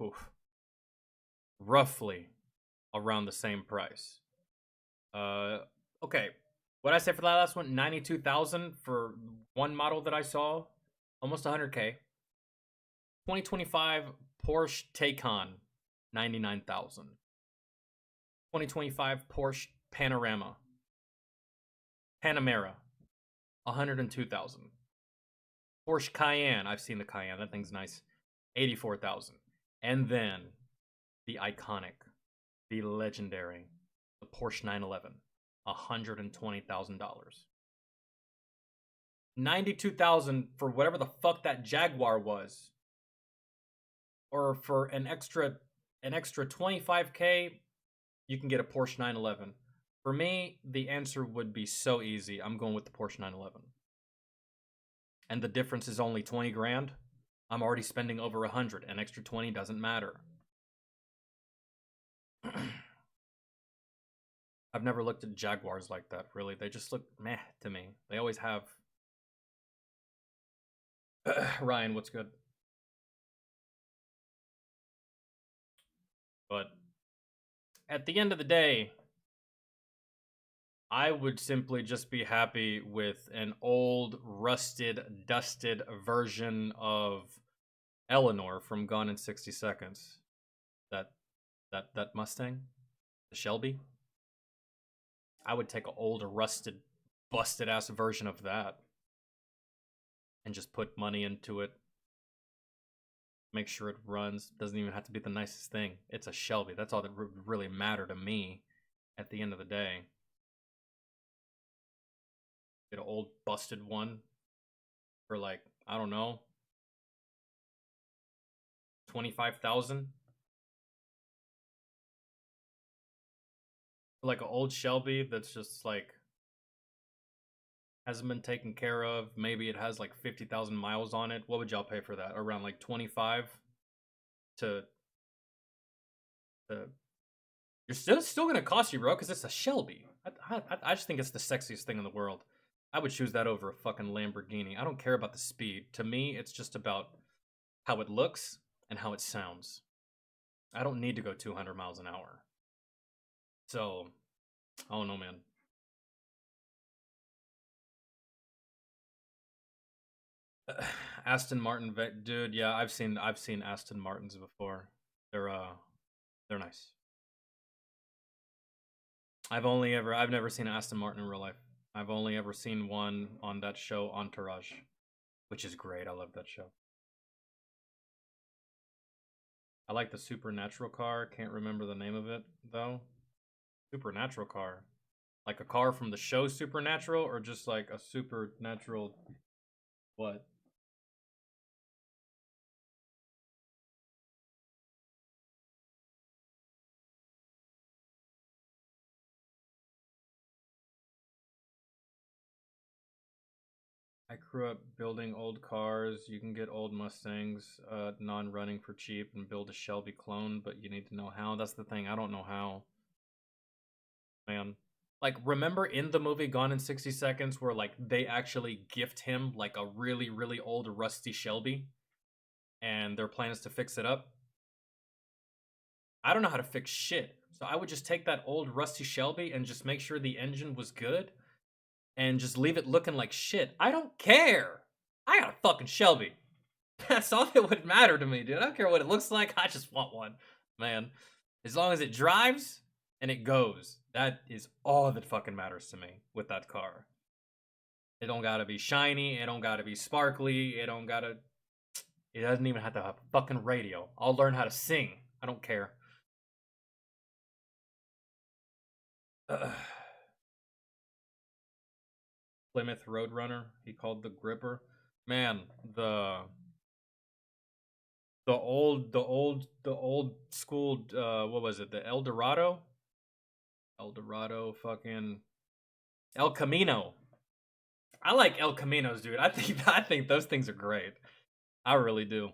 Oof. Roughly around the same price. Okay. What did I say for that last one? 92,000 for one model that I saw. Almost 100K. 2025 Porsche Taycan, 99,000. 2025 Porsche Panamera, 102,000. Porsche Cayenne, I've seen the Cayenne, that thing's nice, 84,000. And then the iconic, the legendary, the Porsche 911, $120,000. 92,000 for whatever the fuck that Jaguar was, or for an extra 25K you can get a Porsche 911. For me, the answer would be so easy. I'm going with the Porsche 911. And the difference is only 20 grand. I'm already spending over 100. An extra 20 doesn't matter. I've never looked at Jaguars like that, really. They just look meh to me. They always have. Ryan, what's good? But at the end of the day, I would simply just be happy with an old, rusted, dusted version of Eleanor from Gone in 60 Seconds. That Mustang, the Shelby. I would take an old, rusted, busted ass version of that and just put money into it. Make sure it runs. Doesn't even have to be the nicest thing. It's a Shelby. That's all that would really matter to me at the end of the day. Get an old busted one for like, I don't know, 25,000. Like an old Shelby that's just like hasn't been taken care of. Maybe it has like 50,000 miles on it. What would y'all pay for that? Around like 25 to you're still gonna cost you, bro, because it's a Shelby. I just think it's the sexiest thing in the world. I would choose that over a fucking Lamborghini. I don't care about the speed. To me, it's just about how it looks and how it sounds. I don't need to go 200 miles an hour. So, I don't know, man. Aston Martin, dude. Yeah, I've seen Aston Martins before. They're nice. I've never seen an Aston Martin in real life. I've only ever seen one on that show Entourage, which is great. I love that show. I like the Supernatural car. Can't remember the name of it though. Supernatural car. Like a car from the show Supernatural, or just like a supernatural what? I grew up building old cars. You can get old Mustangs non-running for cheap and build a Shelby clone, but you need to know how. That's the thing. I don't know how. Man. Like, remember in the movie Gone in 60 Seconds where, like, they actually gift him, like, a really, really old rusty Shelby? And their plan is to fix it up? I don't know how to fix shit. So I would just take that old rusty Shelby and just make sure the engine was good and just leave it looking like shit. I don't care. I got a fucking Shelby. That's all that would matter to me, dude. I don't care what it looks like. I just want one, man. As long as it drives and it goes. That is all that fucking matters to me with that car. It don't gotta be shiny. It don't gotta be sparkly. It doesn't even have to have a fucking radio. I'll learn how to sing. I don't care. Plymouth Roadrunner, he called the gripper. Man, the old school, what was it? The Eldorado, fucking El Camino. I like El Caminos, dude. I think those things are great. I really do.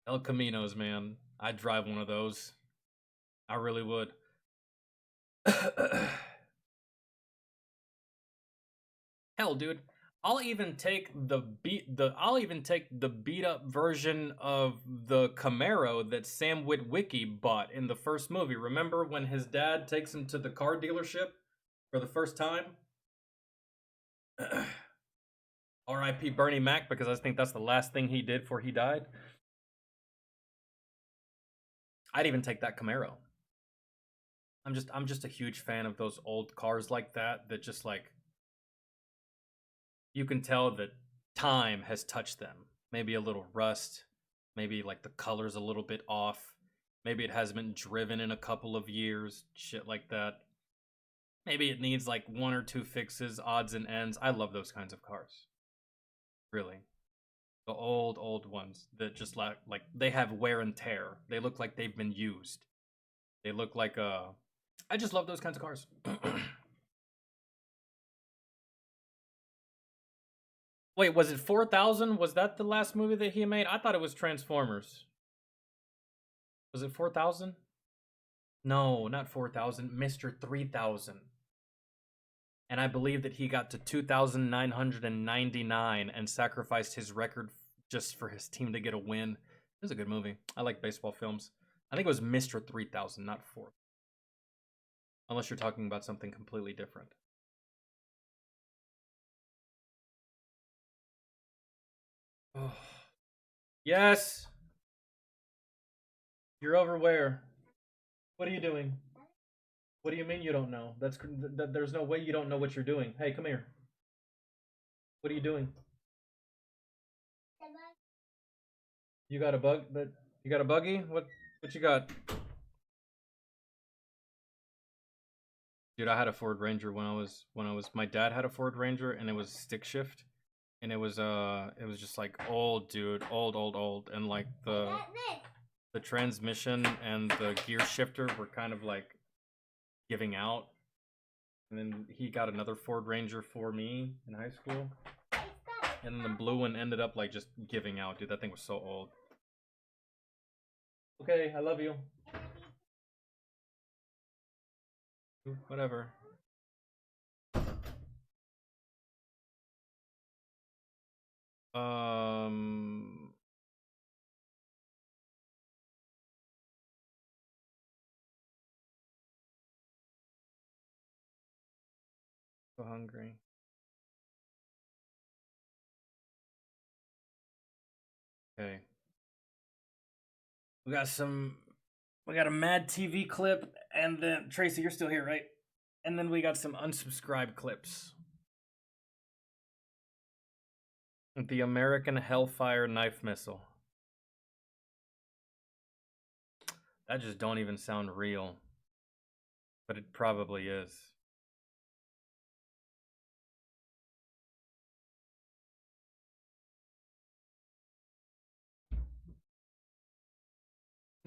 El Caminos, man. I'd drive one of those. I really would. Hell, dude, I'll even take the beat up version of the Camaro that Sam Witwicky bought in the first movie. Remember when his dad takes him to the car dealership for the first time? R.I.P. Bernie Mac, because I think that's the last thing he did before he died. I'd even take that Camaro. I'm just a huge fan of those old cars like that just like you can tell that time has touched them. Maybe a little rust, maybe like the color's a little bit off, maybe it hasn't been driven in a couple of years, shit like that. Maybe it needs like one or two fixes, odds and ends. I love those kinds of cars. Really. The old ones that just like they have wear and tear. They look like they've been used. They look like I just love those kinds of cars. Wait, was it 4000? Was that the last movie that he made? I thought it was Transformers. Was it 4000? No, not 4000. Mr. 3000. And I believe that he got to 2,999 and sacrificed his record just for his team to get a win. It was a good movie. I like baseball films. I think it was Mr. 3000, not 4. Unless you're talking about something completely different. Oh. Yes! You're over where? What are you doing? What do you mean you don't know? There's no way you don't know what you're doing. Hey, come here. What are you doing? You got a bug? But you got a buggy? What you got? Dude, I had a Ford Ranger when I was my dad had a Ford Ranger and it was stick shift. And it was just like old, dude, old, and like the transmission and the gear shifter were kind of like giving out. And then he got another Ford Ranger for me in high school. And then the blue one ended up like just giving out, dude. That thing was so old. Okay, I love you. Whatever. So hungry. Okay. We got a Mad TV clip, and then Tracy, you're still here, right? And then we got some unsubscribed clips. The American Hellfire knife missile. That just don't even sound real. But it probably is.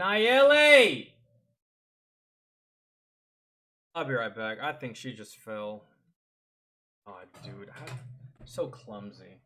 Nayeli! I'll be right back. I think she just fell. Oh, dude. So clumsy.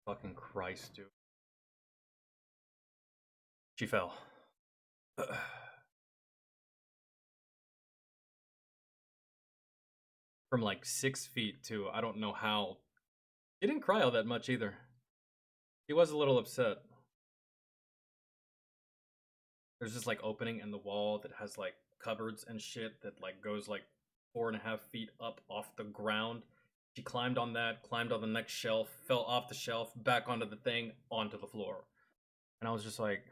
Fucking Christ, dude. She fell. From like 6 feet too. I don't know how. She didn't cry all that much either. She was a little upset. There's this like opening in the wall that has like cupboards and shit that like goes like 4.5 feet up off the ground. She climbed on that, climbed on the next shelf, fell off the shelf, back onto the thing, onto the floor. And I was just like,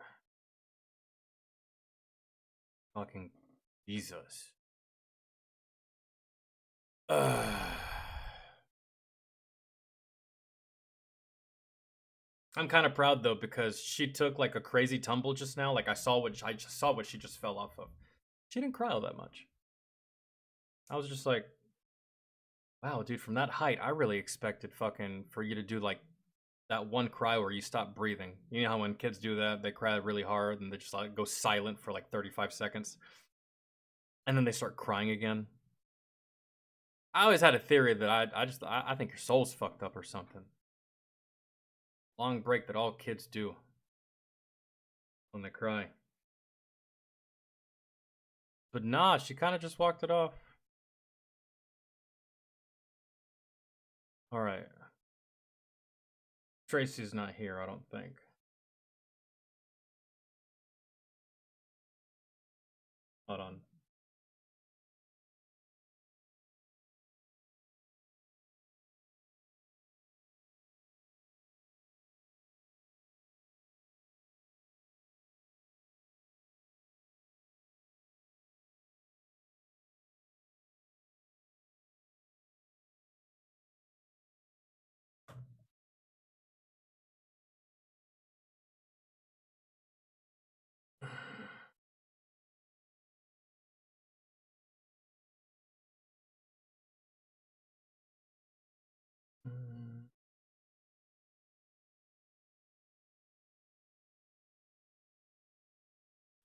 fucking Jesus. I'm kind of proud though because she took like a crazy tumble just now. Like I just saw what she just fell off of. She didn't cry all that much. I was just like, wow, dude, from that height, I really expected fucking for you to do like that one cry where you stop breathing. You know how when kids do that, they cry really hard and they just like go silent for like 35 seconds. And then they start crying again. I always had a theory that I think your soul's fucked up or something. Long break that all kids do when they cry. But nah, she kind of just walked it off. Alright. Tracy's not here, I don't think. Hold on.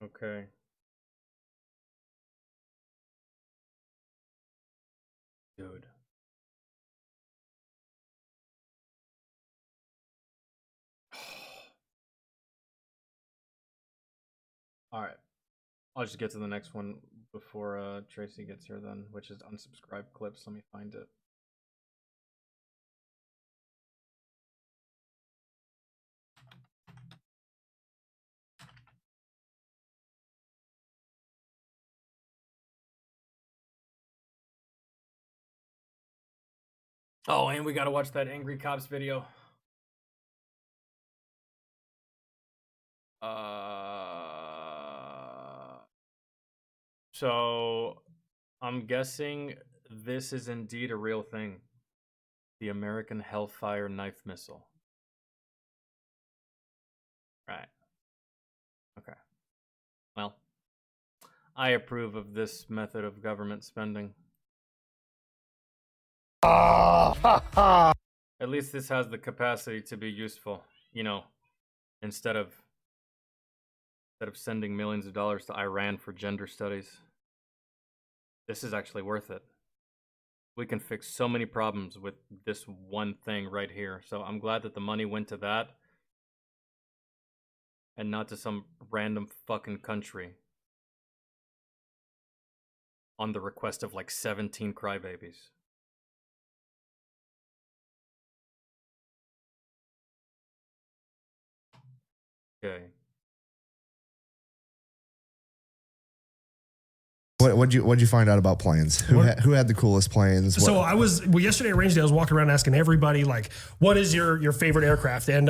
Okay. Dude. All right. I'll just get to the next one before Tracy gets here then, which is unsubscribe clips. Let me find it. Oh, and we gotta watch that Angry Cops video. So I'm guessing this is indeed a real thing. The American Hellfire knife missile. Right. Okay. Well, I approve of this method of government spending. At least this has the capacity to be useful, you know, instead of sending millions of dollars to Iran for gender studies. This is actually worth it. We can fix so many problems with this one thing right here. So I'm glad that the money went to that and not to some random fucking country on the request of like 17 crybabies. Okay. What'd you find out about planes? Who had the coolest planes? So yesterday at Range Day, I was walking around asking everybody, like, what is your favorite aircraft? And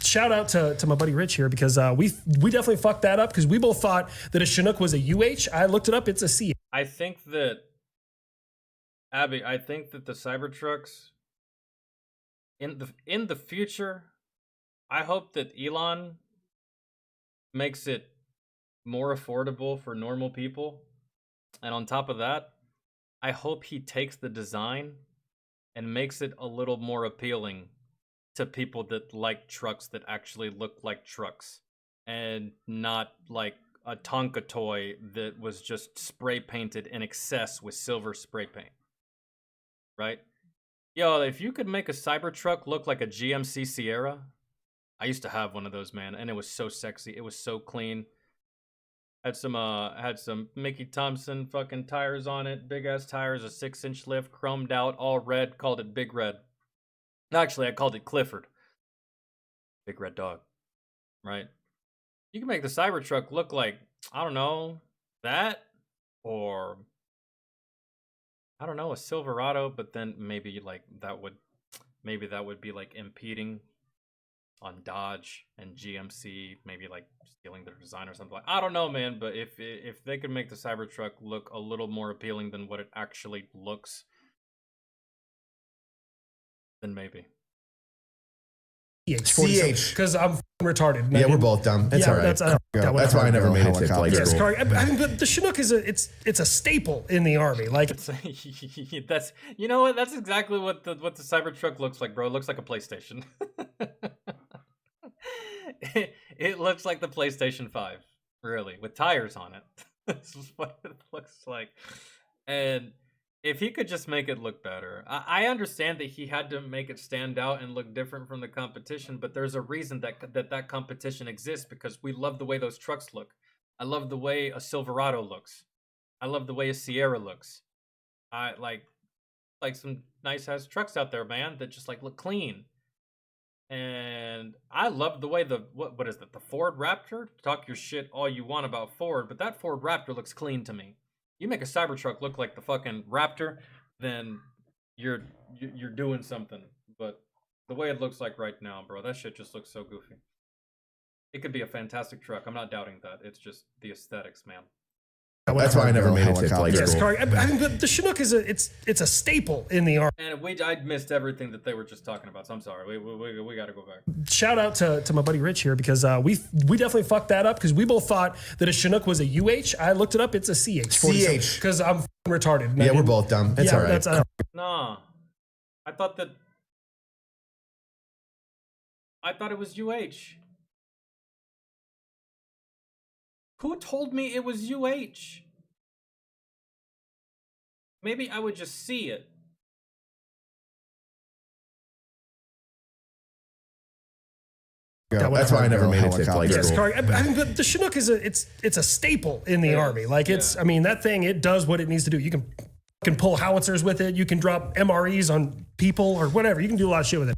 shout out to my buddy Rich here, because we definitely fucked that up, because we both thought that a Chinook was a UH. I looked it up, it's a C. I think that, Abby, I think that the Cybertrucks in the future, I hope that Elon makes it more affordable for normal people. And on top of that, I hope he takes the design and makes it a little more appealing to people that like trucks that actually look like trucks, and not like a Tonka toy that was just spray painted in excess with silver spray paint. Right? Yo, if you could make a Cybertruck look like a GMC Sierra, I used to have one of those, man, and it was so sexy. It was so clean. Had some Mickey Thompson fucking tires on it, big ass tires, a 6-inch lift, chromed out, all red. Called it Big Red. Actually, I called it Clifford. Big Red Dog, right? You can make the Cybertruck look like, I don't know, that, or I don't know, a Silverado, but then maybe like that would be like impeding on Dodge and GMC, maybe like stealing their design or something. I don't know, man, but if they could make the Cybertruck look a little more appealing than what it actually looks, then maybe. CH, because I'm retarded. Yeah, we're both dumb. That's all right. That's why I never made it to flight school. Sorry. I mean, but the Chinook is it's a staple in the Army. Like, that's, you know what? That's exactly what the Cybertruck looks like, bro. It looks like a PlayStation. It looks like the PlayStation 5, really, with tires on it. This is what it looks like. And if he could just make it look better. I understand that he had to make it stand out and look different from the competition, but there's a reason that competition exists, because we love the way those trucks look. I love the way a Silverado looks. I love the way a Sierra looks. I like some nice ass trucks out there, man, that just like look clean. And I love the way what is it? The Ford Raptor? Talk your shit all you want about Ford, but that Ford Raptor looks clean to me. You make a Cybertruck look like the fucking Raptor, then you're doing something. But the way it looks like right now, bro, that shit just looks so goofy. It could be a fantastic truck. I'm not doubting that. It's just the aesthetics, man. That's why I never made it to flight school. I mean, the Chinook is a staple in the Army. And I missed everything that they were just talking about, so I'm sorry. We got to go back. Shout out to my buddy Rich here, because we definitely fucked that up, because we both thought that a Chinook was a UH. I looked it up, it's a CH. Because I'm retarded. Yeah, we're both dumb. That's all right. Nah, I thought it was UH. Who told me it was UH? Maybe I would just see it. That's why I never made it to flight Yes, school. I mean, but the Chinook is it's a staple in the Army. Like it's, I mean, that thing, it does what it needs to do. You can pull howitzers with it. You can drop MREs on people or whatever. You can do a lot of shit with it.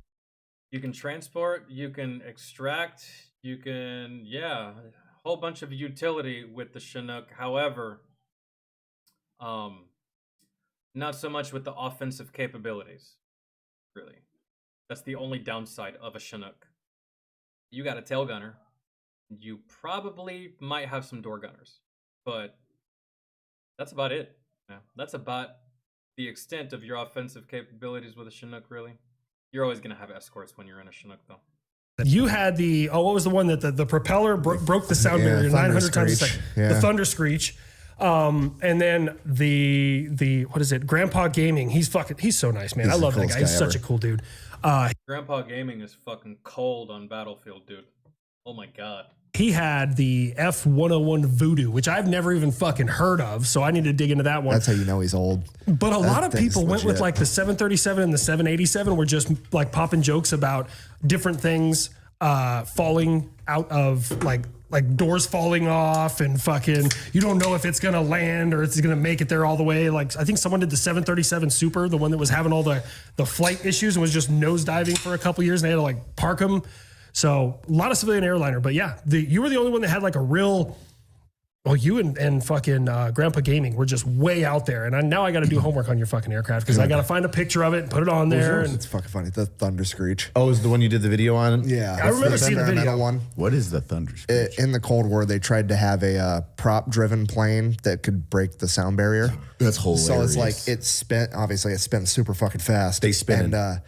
You can transport, you can extract, you can, a whole bunch of utility with the Chinook. However, not so much with the offensive capabilities, really. That's the only downside of a Chinook. You got a tail gunner. You probably might have some door gunners, but that's about it. Yeah, that's about the extent of your offensive capabilities with a Chinook, really. You're always going to have escorts when you're in a Chinook, though. You had what was the one that the propeller broke the sound barrier 900 times a second? The Thunder Screech. And then the what is it? Grandpa Gaming. He's so nice, man. I love that guy. He's such a cool dude. Grandpa Gaming is fucking cold on Battlefield, dude. Oh my god. He had the F-101 Voodoo, which I've never even fucking heard of, so I need to dig into that one. That's how you know he's old. But a lot of people went with like the 737 and the 787 were just like popping jokes about different things falling out of like doors falling off and fucking, you don't know if it's going to land or it's going to make it there all the way. Like, I think someone did the 737 Super, the one that was having all the flight issues and was just nosediving for a couple years and they had to like park them. So a lot of civilian airliner, but yeah, you were the only one that had like a real, well, you and fucking Grandpa Gaming were just way out there. And now I got to do homework on your fucking aircraft because I got to find a picture of it and put it on there. And It's fucking funny. The Thunder Screech. Oh, is the one you did the video on? Yeah. I remember seeing the video. One. What is the Thunder Screech? In the Cold War, they tried to have a prop-driven plane that could break the sound barrier. That's hilarious. So it's like it spins super fucking fast. They spin. And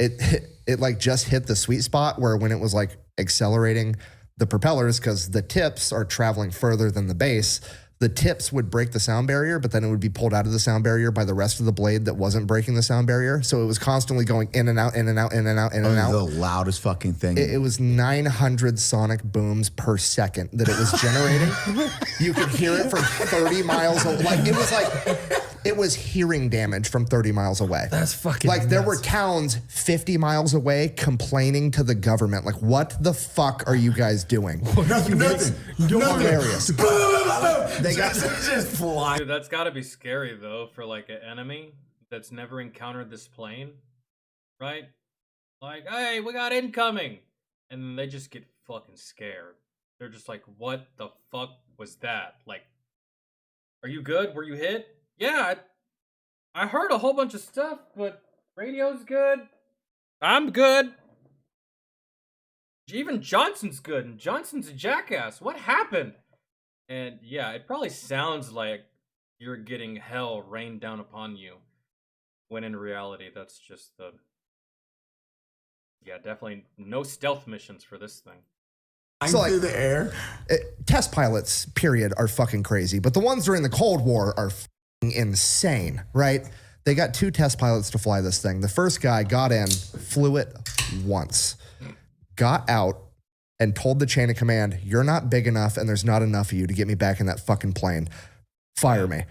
it like just hit the sweet spot where when it was like accelerating the propellers, because the tips are traveling further than the base, the tips would break the sound barrier, but then it would be pulled out of the sound barrier by the rest of the blade that wasn't breaking the sound barrier. So it was constantly going in and out, in and out, in and out, in and out. The loudest fucking thing. It was 900 sonic booms per second that it was generating. You could hear it from 30 miles away. It was hearing damage from 30 miles away. That's fucking like there nuts. were towns 50 miles away complaining to the government. Like, what the fuck are you guys doing? Nothing. Hilarious. They got just flying. Dude, that's gotta be scary though for like an enemy that's never encountered this plane, right? Like, hey, we got incoming, and then they just get fucking scared. They're just like, what the fuck was that? Like, are you good? Were you hit? Yeah, I heard a whole bunch of stuff, but radio's good. I'm good. Even Johnson's good, and Johnson's a jackass. What happened? And yeah, it probably sounds like you're getting hell rained down upon you, when in reality, that's just the... Yeah, definitely no stealth missions for this thing. So like, through the air. Test pilots, period, are fucking crazy. But the ones during the Cold War are fucking insane, right? They got 2 test pilots to fly this thing. The first guy got in, flew it once, got out, and told the chain of command, you're not big enough and there's not enough of you to get me back in that fucking plane. Fire me.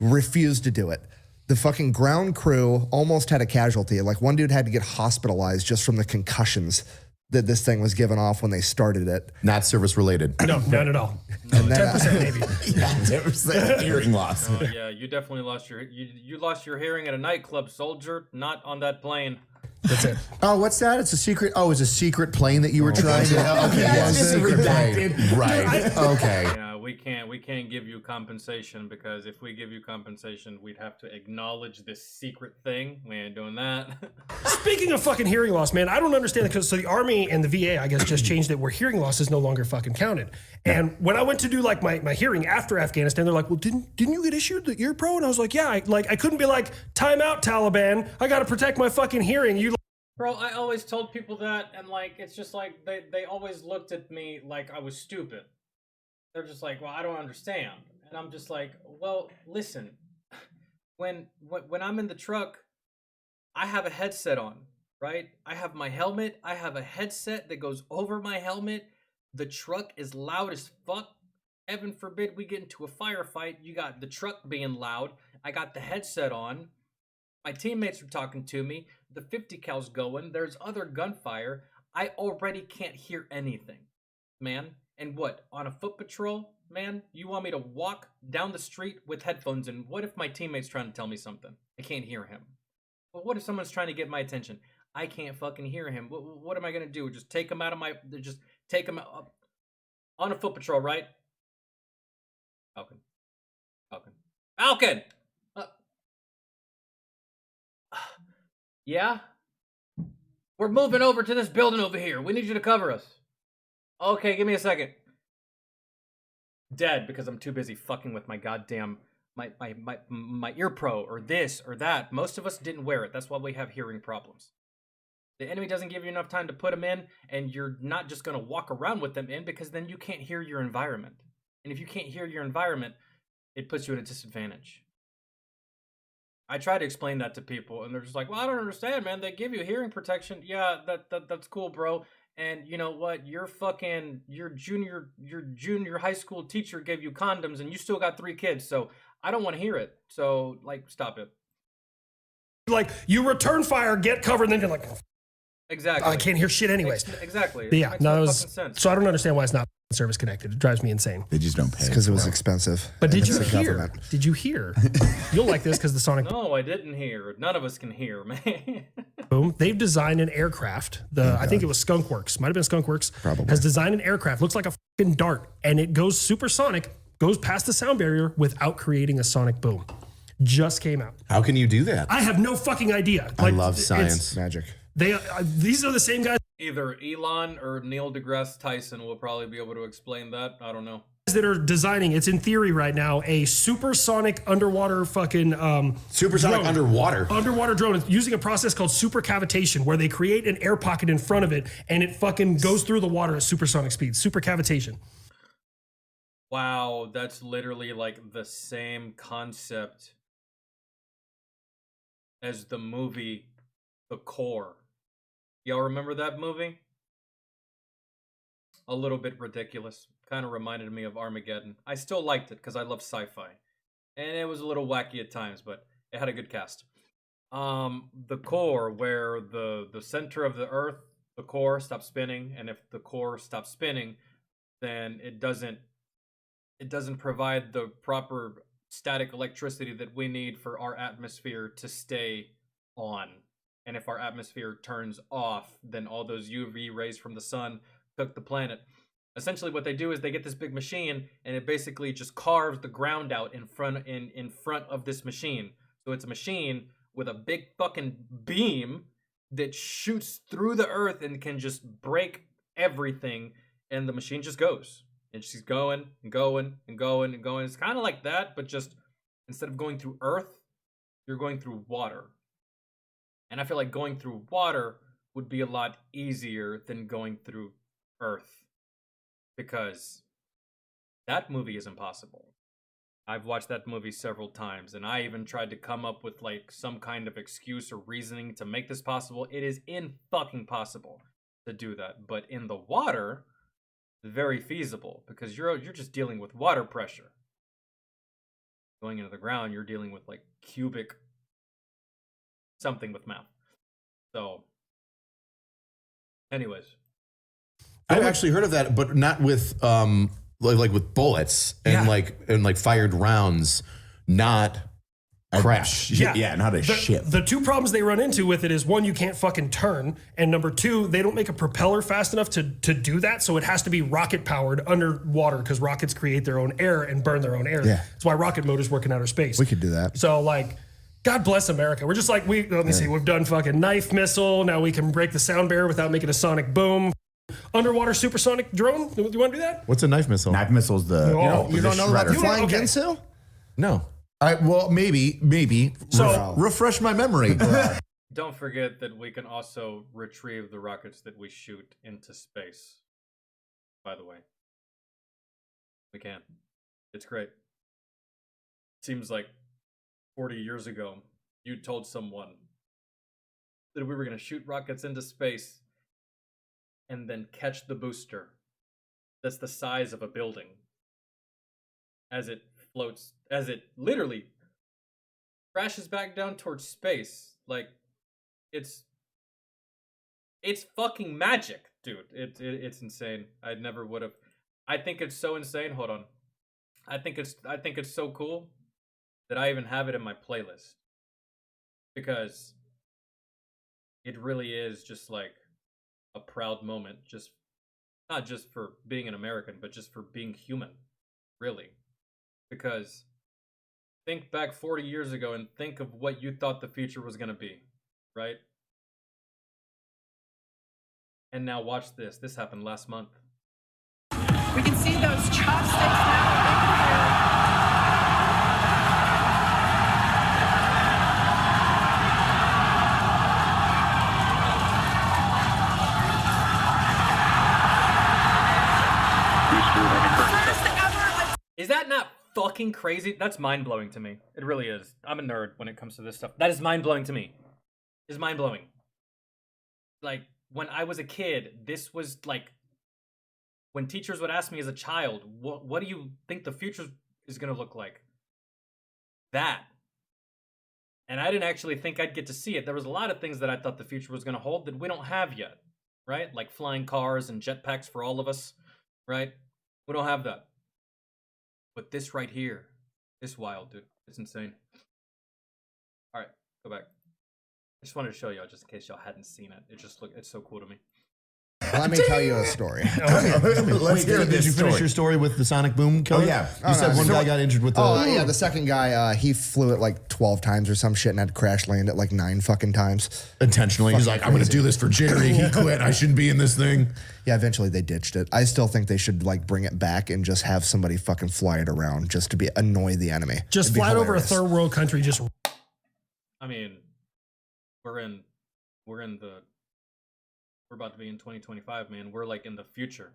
Refused to do it. The fucking ground crew almost had a casualty. Like one dude had to get hospitalized just from the concussions that this thing was given off when they started it. Not service related. No, not at all. And then, 10% maybe. Yeah, 10% hearing loss. Oh yeah, you definitely lost you lost your hearing at a nightclub, soldier, not on that plane. That's it. Oh, what's that? It's a secret. Oh, it's a secret plane that you were trying to. Okay, Yeah, it's redacted. Right. Okay. Yeah, we can't give you compensation because if we give you compensation, we'd have to acknowledge this secret thing. We ain't doing that. Speaking of fucking hearing loss, man, I don't understand because so the Army and the VA, I guess, just changed it where hearing loss is no longer fucking counted. And when I went to do like my hearing after Afghanistan, they're like, "Well, didn't you get issued the ear pro?" And I was like, "Yeah." I couldn't be like, "Time out, Taliban. I got to protect my fucking hearing." You. Bro, I always told people that, and like it's just like they always looked at me like I was stupid. They're just like, well, I don't understand. And I'm just like, well, listen, when I'm in the truck, I have a headset on, right? I have my helmet. I have a headset that goes over my helmet. The truck is loud as fuck. Heaven forbid we get into a firefight. You got the truck being loud. I got the headset on. My teammates are talking to me. The 50 cal's going. There's other gunfire. I already can't hear anything, man. And what, on a foot patrol, man? You want me to walk down the street with headphones in? What if my teammate's trying to tell me something? I can't hear him. Well, what if someone's trying to get my attention? I can't fucking hear him. What am I gonna do? Just take him out of my... Just take him out... On a foot patrol, right? Falcon. Falcon! Yeah? We're moving over to this building over here. We need you to cover us. Okay, give me a second. Dead because I'm too busy fucking with my goddamn my ear pro or this or that. Most of us didn't wear it. That's why we have hearing problems. The enemy doesn't give you enough time to put them in, and you're not just going to walk around with them in because then you can't hear your environment. And if you can't hear your environment, it puts you at a disadvantage. I try to explain that to people, and they're just like, well, I don't understand, man. They give you hearing protection. Yeah, that's cool, bro. And you know what? Your junior high school teacher gave you condoms, and you still got 3 kids, so I don't want to hear it. So, like, stop it. Like, you return fire, get covered, and then you're like, oh, exactly. I can't hear shit anyways. Exactly. But yeah, no, that was, so I don't understand why it's not service connected. It drives me insane. They just don't pay. Because it was expensive. But did you hear? Did you hear? You'll like this because the Sonic. No, I didn't hear. None of us can hear, man. Boom. They've designed an aircraft. I think it was Skunkworks. Might have been Skunkworks. Probably. Has designed an aircraft. Looks like a fucking dart, and it goes supersonic. Goes past the sound barrier without creating a sonic boom. Just came out. How can you do that? I have no fucking idea. I love science. Magic. These are the same guys. Either Elon or Neil deGrasse Tyson will probably be able to explain that. I don't know. That are designing, it's in theory right now, a supersonic underwater fucking supersonic drone. Underwater drone. It's using a process called supercavitation, where they create an air pocket in front of it and it fucking goes through the water at supersonic speed. Supercavitation. Wow, that's literally like the same concept as the movie The Core. Y'all remember that movie? A little bit ridiculous. Kind of reminded me of Armageddon. I still liked it because I love sci-fi. And it was a little wacky at times, but it had a good cast. The core, where the center of the Earth, the core stops spinning, and if the core stops spinning, then it doesn't provide the proper static electricity that we need for our atmosphere to stay on. And if our atmosphere turns off, then all those UV rays from the sun cook the planet. Essentially what they do is they get this big machine and it basically just carves the ground out in front of this machine. So it's a machine with a big fucking beam that shoots through the earth and can just break everything, and the machine just goes. And she's going and going and going and going. It's kind of like that, but just instead of going through earth, you're going through water. And I feel like going through water would be a lot easier than going through earth, because that movie is impossible. I've watched that movie several times, and I even tried to come up with like some kind of excuse or reasoning to make this possible. It is fucking possible to do that, but in the water, very feasible, because you're just dealing with water pressure. Going into the ground, you're dealing with like cubic something with math. So, anyways, I've actually heard of that, but not with like with bullets and like fired rounds, not crash. Not a ship. The two problems they run into with it is, one, you can't fucking turn, and number two, they don't make a propeller fast enough to do that, so it has to be rocket powered underwater, because rockets create their own air and burn their own air. Yeah. That's why rocket motors work in outer space. We could do that. So like, God bless America. We're just like, let me see, we've done fucking knife missile. Now we can break the sound barrier without making a sonic boom. Underwater supersonic drone. Do you want to do that? What's a knife missile? Knife missile's the you don't know about the flying Okay. Ginsu? No. well, maybe. So refresh my memory. don't forget that we can also retrieve the rockets that we shoot into space. By the way, we can. It's great. Seems like 40 years ago, you told someone that we were going to shoot rockets into space and then catch the booster that's the size of a building as it floats, as it literally crashes back down towards space. Like, it's fucking magic, dude. It's insane. I never would have. I think it's so insane. Hold on. I think it's so cool that I even have it in my playlist, because it really is just like a proud moment, just not just for being an American, but just for being human, really. Because think back 40 years ago and think of what you thought the future was going to be, right? And now watch this. This happened last month. We can see those chopsticks now. Is that not fucking crazy? That's mind-blowing to me. It really is. I'm a nerd when it comes to this stuff. That is mind-blowing to me. It's mind-blowing. Like, when I was a kid, this was like, when teachers would ask me as a child, what do you think the future is going to look like? That. And I didn't actually think I'd get to see it. There was a lot of things that I thought the future was going to hold that we don't have yet, right? Like flying cars and jetpacks for all of us, right? We don't have that. But this right here, this wild, dude. It's insane. All right, go back. I just wanted to show y'all, just in case y'all hadn't seen it. It's so cool to me. Let me tell you a story. Let's hear Did you finish your story with the sonic boom killer? Oh, yeah. You said one guy got injured with the... Oh, yeah, the second guy, he flew it like 12 times or some shit and had to crash land it like 9 fucking times. Intentionally. He's like, I'm going to do this for Jerry. He quit. I shouldn't be in this thing. Yeah, eventually they ditched it. I still think they should like bring it back and just have somebody fucking fly it around just to annoy the enemy. Just fly it over a third world country. Just. I mean, we're about to be in 2025, man. We're like in the future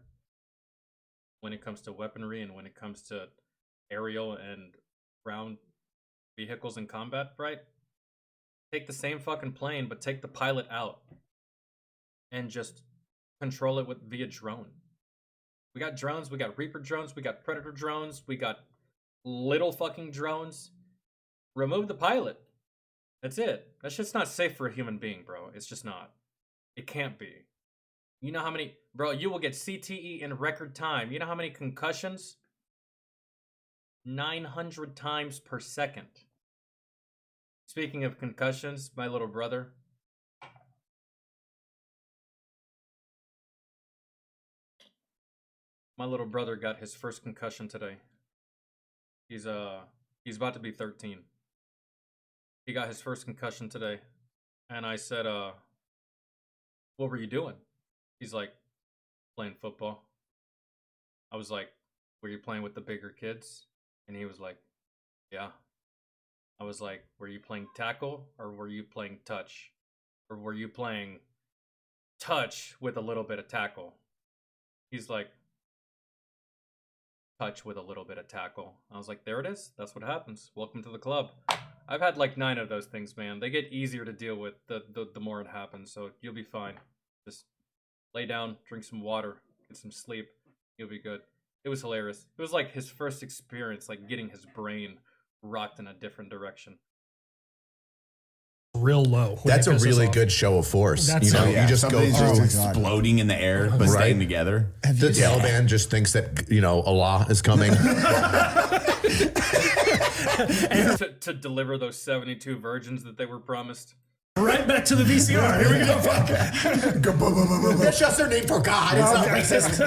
when it comes to weaponry and when it comes to aerial and ground vehicles in combat, right? Take the same fucking plane, but take the pilot out and just control it via drone. We got drones, we got Reaper drones, we got Predator drones, we got little fucking drones. Remove the pilot. That's it. That shit's not safe for a human being, bro. It's just not. It can't be. You know how many... Bro, you will get CTE in record time. You know how many concussions? 900 times per second. Speaking of concussions, my little brother... My little brother got his first concussion today. He's about to be 13. He got his first concussion today. And I said, what were you doing? He's like, playing football. I was like, were you playing with the bigger kids? And he was like, yeah. I was like, were you playing tackle or were you playing touch? Or were you playing touch with a little bit of tackle? He's like, touch with a little bit of tackle. I was like, there it is. That's what happens. Welcome to the club. I've had like 9 of those things, man. They get easier to deal with the more it happens, so you'll be fine. Just lay down, drink some water, get some sleep. You'll be good. It was hilarious. It was like his first experience, like getting his brain rocked in a different direction. Real low. That's a really good show of force. That's you yeah. you just go through exploding in the air, but staying together. The Taliban just thinks that, Allah is coming. to deliver those 72 virgins that they were promised. Right back to the VCR. Here we go. That's just their name for God. It's not racist.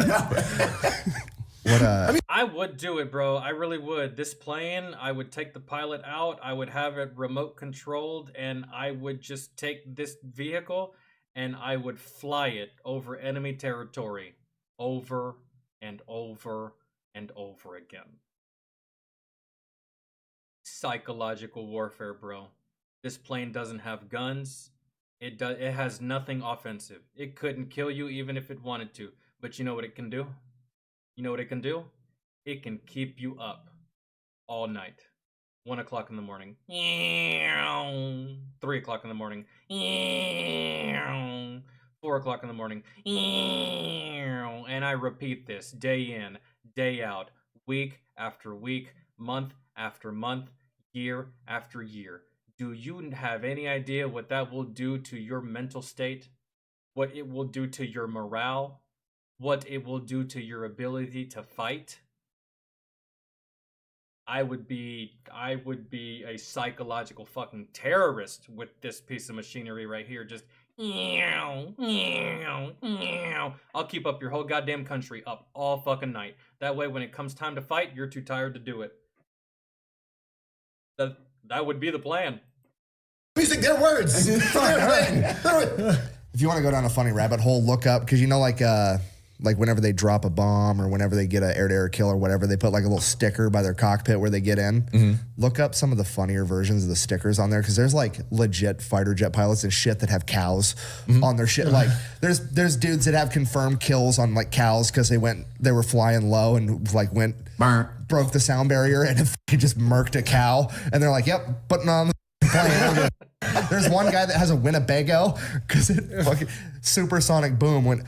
I would do it, bro. I really would. This plane, I would take the pilot out. I would have it remote controlled, and I would just take this vehicle and I would fly it over enemy territory over and over and over again. Psychological warfare, bro. This plane doesn't have guns. It has nothing offensive. It couldn't kill you even if it wanted to. But you know what it can do? You know what it can do? It can keep you up all night. 1 o'clock in the morning. 3 o'clock in the morning. 4 o'clock in the morning. And I repeat this day in, day out, week after week, month after month, year after year. Do you have any idea what that will do to your mental state? What it will do to your morale? What it will do to your ability to fight? I would be a psychological fucking terrorist with this piece of machinery right here. Just meow, meow, meow. I'll keep up your whole goddamn country up all fucking night. That way, when it comes time to fight, you're too tired to do it. That would be the plan. Using their words. If you want to go down a funny rabbit hole, look up, because you know, like whenever they drop a bomb or whenever they get an air-to-air kill or whatever, they put like a little sticker by their cockpit where they get in. Look up some of the funnier versions of the stickers on there, because there's like legit fighter jet pilots and shit that have cows on their shit. Like there's dudes that have confirmed kills on like cows because they were flying low and like broke the sound barrier and just murked a cow, and they're like, yep, putting on the plane. There's one guy that has a Winnebago because it fucking supersonic boom went.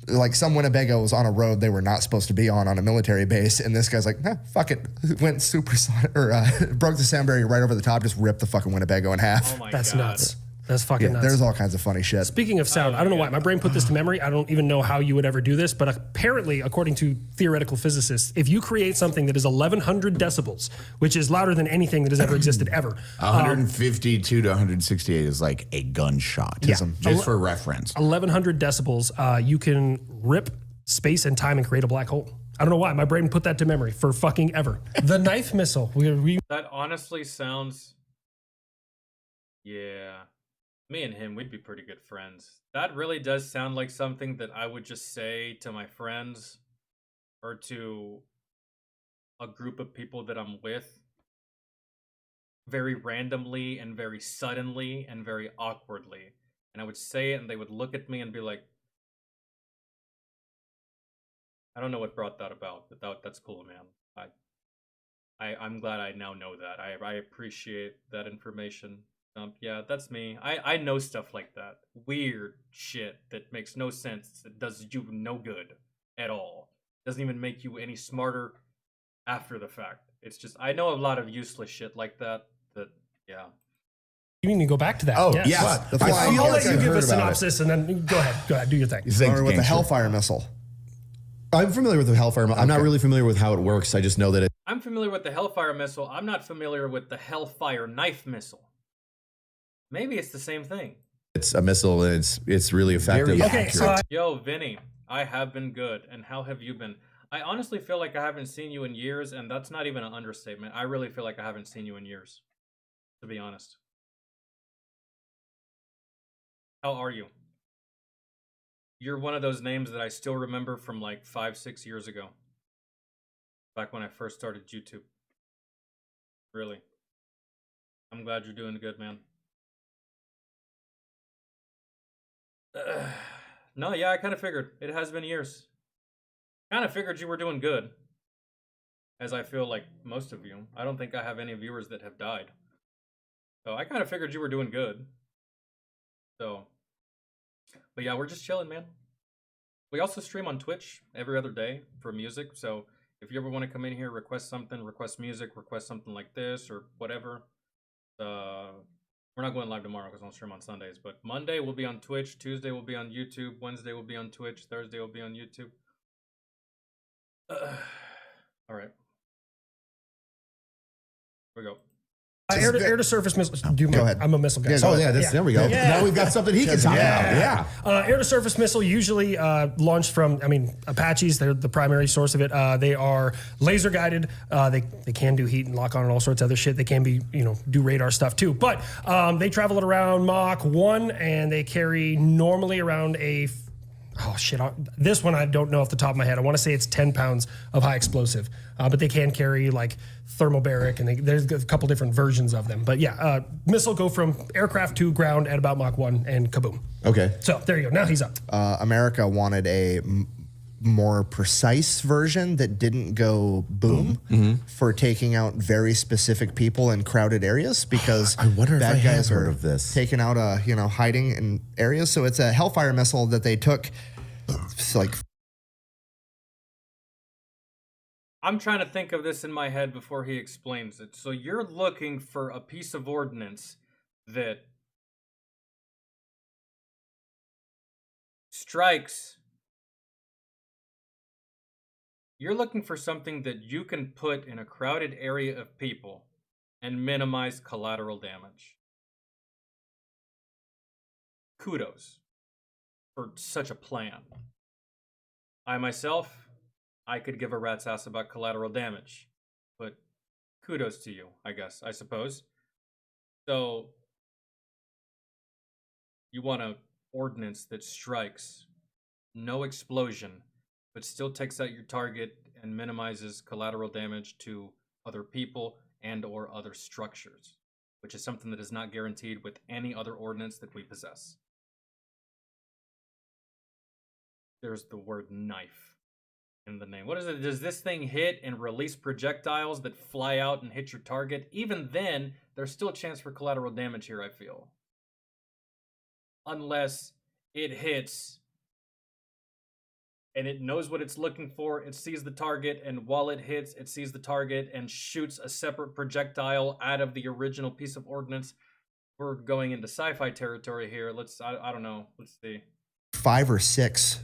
Like some Winnebago was on a road they were not supposed to be on a military base, and this guy's like, fuck it, went supersonic or broke the sound barrier right over the top, just ripped the fucking Winnebago in half. Oh my That's God. nuts. That's fucking nuts. There's all kinds of funny shit. Speaking of sound, I don't know why my brain put this to memory. I don't even know how you would ever do this, but apparently, according to theoretical physicists, if you create something that is 1,100 decibels, which is louder than anything that has ever existed ever, 152 to 168 is like a gunshot. Yeah. Just for reference. 1,100 decibels, you can rip space and time and create a black hole. I don't know why my brain put that to memory for fucking ever. The knife missile. That honestly sounds. Yeah. Me and him, we'd be pretty good friends. That really does sound like something that I would just say to my friends or to a group of people that I'm with very randomly and very suddenly and very awkwardly. And I would say it and they would look at me and be like, I don't know what brought that about, but that's cool, man. I'm glad I now know that. I appreciate that information. Yeah, that's me. I know stuff like that. Weird shit that makes no sense. That does you no good at all. Doesn't even make you any smarter after the fact. It's just, I know a lot of useless shit like that. Yeah. You need to go back to that. Oh, yes. yeah. I'll let you give a synopsis and then go ahead, do your thing. Or with the Hellfire missile. I'm familiar with the Hellfire missile. I'm not really familiar with how it works. I just know that I'm familiar with the Hellfire missile. I'm not familiar with the Hellfire knife missile. Maybe it's the same thing. it's a missile and it's really effective. Okay, so Yo, Vinny, I have been good. And how have you been? I honestly feel like I haven't seen you in years, and that's not even an understatement. I really feel like I haven't seen you in years, to be honest. How are you? You're one of those names that I still remember from like 5-6 years ago. Back when I first started YouTube. Really. I'm glad you're doing good, man. No, yeah, I kind of figured. It has been years. Kind of figured you were doing good. As I feel like most of you. I don't think I have any viewers that have died. So I kind of figured you were doing good. So, but yeah, we're just chilling, man. We also stream on Twitch every other day for music. So if you ever want to come in here, request something, request music, request something like this or whatever. We're not going live tomorrow because I'll stream on Sundays. But Monday we'll be on Twitch. Tuesday we'll be on YouTube. Wednesday we'll be on Twitch. Thursday we'll be on YouTube. All right. Here we go. Air to surface missiles. Go ahead. I'm a missile guy. Yeah, there we go. Yeah. Now we've got something he can talk about. Yeah. Air to surface missile usually launched from, Apaches. They're the primary source of it. They are laser guided. They can do heat and lock on and all sorts of other shit. They can be, do radar stuff too. But they travel at around Mach 1 and they carry normally around this one I don't know off the top of my head. I want to say it's 10 pounds of high explosive, but they can carry like thermobaric, and there's a couple different versions of them. But yeah, missile go from aircraft to ground at about Mach 1 and kaboom. Okay. So there you go. Now he's up. America wanted a more precise version that didn't go boom for taking out very specific people in crowded areas, because I wonder if bad I have guys heard are of this. taking out hiding in areas. So it's a Hellfire missile that they took. It's like I'm trying to think of this in my head before he explains it. So you're looking for a piece of ordnance that strikes. You're looking for something that you can put in a crowded area of people and minimize collateral damage. Kudos for such a plan. I myself, I could give a rat's ass about collateral damage, but kudos to you, I suppose. So, you want an ordnance that strikes, no explosion, but still takes out your target and minimizes collateral damage to other people and or other structures, which is something that is not guaranteed with any other ordnance that we possess. There's the word knife in the name. What is it? Does this thing hit and release projectiles that fly out and hit your target? Even then, there's still a chance for collateral damage here, I feel. Unless it hits and it knows what it's looking for, it sees the target, and while it hits, it sees the target and shoots a separate projectile out of the original piece of ordnance. We're going into sci-fi territory here. I don't know. Let's see. 5 or 6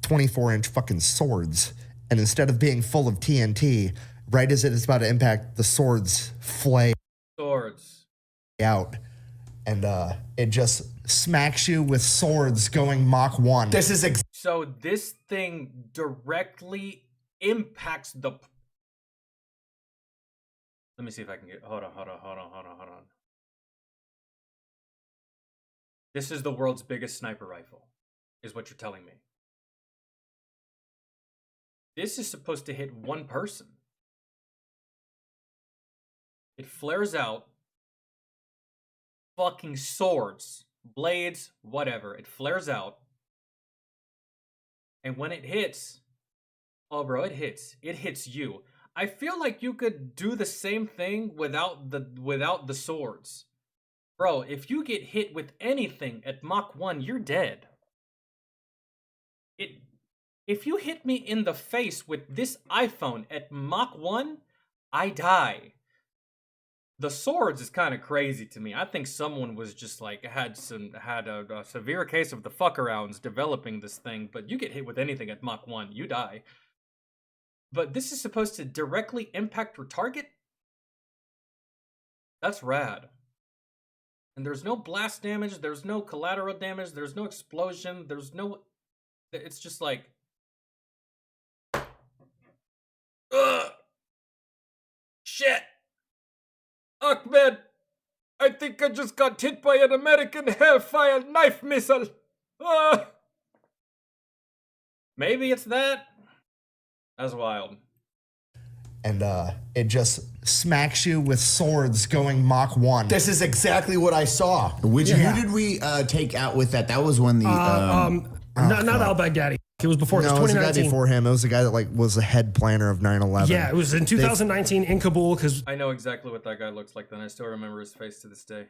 24-inch fucking swords, and instead of being full of TNT, right as it is about to impact, the swords flay out, and it just smacks you with swords going Mach 1. So this thing directly impacts the... Let me see if I can get... Hold on. This is the world's biggest sniper rifle, is what you're telling me. This is supposed to hit one person. It flares out. Fucking swords, blades, whatever. It flares out. And when it hits, oh bro, it hits. It hits you. I feel like you could do the same thing without the swords. Bro, if you get hit with anything at Mach 1, you're dead. If you hit me in the face with this iPhone at Mach 1, I die. The swords is kind of crazy to me. I think someone was just like had a severe case of the fuck-arounds developing this thing, but you get hit with anything at Mach 1, you die. But this is supposed to directly impact your target? That's rad. And there's no blast damage, there's no collateral damage, there's no explosion, there's no... It's just like... Ugh! Shit! Ahmed! I think I just got hit by an American Hellfire knife missile! Maybe it's that? That's wild. And it just smacks you with swords going Mach 1. This is exactly what I saw. Who did we take out with that? That was when the... not al-Baghdadi. It was before. No, it was 2019. It was a guy before him. It was the guy that was the head planner of 9/11. Yeah, it was in 2019 in Kabul. Because I know exactly what that guy looks like. Then I still remember his face to this day.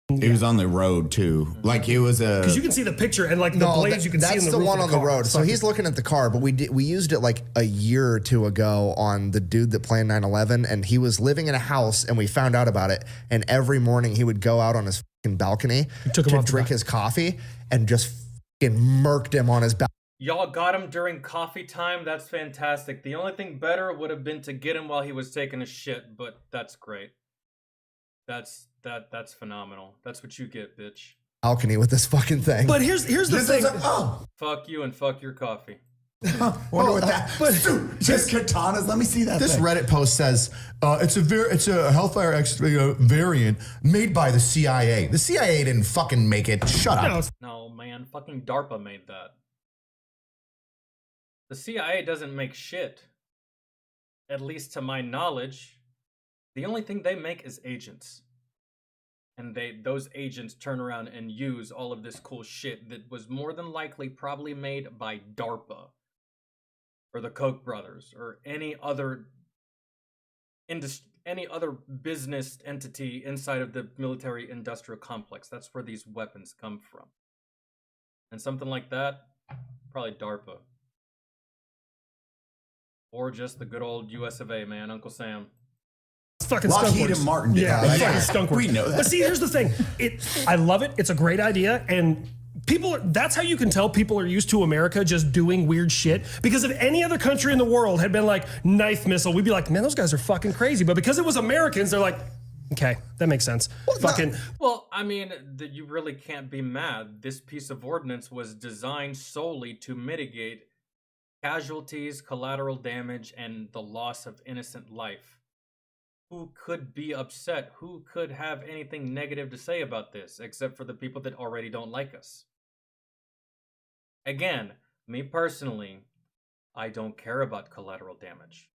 It was on the road too. Like it was a... Because you can see the picture and like the blades you can see in the That's the roof one of on the car. road. So he's looking at the car, but we used it like a year or two ago on the dude that planned 9/11, and he was living in a house, and we found out about it. And every morning he would go out on his fucking balcony to drink his coffee, and just fucking murked him on his balcony. Y'all got him during coffee time? That's fantastic. The only thing better would have been to get him while he was taking a shit, but that's great. That's phenomenal. That's what you get, bitch. Balcony with this fucking thing. But here's the thing. Fuck you and fuck your coffee. Wonder what that... Just katanas. Let me see that This thing. Reddit post says it's a Hellfire X variant made by the CIA. The CIA didn't fucking make it. Shut up. No, man. Fucking DARPA made that. The CIA doesn't make shit. At least to my knowledge. The only thing they make is agents. And those agents turn around and use all of this cool shit that was more than likely probably made by DARPA. Or the Koch brothers. Or any other business entity inside of the military industrial complex. That's where these weapons come from. And something like that, probably DARPA. Or just the good old US of A, man, Uncle Sam. Fucking Lockheed skunk works. and Martin did Yeah, that. fucking skunk works. We know that. But see, here's the thing. I love it. It's a great idea, and that's how you can tell people are used to America just doing weird shit. Because if any other country in the world had been like knife missile, we'd be like, man, those guys are fucking crazy. But because it was Americans, they're like, okay, that makes sense. Well, I mean, you really can't be mad. This piece of ordnance was designed solely to mitigate casualties, collateral damage, and the loss of innocent life. Who could be upset? Who could have anything negative to say about this, except for the people that already don't like us? Again, me personally, I don't care about collateral damage.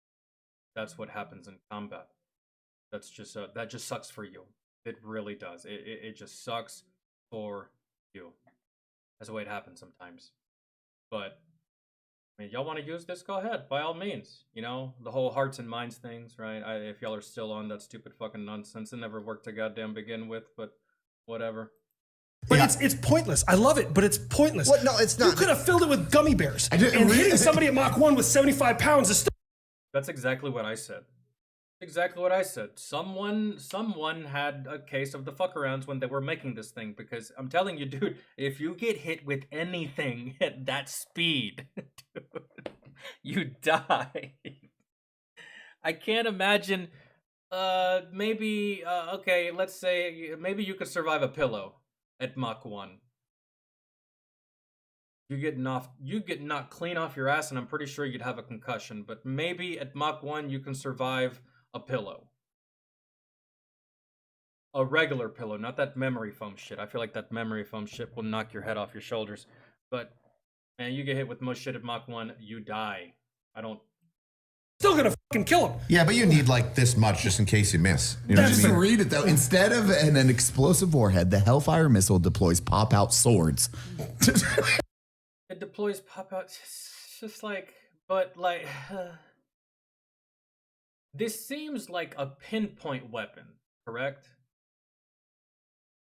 That's what happens in combat. That's just that just sucks for you. It really does. It just sucks for you. That's the way it happens sometimes. But I mean, y'all want to use this? Go ahead, by all means. You know, the whole hearts and minds things, right? If y'all are still on that stupid fucking nonsense, it never worked to goddamn begin with, but whatever. But it's pointless. I love it, but it's pointless. What? No, it's not. You could have filled it with gummy bears. Hitting somebody at Mach 1 with 75 pounds is still... That's exactly what I said. Exactly what I said. Someone had a case of the fuck-arounds when they were making this thing, because I'm telling you, dude, if you get hit with anything at that speed, dude, you die. I can't imagine, maybe, okay, let's say, maybe you could survive a pillow at Mach 1. You get knocked clean off your ass, and I'm pretty sure you'd have a concussion, but maybe at Mach 1 you can survive a pillow. A regular pillow, not that memory foam shit. I feel like that memory foam shit will knock your head off your shoulders. But, man, you get hit with most shit at Mach 1, you die. I don't... Still gonna fucking kill him. Yeah, but you need like this much just in case you miss. You know what I Just mean? read it though. Instead of an explosive warhead, the Hellfire missile deploys pop-out swords. It deploys pop-out... It's just like... But, like... This seems like a pinpoint weapon, correct?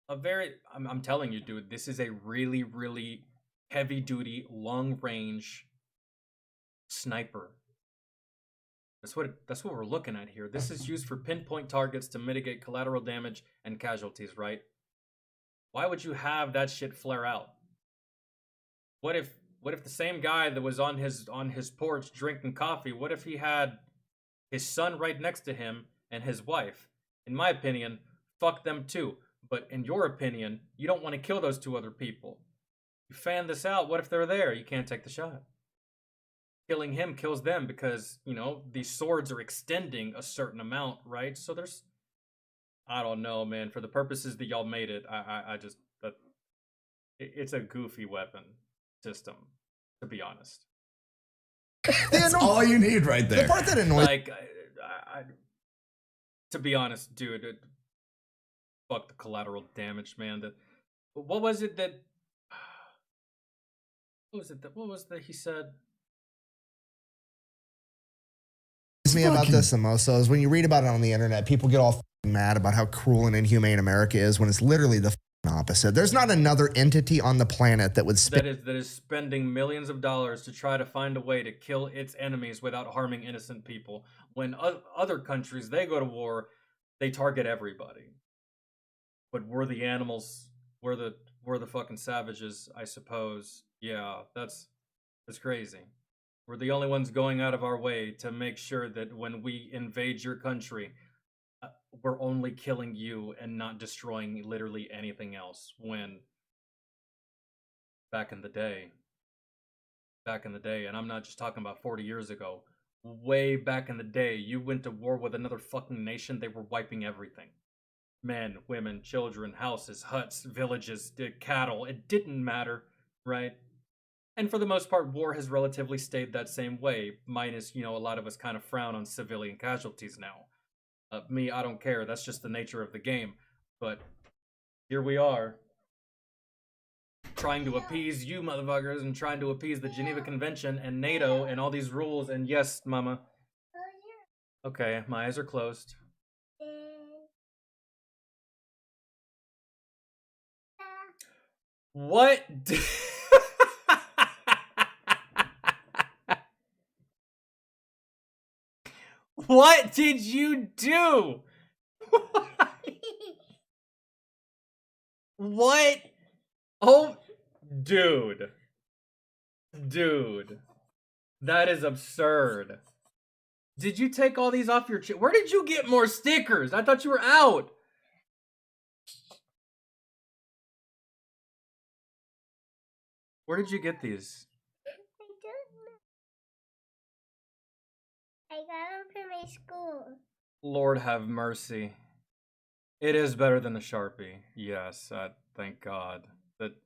I'm telling you, dude, this is a really, really heavy-duty, long-range sniper. That's what we're looking at here. This is used for pinpoint targets to mitigate collateral damage and casualties, right? Why would you have that shit flare out? What if the same guy that was on his porch drinking coffee, what if he had his son right next to him and his wife? In my opinion, fuck them too. But in your opinion, you don't want to kill those two other people. You fan this out, what if they're there? You can't take the shot. Killing him kills them because, you know, these swords are extending a certain amount, right? So there's... I don't know, man. For the purposes that y'all made it, I just... It's a goofy weapon system, to be honest. That's all you need right there. The part that annoys... Like, to be honest, dude, fuck the collateral damage, man. What was it that he said? Me about this the most though is when you read about it on the internet, people get all f***ing mad about how cruel and inhumane America is when it's literally the f***ing opposite. There's not another entity on the planet that would that is spending millions of dollars to try to find a way to kill its enemies without harming innocent people. When other countries, they go to war, they target everybody. But we're the animals, we're the fucking savages, I suppose. Yeah, that's crazy. We're the only ones going out of our way to make sure that when we invade your country, we're only killing you and not destroying literally anything else. When back in the day, and I'm not just talking about 40 years ago, way back in the day, you went to war with another fucking nation, they were wiping everything. Men, women, children, houses, huts, villages, cattle, it didn't matter, right? And for the most part, war has relatively stayed that same way, minus, you know, a lot of us kind of frown on civilian casualties now. Me, I don't care. That's just the nature of the game. But here we are, trying to appease you motherfuckers and trying to appease the Geneva Convention and NATO and all these rules. And yes, mama. Okay, my eyes are closed. What? What did you do? What? Oh, dude. Dude. That is absurd. Did you take all these off your chair? Where did you get more stickers? I thought you were out. Where did you get these? I got them from my school. Lord have mercy. It is better than the Sharpie. Yes, thank God. But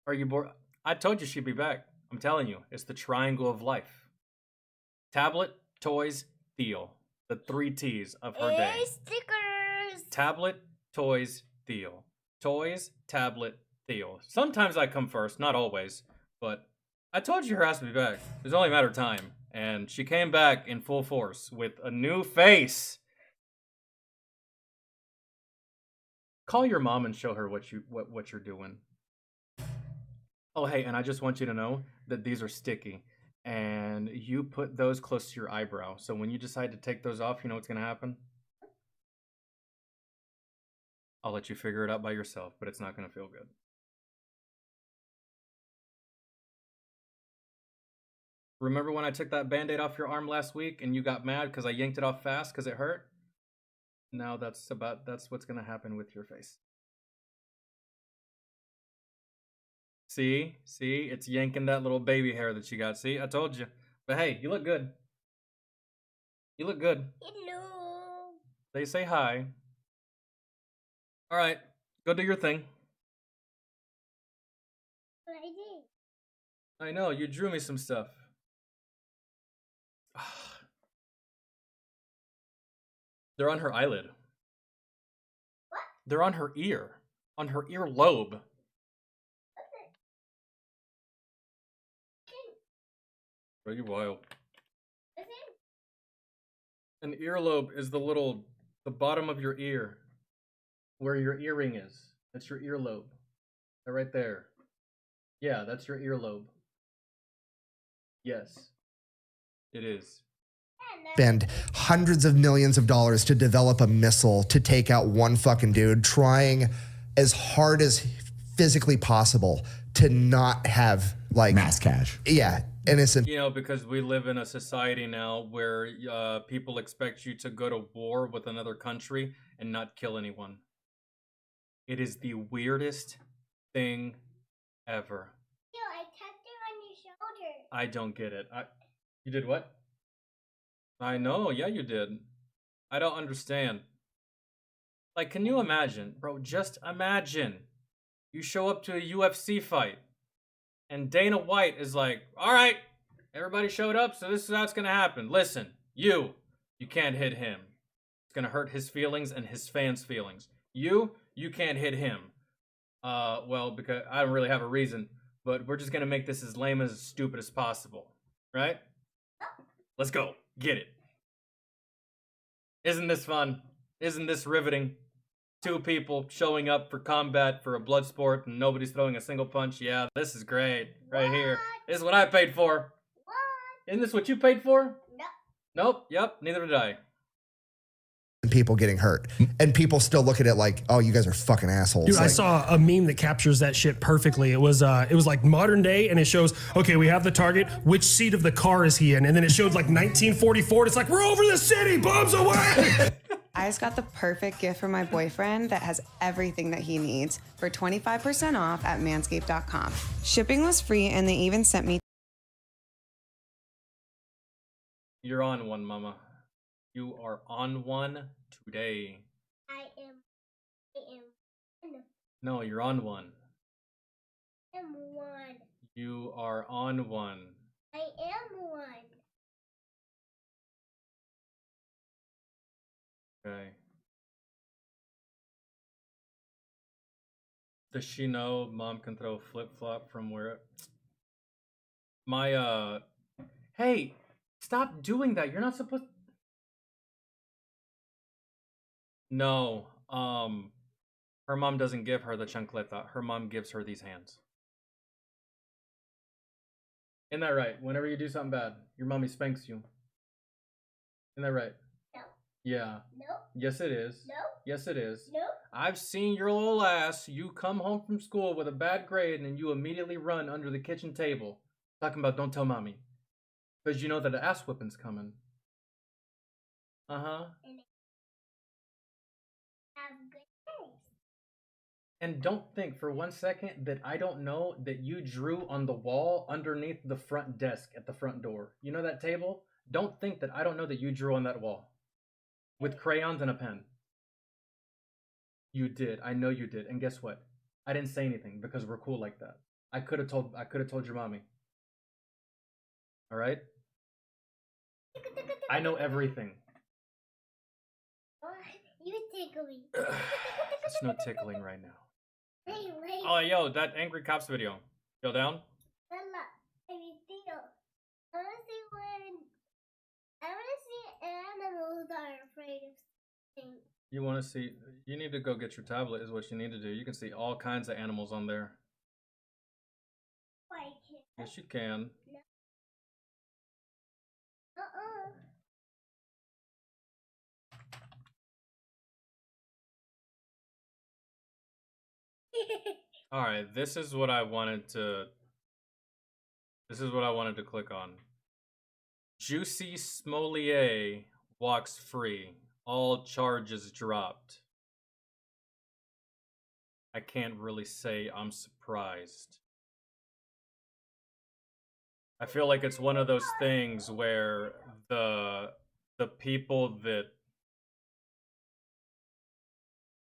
are you bored? I told you she'd be back. I'm telling you, it's the triangle of life. Tablet, toys, Theo. The 3 T's of her day. Stickers. Tablet, toys, Theo. Toys, tablet, Theo. Sometimes I come first, not always, but I told you her ass would be back. It was only a matter of time. And she came back in full force with a new face. Call your mom and show her what you're doing. Oh, hey, and I just want you to know that these are sticky. And you put those close to your eyebrow. So when you decide to take those off, you know what's going to happen? I'll let you figure it out by yourself, but it's not going to feel good. Remember when I took that Band-Aid off your arm last week and you got mad because I yanked it off fast because it hurt? Now that's what's going to happen with your face. See, it's yanking that little baby hair that you got. See, I told you. But hey, you look good. You look good. Hello. They say hi. All right, go do your thing. What I did. I know, you drew me some stuff. They're on her eyelid. What? They're on her ear. On her earlobe. Pretty wild. An earlobe is the bottom of your ear. Where your earring is. That's your earlobe. They're right there. Yeah, that's your earlobe. Yes. It is. Spend hundreds of millions of dollars to develop a missile to take out one fucking dude, trying as hard as physically possible to not have like mass cash. Yeah, innocent. You know, because we live in a society now where people expect you to go to war with another country and not kill anyone. It is the weirdest thing ever. Yo, I tapped it on your shoulder. I don't get it. You did what? I know, yeah, you did. I don't understand. Like, can you imagine, bro? Just imagine you show up to a UFC fight and Dana White is like, all right, everybody showed up, so this is how it's going to happen. Listen, you can't hit him. It's going to hurt his feelings and his fans' feelings. You can't hit him. Well, because I don't really have a reason, but we're just going to make this as lame and as stupid as possible. Right? Let's go. Get it. Isn't this fun? Isn't this riveting? 2 people showing up for combat for a blood sport and nobody's throwing a single punch. Yeah, this is great. Right here. This is what I paid for. What? Isn't this what you paid for? No. Nope. Yep. Neither did I. People getting hurt, and people still look at it like, oh, you guys are fucking assholes. Dude, like, I saw a meme that captures that shit perfectly. It was like modern day, and it shows, okay, we have the target. Which seat of the car is he in? And then it showed like 1944. And it's like, we're over the city, bombs away. I just got the perfect gift for my boyfriend that has everything that he needs for 25% off at manscaped.com. Shipping was free, and they even sent me. You're on one, mama. You are on one today. I am. No, you're on one. I am one. You are on one. I am one. Okay. Does she know mom can throw flip-flop from where? My, hey, stop doing that. You're not supposed. No, her mom doesn't give her the chancleta. Her mom gives her these hands. Isn't that right? Whenever you do something bad, your mommy spanks you. Isn't that right? No. Yeah. Nope. Yes, it is. Nope. Yes, it is. Nope. I've seen your little ass. You come home from school with a bad grade and you immediately run under the kitchen table talking about don't tell mommy. Because you know that an ass whipping's coming. Uh-huh. Have good days. And don't think for 1 second that I don't know that you drew on the wall underneath the front desk at the front door. You know that table? Don't think that I don't know that you drew on that wall. With crayons and a pen. You did. I know you did. And guess what? I didn't say anything because we're cool like that. I could have told your mommy. All right? I know everything. Oh, you tickle me. There's no tickling right now. Wait. Oh, yo, that Angry Cops video. Go down? Lala, I mean, Theo. I want to see animals that are afraid of things. You want to see? You need to go get your tablet is what you need to do. You can see all kinds of animals on there. I can't. Yes, you can. No. All right, this is what I wanted to click on. Juicy Smolier walks free. All charges dropped. I can't really say I'm surprised. I feel like it's one of those things where the people that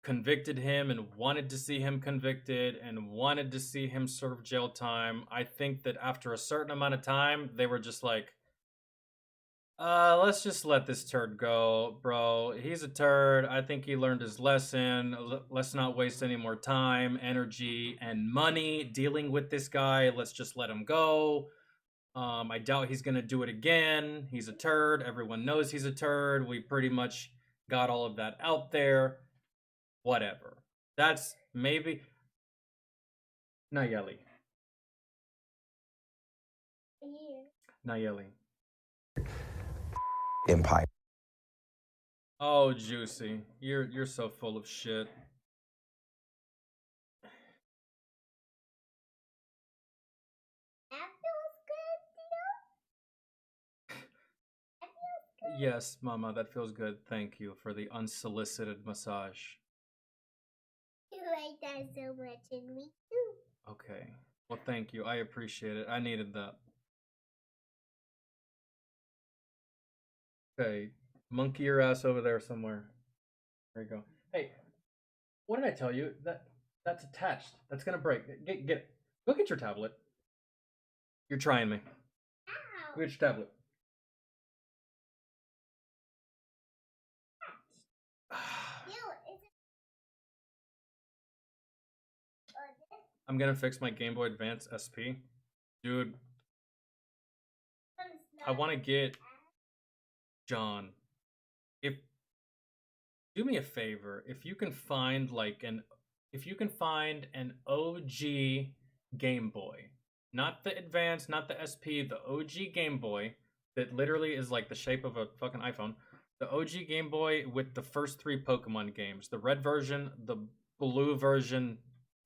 convicted him and wanted to see him convicted and wanted to see him serve jail time, I think that after a certain amount of time, they were just like, let's just let this turd go, bro. He's a turd. I think he learned his lesson. Let's not waste any more time, energy, and money dealing with this guy. Let's just let him go. I doubt he's going to do it again. He's a turd. Everyone knows he's a turd. We pretty much got all of that out there. Whatever. That's maybe... Nayeli. Nayeli. Empire. Oh, Juicy. You're so full of shit. Yes, Mama, that feels good. Thank you for the unsolicited massage. You like that so much, and me too. Okay. Well, thank you. I appreciate it. I needed that. Okay. Monkey your ass over there somewhere. There you go. Hey, what did I tell you? That's attached. That's gonna break. Get it. Go get your tablet. You're trying me. Ow. Go get your tablet. I'm gonna fix my Game Boy Advance SP. Dude, I want to get John. Do me a favor, if you can find an OG Game Boy, not the Advance, not the SP, the OG Game Boy that literally is like the shape of a fucking iPhone. The OG Game Boy with the first 3 Pokemon games, the red version, the blue version,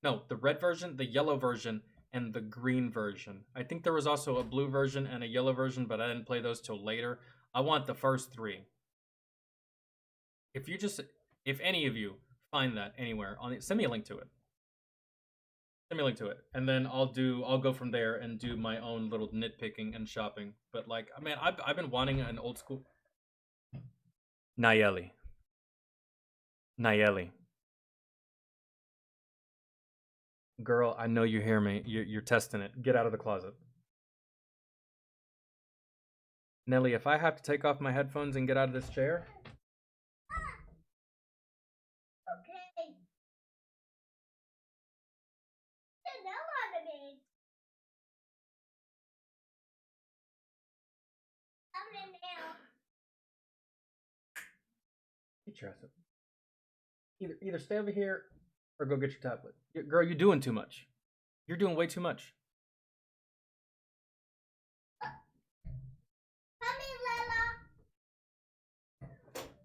no, the red version, the yellow version, and the green version. I think there was also a blue version and a yellow version, but I didn't play those till later. I want the first 3. If any of you find that anywhere, send me a link to it. Send me a link to it, and then I'll go from there and do my own little nitpicking and shopping. But like, I mean, I've been wanting an old school. Nayeli. Girl, I know you hear me. You're testing it. Get out of the closet. Nelly, if I have to take off my headphones and get out of this chair... Okay. No on me. I'm in now. Get your ass up. Either stay over here or go get your tablet. Girl, you're doing too much. You're doing way too much.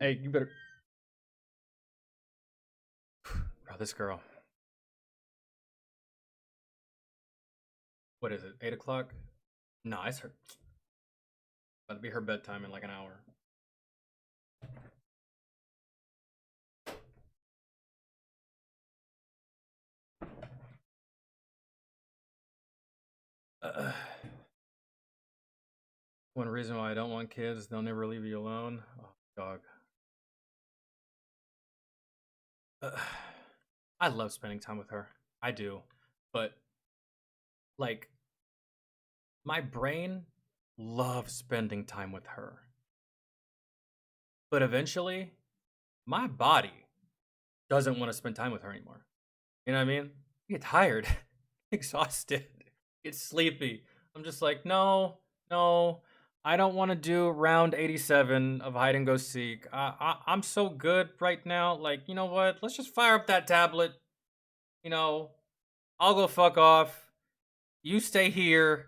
Hey, you better. Bro, this girl. What is it? 8 o'clock? No, it's her. About to be her bedtime in like an hour. One reason why I don't want kids, they'll never leave you alone. Oh, dog. I love spending time with her. I do. But, like, my brain loves spending time with her. But eventually, my body doesn't want to spend time with her anymore. You know what I mean? I get tired, exhausted, get sleepy. I'm just like, no, I don't want to do round 87 of hide and go seek. I'm so good right now. Like, you know what? Let's just fire up that tablet. You know, I'll go fuck off. You stay here.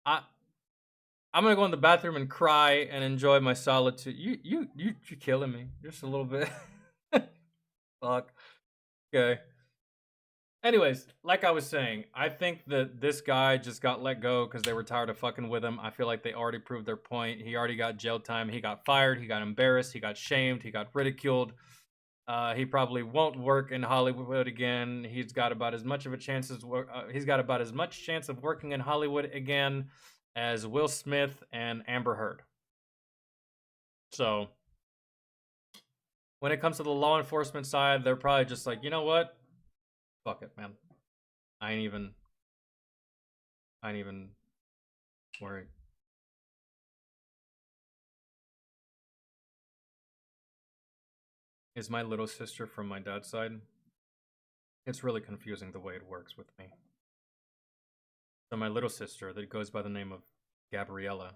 I'm gonna go in the bathroom and cry and enjoy my solitude. You're killing me just a little bit. Fuck. Okay. Anyways, like I was saying, I think that this guy just got let go because they were tired of fucking with him. I feel like they already proved their point. He already got jail time. He got fired. He got embarrassed. He got shamed. He got ridiculed. He probably won't work in Hollywood again. He's got about as much of a chance as he's got about as much chance of working in Hollywood again as Will Smith and Amber Heard. So when it comes to the law enforcement side, they're probably just like, you know what? Fuck it, man. I ain't even worried. Is my little sister from my dad's side? It's really confusing the way it works with me. So my little sister that goes by the name of Gabriella.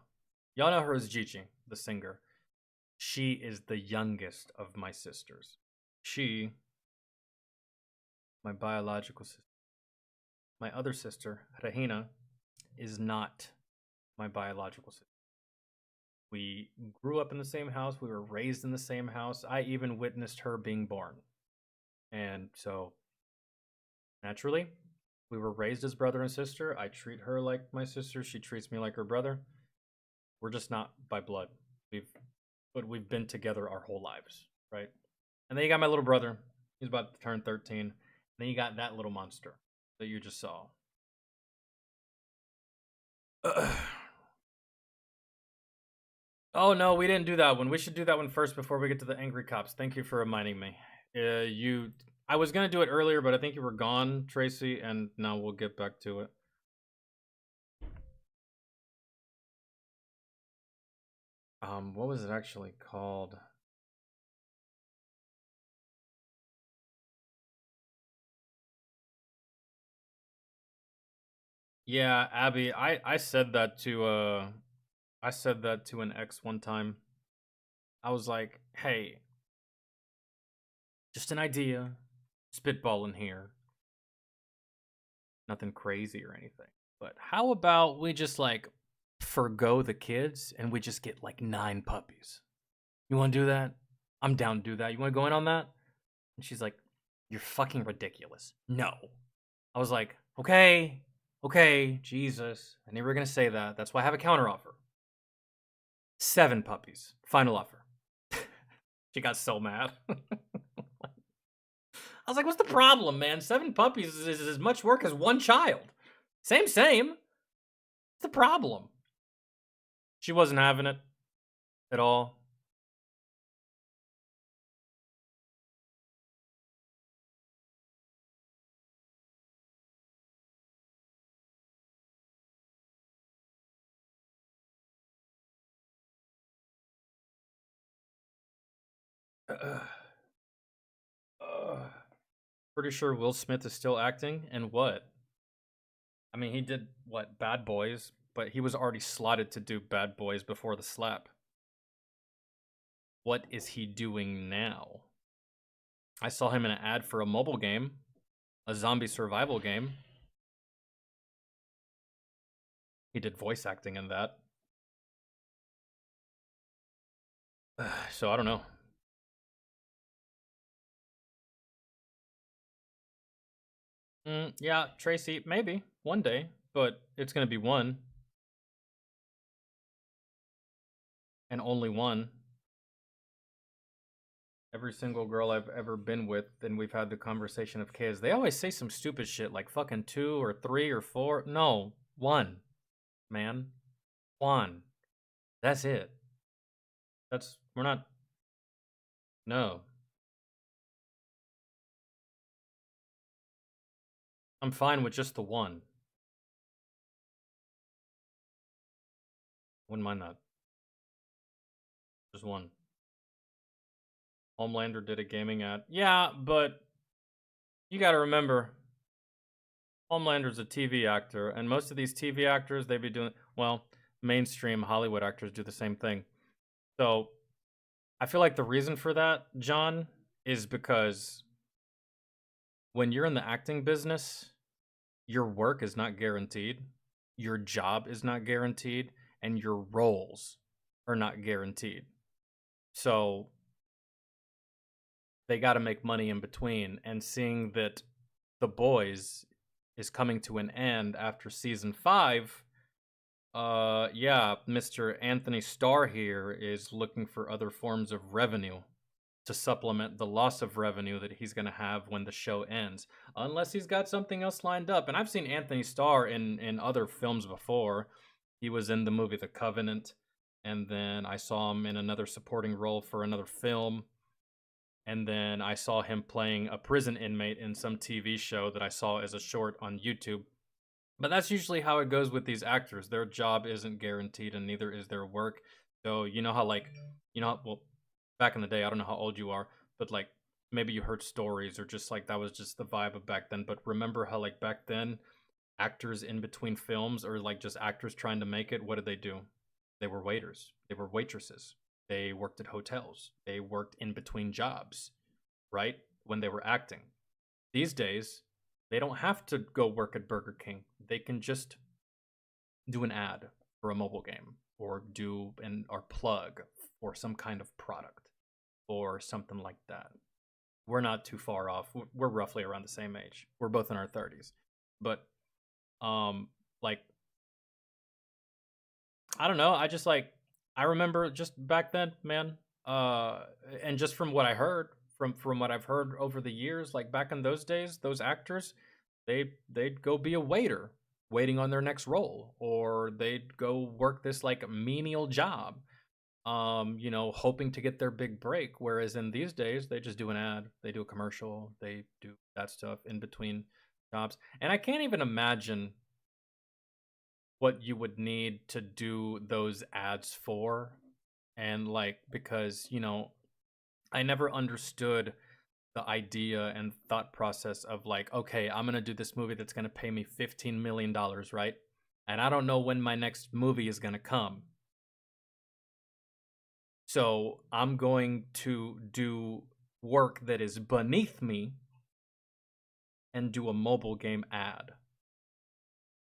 Y'all know her as Gigi, the singer. She is the youngest of my sisters. She, my biological sister. My other sister, Regina, is not my biological sister. We grew up in the same house. We were raised in the same house. I even witnessed her being born. And so, naturally, we were raised as brother and sister. I treat her like my sister. She treats me like her brother. We're just not by blood. But we've been together our whole lives, right? And then you got my little brother. He's about to turn 13. And then you got that little monster that you just saw. Oh no, we didn't do that one. We should do that one first before we get to the angry cops. Thank you for reminding me. I was gonna do it earlier, but I think you were gone, Tracy, and now we'll get back to it. What was it actually called? Yeah, Abby, I said that to an ex one time. I was like, hey, just an idea, spitballing here. Nothing crazy or anything. But how about we just like forgo the kids and we just get like 9 puppies? You want to do that? I'm down to do that. You want to go in on that? And she's like, you're fucking ridiculous. No. I was like, okay, Jesus. I knew we were going to say that. That's why I have a counteroffer. 7 puppies. Final offer. She got so mad. I was like, what's the problem, man? 7 puppies is as much work as 1 child. Same. What's the problem? She wasn't having it at all. Pretty sure Will Smith is still acting. And what? I mean, he did, what, Bad Boys? But he was already slotted to do Bad Boys before the slap. What is he doing now? I saw him in an ad for a mobile game. A zombie survival game. He did voice acting in that. So I don't know. Yeah, Tracy, maybe one day, but it's gonna be one and only one. Every single girl I've ever been with, and we've had the conversation of kids, they always say some stupid shit like fucking 2 or 3 or 4. No, one, man. One. That's it. We're not, no. I'm fine with just the one. Wouldn't mind that. Just one. Homelander did a gaming ad. Yeah, but you gotta remember, Homelander's a TV actor, and most of these TV actors, they be doing, well, mainstream Hollywood actors do the same thing. So, I feel like the reason for that, John, is because when you're in the acting business, your work is not guaranteed, your job is not guaranteed, and your roles are not guaranteed. So, they got to make money in between, and seeing that The Boys is coming to an end after season 5, yeah, Mr. Anthony Starr here is looking for other forms of revenue to supplement the loss of revenue that he's going to have when the show ends, unless he's got something else lined up. And I've seen Anthony Starr in other films before. He was in the movie The Covenant, and then I saw him in another supporting role for another film. And then I saw him playing a prison inmate in some TV show that I saw as a short on YouTube. But that's usually how it goes with these actors. Their job isn't guaranteed, and neither is their work. So you know how, like, well, back in the day, I don't know how old you are, but like maybe you heard stories or just like that was just the vibe of back then. But remember how like back then, actors in between films or like just actors trying to make it, what did they do? They were waiters. They were waitresses. They worked at hotels. They worked in between jobs, right? When they were acting. These days, they don't have to go work at Burger King. They can just do an ad for a mobile game or do or plug for some kind of product or something like that. We're not too far off. We're roughly around the same age. We're both in our 30s. But like, I don't know. I remember just back then, man. And just from what I heard, from what I've heard over the years, like back in those days, those actors, they'd go be a waiter waiting on their next role, or they'd go work this like menial job, hoping to get their big break. Whereas in these days, they just do an ad, they do a commercial, they do that stuff in between jobs. And I can't even imagine what you would need to do those ads for. And like, because, I never understood the idea and thought process of like, okay, I'm going to do this movie that's going to pay me $15 million, right? And I don't know when my next movie is going to come. So I'm going to do work that is beneath me and do a mobile game ad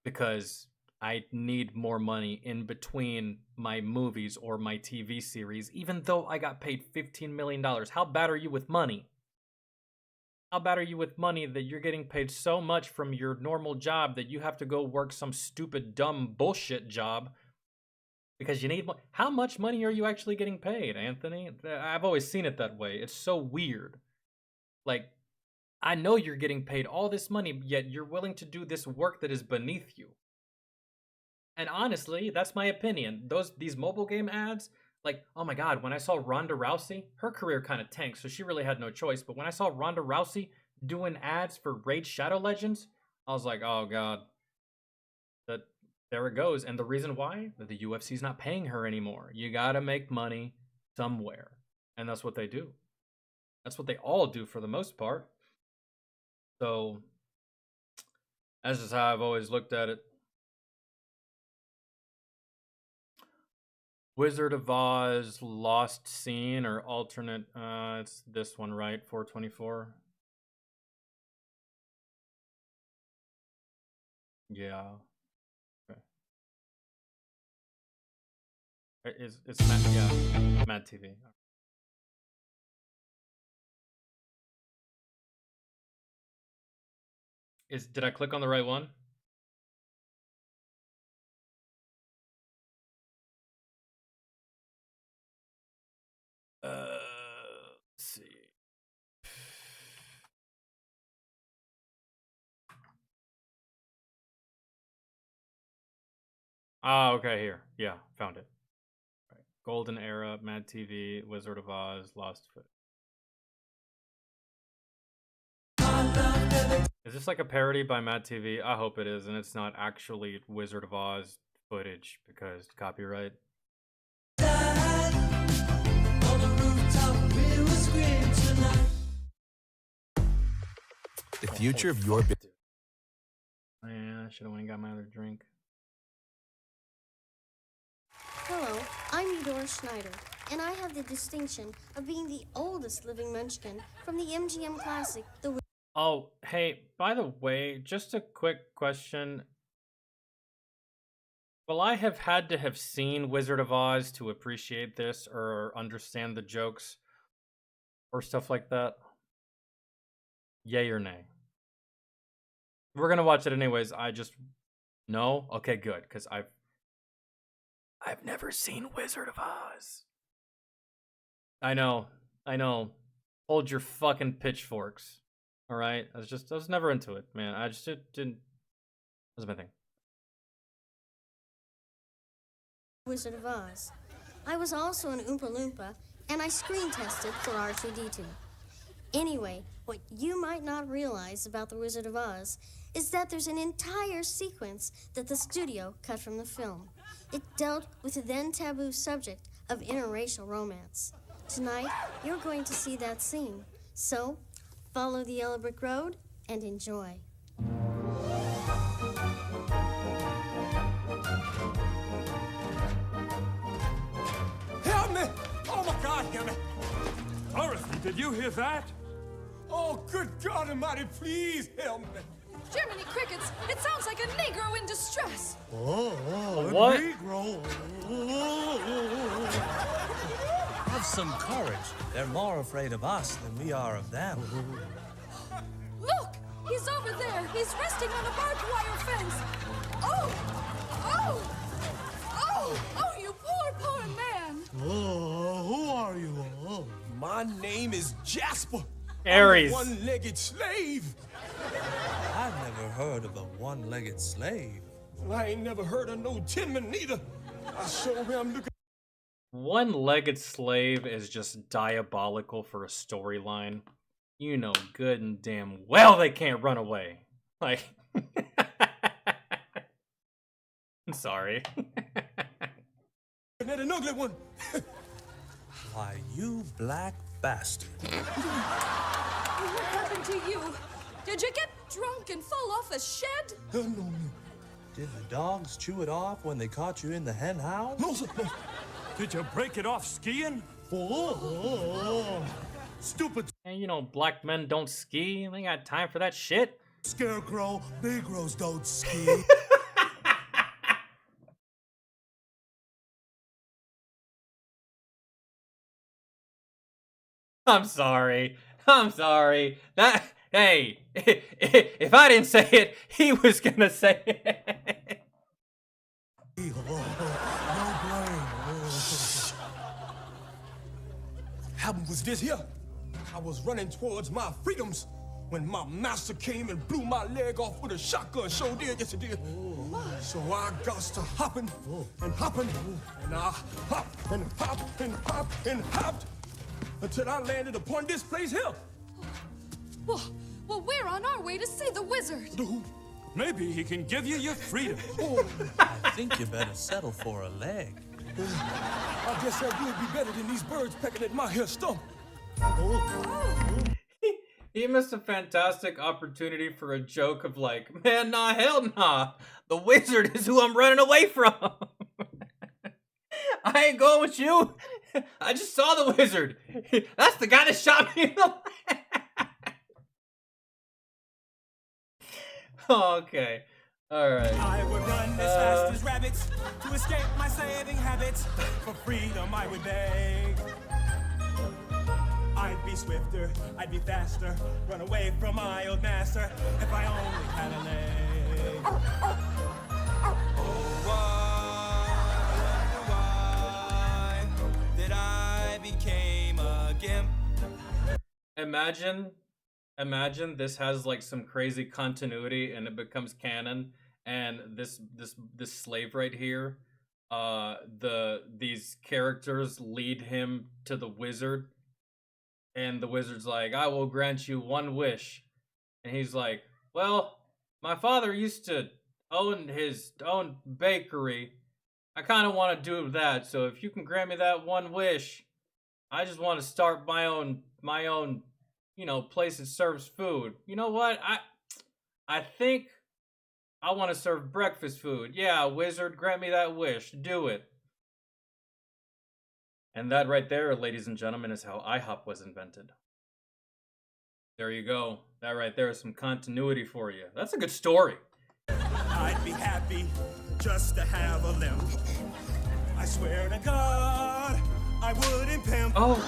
because I need more money in between my movies or my TV series, even though I got paid $15 million. How bad are you with money? How bad are you with money that you're getting paid so much from your normal job that you have to go work some stupid, dumb bullshit job because you need money? How much money are you actually getting paid, Anthony? I've always seen it that way. It's so weird. Like, I know you're getting paid all this money, yet you're willing to do this work that is beneath you. And honestly, that's my opinion. These mobile game ads, like, oh my God, when I saw Ronda Rousey, her career kind of tanked, so she really had no choice. But when I saw Ronda Rousey doing ads for Raid Shadow Legends, I was like, oh God, there it goes. And the reason why? That the UFC's not paying her anymore. You gotta make money somewhere. And that's what they do. That's what they all do for the most part. So, that's just how I've always looked at it. Wizard of Oz Lost Scene or alternate, it's this one, right? 424. Yeah. Okay. It's Mad, yeah, Mad TV. Did I click on the right one? Let's see. Ah, okay, here. Yeah, found it. Right. Golden Era, Mad TV, Wizard of Oz, Lost Footage. Is this like a parody by Mad TV? I hope it is, and it's not actually Wizard of Oz footage because copyright. The future of your business. Yeah, I should have went and got my other drink. Hello, I'm Eudora Schneider, and I have the distinction of being the oldest living munchkin from the MGM classic, The Oh, hey, by the way, just a quick question. Will I have had to have seen Wizard of Oz to appreciate this or understand the jokes or stuff like that? Yay or nay? We're gonna watch it anyways. I just no? Okay, good, because I've never seen Wizard of Oz. I know. Hold your fucking pitchforks. Alright? I was never into it, man. I just didn't. That's my thing. Wizard of Oz. I was also an Oompa Loompa, and I screen tested for R2-D2. Anyway, what you might not realize about The Wizard of Oz is that there's an entire sequence that the studio cut from the film. It dealt with the then taboo subject of interracial romance. Tonight, you're going to see that scene. So, follow the yellow brick road and enjoy. Help me! Oh my God, help me! Dorothy, did you hear that? Oh, good God Almighty, please help me! Jiminy Crickets, it sounds like a Negro in distress. What? Negro. Have some courage. They're more afraid of us than we are of them. Look, he's over there. He's resting on a barbed wire fence. Oh, you poor man. Who are you? My name is Jasper. Aries. I'm a one-legged slave. I've never heard of a one-legged slave. Well, I ain't never heard of no tinman neither. I sure am looking. One-legged slave is just diabolical for a storyline. You know good and damn well they can't run away. Like, I'm sorry. And then an ugly one. Why, you black bastard. What happened to you? Did you get drunk and fall off a shed? No. Did the dogs chew it off when they caught you in the hen house? No, sir. No. Did you break it off skiing? Stupid. And you know, black men don't ski. They ain't got time for that shit. Scarecrow, Negroes don't ski. I'm sorry. That, hey, if I didn't say it, he was gonna say it. Happened was this here. I was running towards my freedoms when my master came and blew my leg off with a shotgun. Sure did, yes it did. So I got to hopping and hopping, and I hopped and hopped and hopped and hopped until I landed upon this place here. Well, we're on our way to see the wizard. Maybe he can give you your freedom. I think you better settle for a leg. I guess that would be better than these birds pecking at my hair stump. He missed a fantastic opportunity for a joke of like, man, nah, hell nah. The wizard is who I'm running away from. I ain't going with you. I just saw the wizard. That's the guy that shot me in the leg. Okay. Alright. I would run as fast as rabbits to escape my saving habits. For freedom I would beg. I'd be swifter, I'd be faster, run away from my old master if I only had a leg. Oh, why that I became a gimp? Imagine this has like some crazy continuity and it becomes canon, and this slave right here, these characters lead him to the wizard, and the wizard's like, I will grant you one wish. And he's like, well, my father used to own his own bakery. I kind of want to do that, so if you can grant me that one wish, I just want to start my own, you know, place that serves food. You know what? I think I want to serve breakfast food. Yeah, wizard, grant me that wish. Do it. And that right there, ladies and gentlemen, is how IHOP was invented. There you go. That right there is some continuity for you. That's a good story. I'd be happy just to have a limp. I swear to God, I wouldn't pimp. Oh.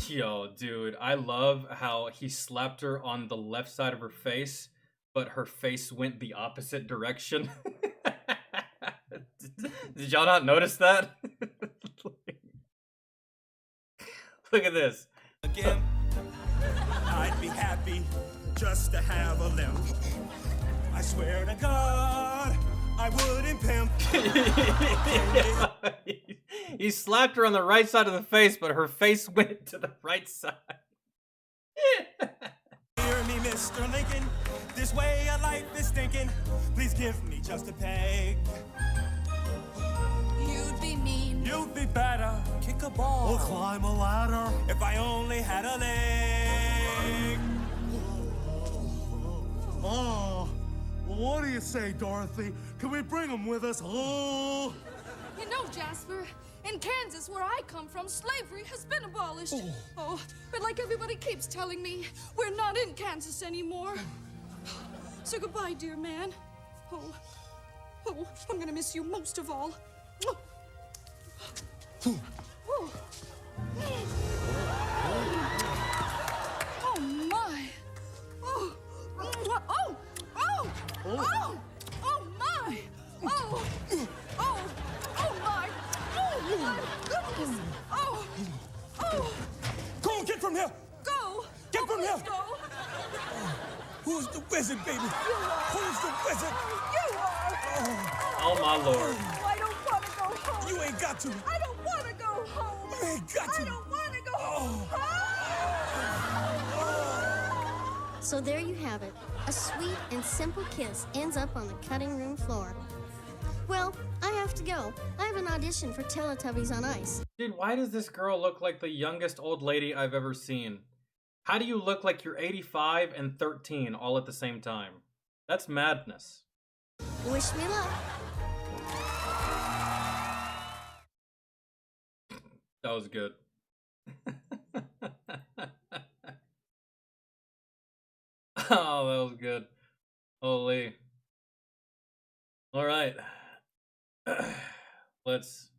Yo, dude, I love how he slapped her on the left side of her face, but her face went the opposite direction. Did y'all not notice that? Look at this. Again, I'd be happy just to have a limp. I swear to God, I wouldn't pimp. He slapped her on the right side of the face, but her face went to the right side. Hear me, Mr. Lincoln. This way of life is stinking. Please give me just a peg. You'd be mean. You'd be better. Kick a ball. Or climb a ladder. If I only had a leg. Oh, well, what do you say, Dorothy? Can we bring him with us? Oh. You know, Jasper, in Kansas, where I come from, slavery has been abolished. Oh, but like everybody keeps telling me, we're not in Kansas anymore. So goodbye, dear man. Oh, I'm gonna miss you most of all. Oh, oh my. Oh, oh, oh, oh, oh my. Oh, oh, oh my. Oh my goodness. Oh, oh. Go, get from here. Go. Get from here. Go. Who's the wizard, baby? Who's the wizard? You are. Oh my lord. I don't want to go home. You ain't got to. I don't want to go home. You ain't got to. I don't want to go home. So there you have it. A sweet and simple kiss ends up on the cutting room floor. Well, I have to go. I have an audition for Teletubbies on Ice. Dude, why does this girl look like the youngest old lady I've ever seen? How do you look like you're 85 and 13 all at the same time? That's madness. Wish me luck. That was good. Oh, that was good. Holy. All right. Let's.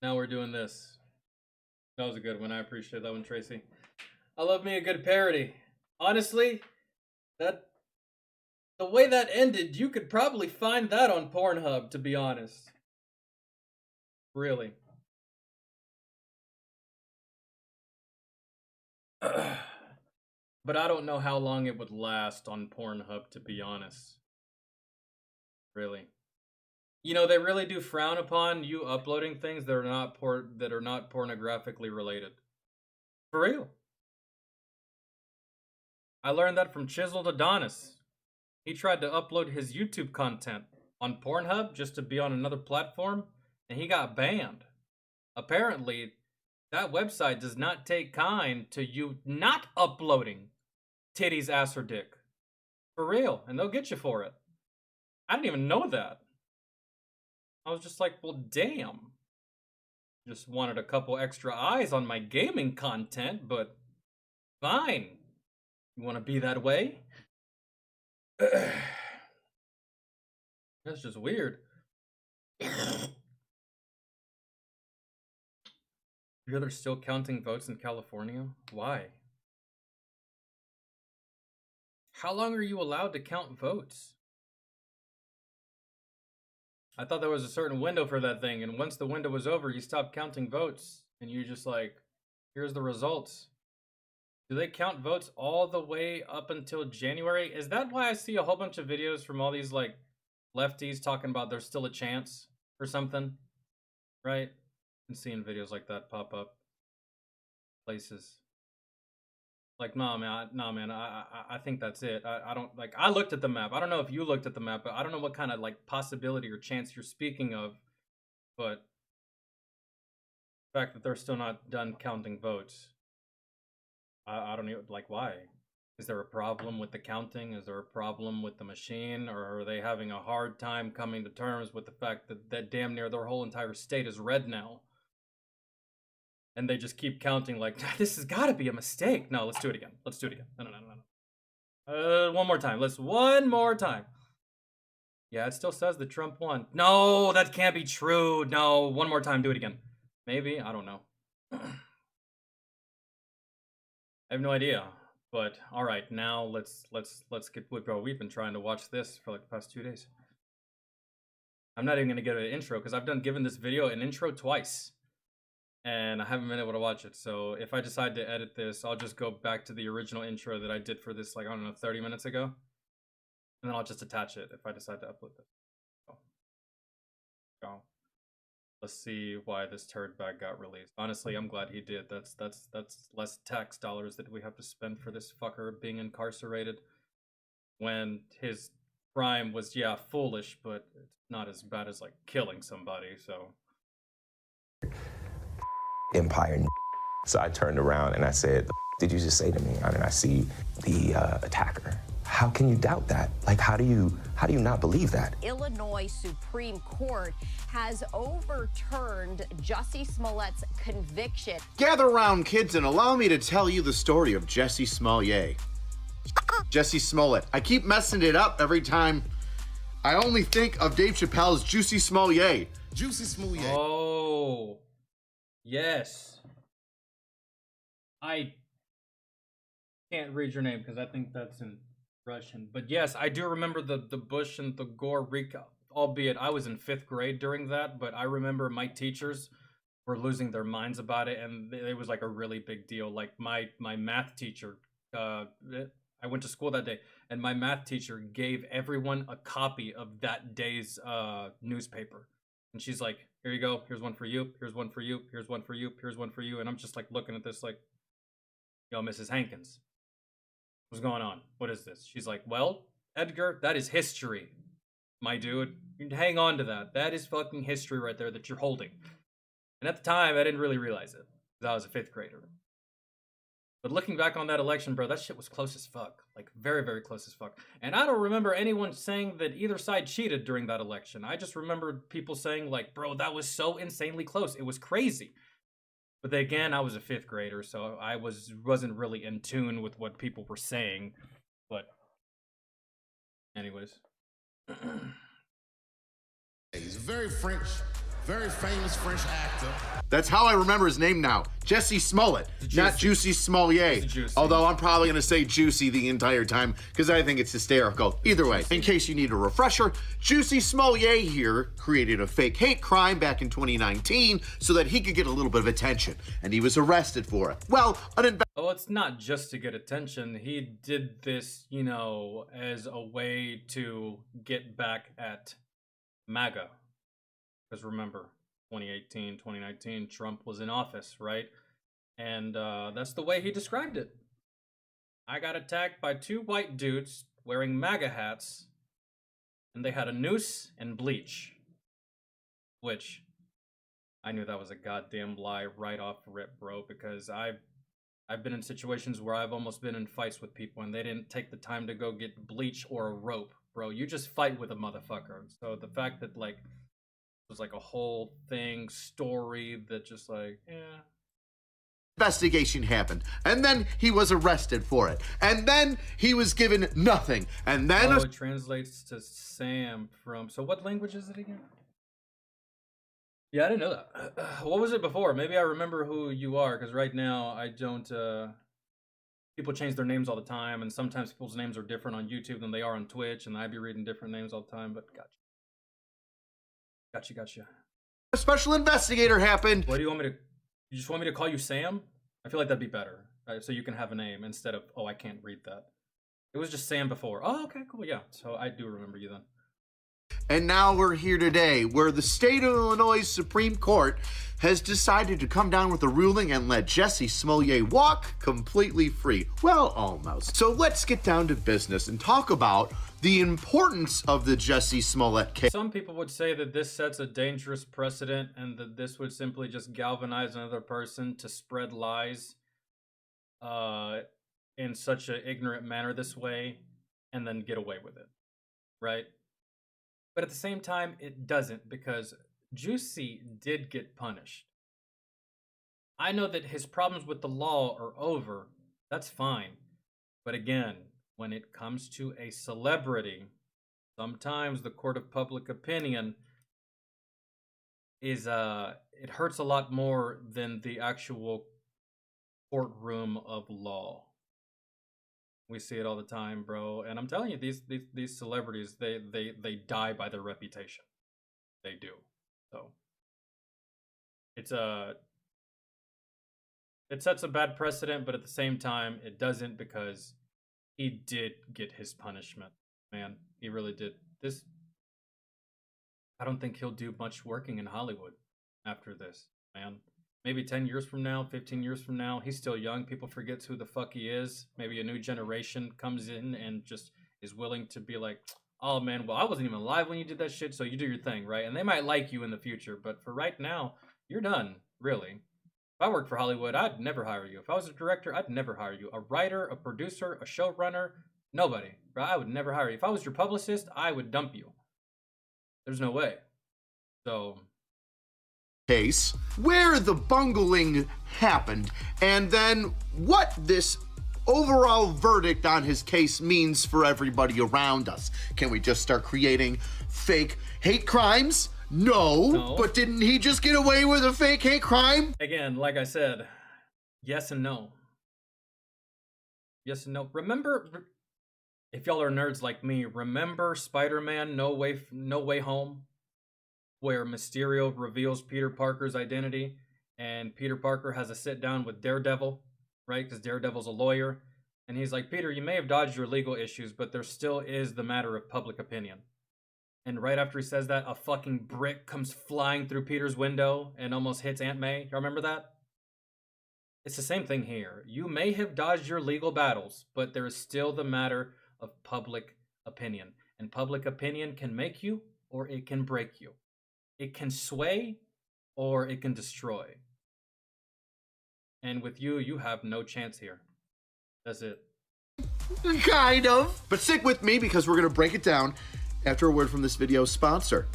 Now we're doing this. That was a good one. I appreciate that one, Tracy. I love me a good parody. Honestly, the way that ended, you could probably find that on Pornhub, to be honest. Really. But I don't know how long it would last on Pornhub, to be honest. Really. You know, they really do frown upon you uploading things that are not pornographically related. For real. I learned that from Chiseled Adonis. He tried to upload his YouTube content on Pornhub just to be on another platform, and he got banned. Apparently, that website does not take kind to you not uploading titties, ass, or dick. For real, and they'll get you for it. I didn't even know that. I was just like, well, damn. Just wanted a couple extra eyes on my gaming content, but fine. You want to be that way? That's just weird. You hear they're still counting votes in California? Why? How long are you allowed to count votes? I thought there was a certain window for that thing, and once the window was over, you stopped counting votes, and you just like, here's the results. Do they count votes all the way up until January? Is that why I see a whole bunch of videos from all these like lefties talking about there's still a chance or something? Right? I'm seeing videos like that pop up places. Like, nah, man, I think that's it. I don't, like, I looked at the map. I don't know if you looked at the map, but I don't know what kind of, like, possibility or chance you're speaking of, but the fact that they're still not done counting votes, I don't even, like, why? Is there a problem with the counting? Is there a problem with the machine? Or are they having a hard time coming to terms with the fact that damn near their whole entire state is red now? And they just keep counting like, this has got to be a mistake. No, let's do it again. Let's do it again. No. One more time. One more time. Yeah, it still says that Trump won. No, that can't be true. No, one more time. Do it again. Maybe. I don't know. I have no idea. But all right, now let's get, bro. We've been trying to watch this for like the past 2 days. I'm not even gonna get an intro because I've given this video an intro twice. And I haven't been able to watch it, so if I decide to edit this, I'll just go back to the original intro that I did for this, like, I don't know, 30 minutes ago. And then I'll just attach it if I decide to upload this. So, let's see why this turd bag got released. Honestly, I'm glad he did. That's less tax dollars that we have to spend for this fucker being incarcerated. When his crime was, yeah, foolish, but it's not as bad as, like, killing somebody, so... Empire. So I turned around and I said, did you just say to me? And I see the attacker. How can you doubt that? Like, how do you not believe that? Illinois Supreme Court has overturned Jussie Smollett's conviction. Gather around, kids, and allow me to tell you the story of Jussie Smollett. Jussie Smollett. I keep messing it up every time. I only think of Dave Chappelle's Juicy Smollett. Juicy Smollett. Oh. Yes. I can't read your name because I think that's in Russian. But yes, I do remember the Bush and the Gore recount, albeit I was in 5th grade during that, but I remember my teachers were losing their minds about it, and it was like a really big deal. Like my math teacher, I went to school that day, and my math teacher gave everyone a copy of that day's newspaper. And she's like, here you go. Here's one for you. Here's one for you. Here's one for you. Here's one for you. And I'm just like looking at this like, yo, Mrs. Hankins, what's going on? What is this? She's like, well, Edgar, that is history, my dude. You can hang on to that. That is fucking history right there that you're holding. And at the time, I didn't really realize it because I was a 5th grader. But looking back on that election, bro, that shit was close as fuck. Like, very, very close as fuck. And I don't remember anyone saying that either side cheated during that election. I just remember people saying, like, bro, that was so insanely close. It was crazy. But then again, I was a 5th grader, so I wasn't really in tune with what people were saying. But anyways. He's a very famous French actor. That's how I remember his name now. Jussie Smollett, not Juicy Smollett. Although I'm probably going to say Juicy the entire time because I think it's hysterical. Either way, in case you need a refresher, Juicy Smollett here created a fake hate crime back in 2019 so that he could get a little bit of attention, and he was arrested for it. Well, oh, it's not just to get attention. He did this, you know, as a way to get back at MAGA. Because remember, 2018, 2019, Trump was in office, right? And that's the way he described it. I got attacked by 2 white dudes wearing MAGA hats, and they had a noose and bleach. Which, I knew that was a goddamn lie right off rip, bro, because I've been in situations where I've almost been in fights with people, and they didn't take the time to go get bleach or a rope, bro. You just fight with a motherfucker. So the fact that, like, was like a whole story that just like, yeah. Investigation happened, and then he was arrested for it, and then he was given nothing, and then it translates to Sam from. So what language is it again? Yeah, I didn't know that. What was it before? Maybe I remember who you are, because right now I don't. People change their names all the time, and sometimes people's names are different on YouTube than they are on Twitch, and I'd be reading different names all the time. But gotcha. A special investigator happened. What do you want me to? You just want me to call you Sam? I feel like that'd be better, so you can have a name instead of I can't read that. It was just Sam before. Oh, okay, cool, yeah. So I do remember you then. And now we're here today, where the state of Illinois Supreme Court has decided to come down with a ruling and let Jussie Smollett walk completely free. Well, almost. So let's get down to business and talk about the importance of the Jussie Smollett case. Some people would say that this sets a dangerous precedent and that this would simply just galvanize another person to spread lies in such an ignorant manner this way and then get away with it, right? But at the same time, it doesn't, because Jussie did get punished. I know that his problems with the law are over. That's fine. But again, when it comes to a celebrity, sometimes the court of public opinion is it hurts a lot more than the actual courtroom of law. We see it all the time, bro. And I'm telling you, these celebrities, they die by their reputation. They do. So it's it sets a bad precedent, but at the same time, it doesn't, because he did get his punishment. Man, he really did. I don't think he'll do much working in Hollywood after this, man. Maybe 10 years from now, 15 years from now, he's still young. People forget who the fuck he is. Maybe a new generation comes in and just is willing to be like, oh man, well, I wasn't even alive when you did that shit, so you do your thing, right? And they might like you in the future, but for right now, you're done, really. If I worked for Hollywood, I'd never hire you. If I was a director, I'd never hire you. A writer, a producer, a showrunner, nobody. Bro, I would never hire you. If I was your publicist, I would dump you. There's no way. So case where the bungling happened, and then what this overall verdict on his case means for everybody around us. Can we just start creating fake hate crimes? No. But didn't he just get away with a fake hate crime? Again, like I said, yes and no. Yes and no. Remember, if y'all are nerds like me, remember Spider-Man No Way Home? Where Mysterio reveals Peter Parker's identity, and Peter Parker has a sit down with Daredevil, right? Because Daredevil's a lawyer, and he's like, Peter, you may have dodged your legal issues, but there still is the matter of public opinion. And right after he says that, a fucking brick comes flying through Peter's window and almost hits Aunt May. Y'all remember that? It's the same thing here. You may have dodged your legal battles, but there is still the matter of public opinion. And public opinion can make you, or it can break you. It can sway, or it can destroy. And with you, you have no chance here. That's it. Kind of. But stick with me, because we're going to break it down after a word from this video's sponsor.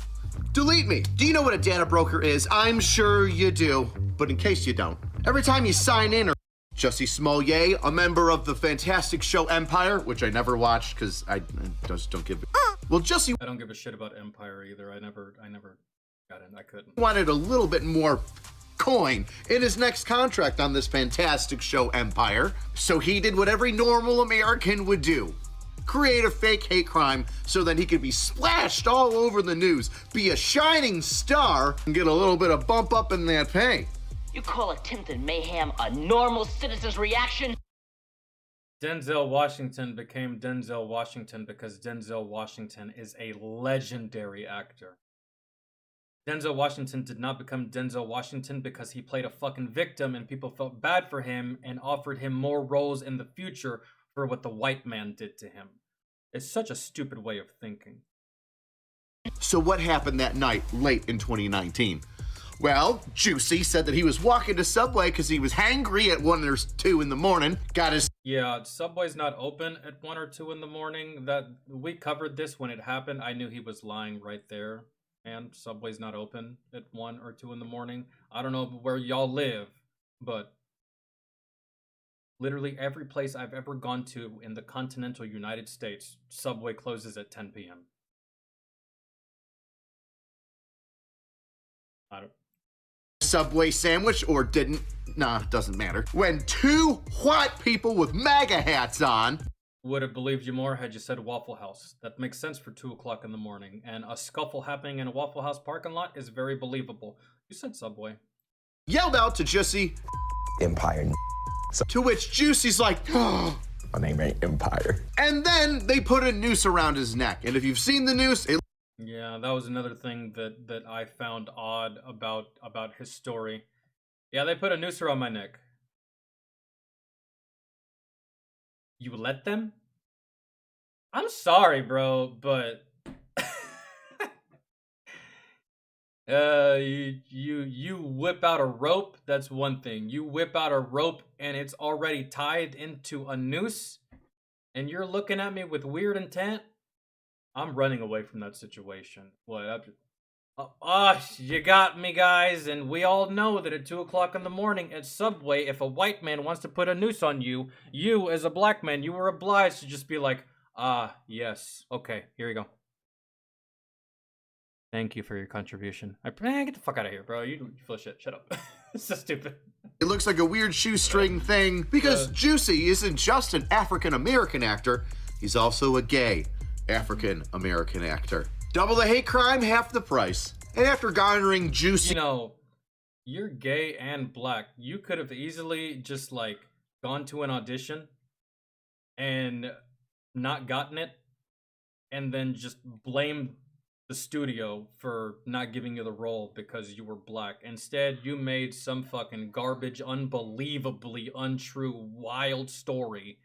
Delete Me. Do you know what a data broker is? I'm sure you do. But in case you don't, every time you sign in, or Jussie Smollett, a member of the fantastic show Empire, which I never watched because I just don't give Well, Jussie, I don't give a shit about Empire either. I never got in. I couldn't. Wanted a little bit more coin in his next contract on this fantastic show Empire. So he did what every normal American would do. Create a fake hate crime so that he could be splashed all over the news, be a shining star, and get a little bit of bump up in that pay. You call attempted mayhem a normal citizen's reaction? Denzel Washington became Denzel Washington because Denzel Washington is a legendary actor. Denzel Washington did not become Denzel Washington because he played a fucking victim and people felt bad for him and offered him more roles in the future for what the white man did to him. It's such a stupid way of thinking. So what happened that night late in 2019? Well, Jussie said that he was walking to Subway because he was hangry at 1 or 2 in the morning. Got his... Yeah, Subway's not open at 1 or 2 in the morning. That we covered this when it happened. I knew he was lying right there. And Subway's not open at 1 or 2 in the morning. I don't know where y'all live, but literally every place I've ever gone to in the continental United States, Subway closes at 10 p.m. Subway sandwich or didn't. Nah, doesn't matter. When two white people with MAGA hats on would have believed you more had you said Waffle House. That makes sense for 2 o'clock in the morning. And a scuffle happening in a Waffle House parking lot is very believable. You said Subway. Yelled out to Juicy, Empire. To which Juicy's like, oh. My name ain't Empire. And then they put a noose around his neck. And if you've seen the noose, it... Yeah, that was another thing that I found odd about his story. Yeah, they put a noose around my neck. You let them? I'm sorry, bro, but you whip out a rope, that's one thing. You whip out a rope and it's already tied into a noose and you're looking at me with weird intent. I'm running away from that situation. What? You got me, guys, and we all know that at 2 o'clock in the morning at Subway, if a white man wants to put a noose on you, you as a black man, you were obliged to just be like, yes, okay, here you go. Thank you for your contribution. Get the fuck out of here, bro. You full of shit. Shut up. It's so stupid. It looks like a weird shoestring thing because Juicy isn't just an African-American actor, he's also a gay African-American actor. Double the hate crime, half the price. And after garnering Juicy... You know, you're gay and black. You could have easily just, like, gone to an audition and not gotten it and then just blamed the studio for not giving you the role because you were black. Instead, you made some fucking garbage, unbelievably untrue, wild story.